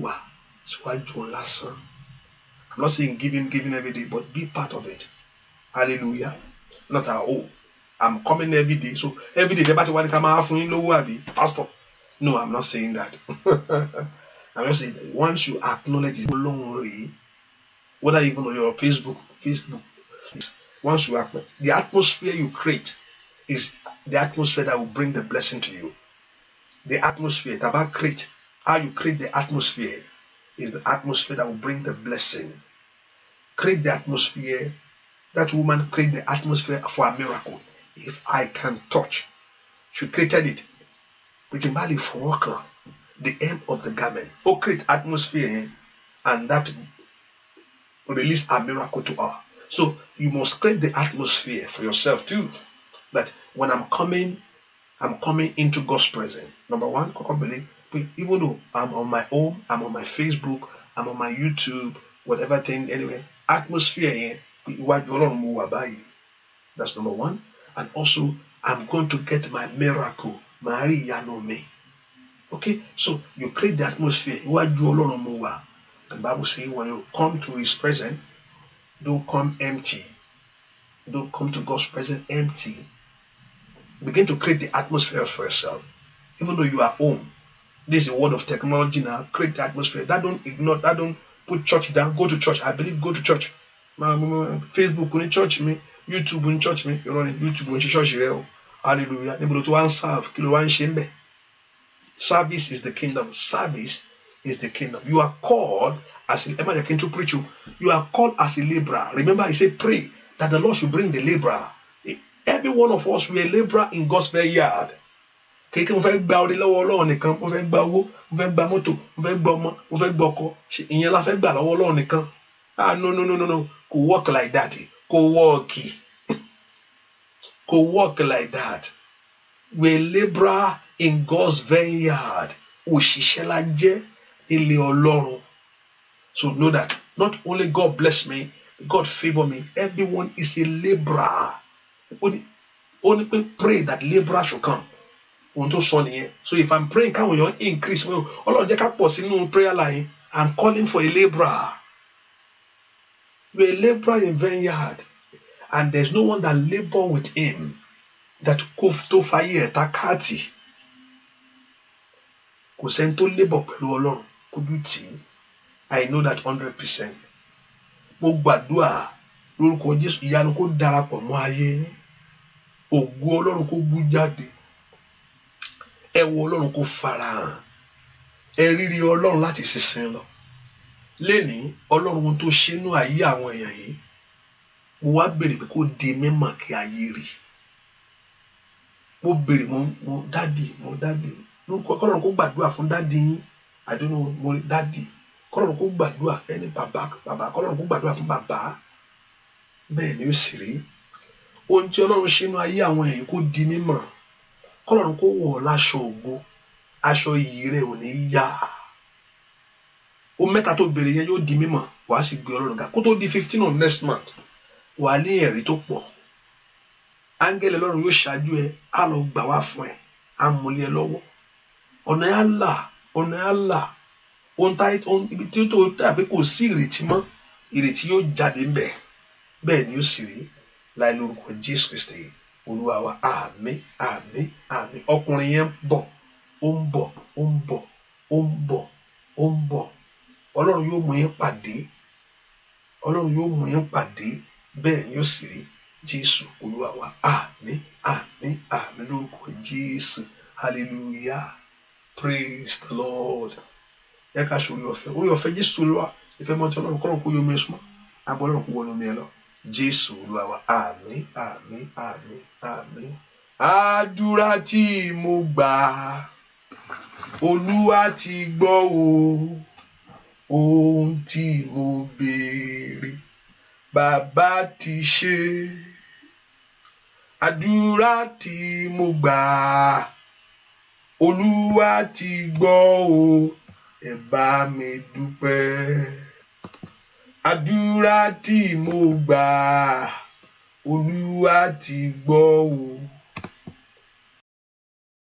I'm not saying giving every day, but be part of it. Hallelujah. Not at all. I'm coming every day. So every day, the one come out from you, Pastor. No, I'm not saying that. I'm just saying that once you acknowledge it, whether even on your Facebook, once you acknowledge, the atmosphere you create is the atmosphere that will bring the blessing to you. The atmosphere, it's about create. How you create the atmosphere is the atmosphere that will bring the blessing. Create the atmosphere. That woman create the atmosphere for a miracle. If I can touch, she created it. With a bali for worker, the hem of the garment. Oh, create atmosphere, and that will release a miracle to her. So you must create the atmosphere for yourself too. That when I'm coming into God's presence. Number one, I can't believe, even though I'm on my home, I'm on my Facebook, I'm on my YouTube, whatever thing, anyway, atmosphere, that's number one. And also, I'm going to get my miracle. Okay, so you create the atmosphere. And the Bible says when you come to His presence, don't come empty. Don't come to God's presence empty. Begin to create the atmosphere for yourself. Even though you are home. This is a word of technology now. Create the atmosphere. That don't ignore, that don't put church down. Go to church. I believe go to church. Facebook will church me. YouTube will church me. You run YouTube will church you. Hallelujah. Able to serve. Service is the kingdom. Service is the kingdom. You are called as a preach you. You are called as a laborer. Remember, he said, pray that the Lord should bring the laborer. Every one of us, we are a laborer in God's vineyard. Kéèké mo fẹ́ gba orí lọ́wọ́ Ọlọ́run nìkan, mo fẹ́ gba owó, mo fẹ́ gba mọ́tò, mo fẹ́ gba ọmọ, mo fẹ́ gba ọkọ. Ìyẹn la fẹ́ gbà lọ́wọ́ Ọlọ́run nìkan. No. Kò work like that. Kò work like that. We are a laborer in God's vineyard. Òṣìṣẹ́ la jẹ́ ilé Ọlọ́run. So know that not only God bless me, God favor me. Everyone is a laborer. Only pray that laborer should come. So if I'm praying, can we increase? Prayer line, I'm calling for a laborer. You're a laborer in vineyard, and there's no one that labor with him. That kufto fire takati. Kusento labor pẹ̀lú Ọlọ́run kuduti. I know that 100%. Mo gbàdúrà lórúkọ Jésù ìyanu kó darapọ̀ mọ́ ayé. Ògo Ọlọ́run kó bú jáde. Ẹwọ Ọlọ́run kó farahàn. Ẹrírí Ọlọ́run láti sísìn lọ. Lénìí Ọlọ́run tó ṣe nínú ayé àwọn èèyàn yìí. Mo wá béèrè pé kó di mímọ̀ kí ayé rí. Mo béèrè mo dádì. Lórúkọ Ọlọ́run kó gbàdúrà fún dádì yín. I don't know mo dádì. Ọlọ́run kó gbàdúrà ẹni bàbá. Ọlọ́run kó gbàdúrà fún bàbá. Bẹ́ẹ̀ ni ó sì rí. Ohun tí Ọlọ́run ṣe nínú ayé àwọn èèyàn kó di mímọ̀. Ọlọ́run kó wọ̀ láṣọ ògo, aṣọ iyì rẹ̀ ò ní yá. O mẹ́ta tó bèrè yẹn yóò di mímọ̀, wàá sì gbé Ọlọ́run ga. Kó tó di 15 of next month, wàá ní ẹ̀rí tó pọ̀. Áńgẹ́lì Ọlọ́run yóò ṣáájú ẹ, á lọ gbà wá fún ẹ, á múlẹ̀ ẹ lọ́wọ́. Ọ̀nà ẹ̀ á là. Ibi tí ó tó dàbí kò sí ìrètí mọ́, ìrètí yóò jáde ńbẹ̀. Bẹ́ẹ̀ ni ó sì rí láì lórúkọ Jésù Kristi. Olúwa wa, àmín. Ọkùnrin yẹn ó ń bọ̀. Ọlọ́run yóò mú yín pàdé. Bẹ́ẹ̀ ni ó sì rí. Jésù Olúwa wa, àmín lórúkọ Jésù. Hallelujah. Praise the Lord. Ẹ ká ṣe orí ọ̀fẹ́ Jésù Olúwa. Ìfẹ́ mọ́tò Ọlọ́run kọ́rọ̀ kó yomi ẹ̀sùn mọ́. Abọ́ Ọlọ́run kó wọnú mi ẹ lọ. Jésù Olúwa wa, àmín. Àdúrà tí mo gbà, Olúwa ti gbọ́ o. Ohun tí mo béèrè, Bàbá ti ṣe. Àdúrà tí mo gbà, Olúwa ti gbọ́ o. Ẹ bá mi dúpẹ́. Àdúrà tí mo gbà, Olúwa ti gbọ́ o.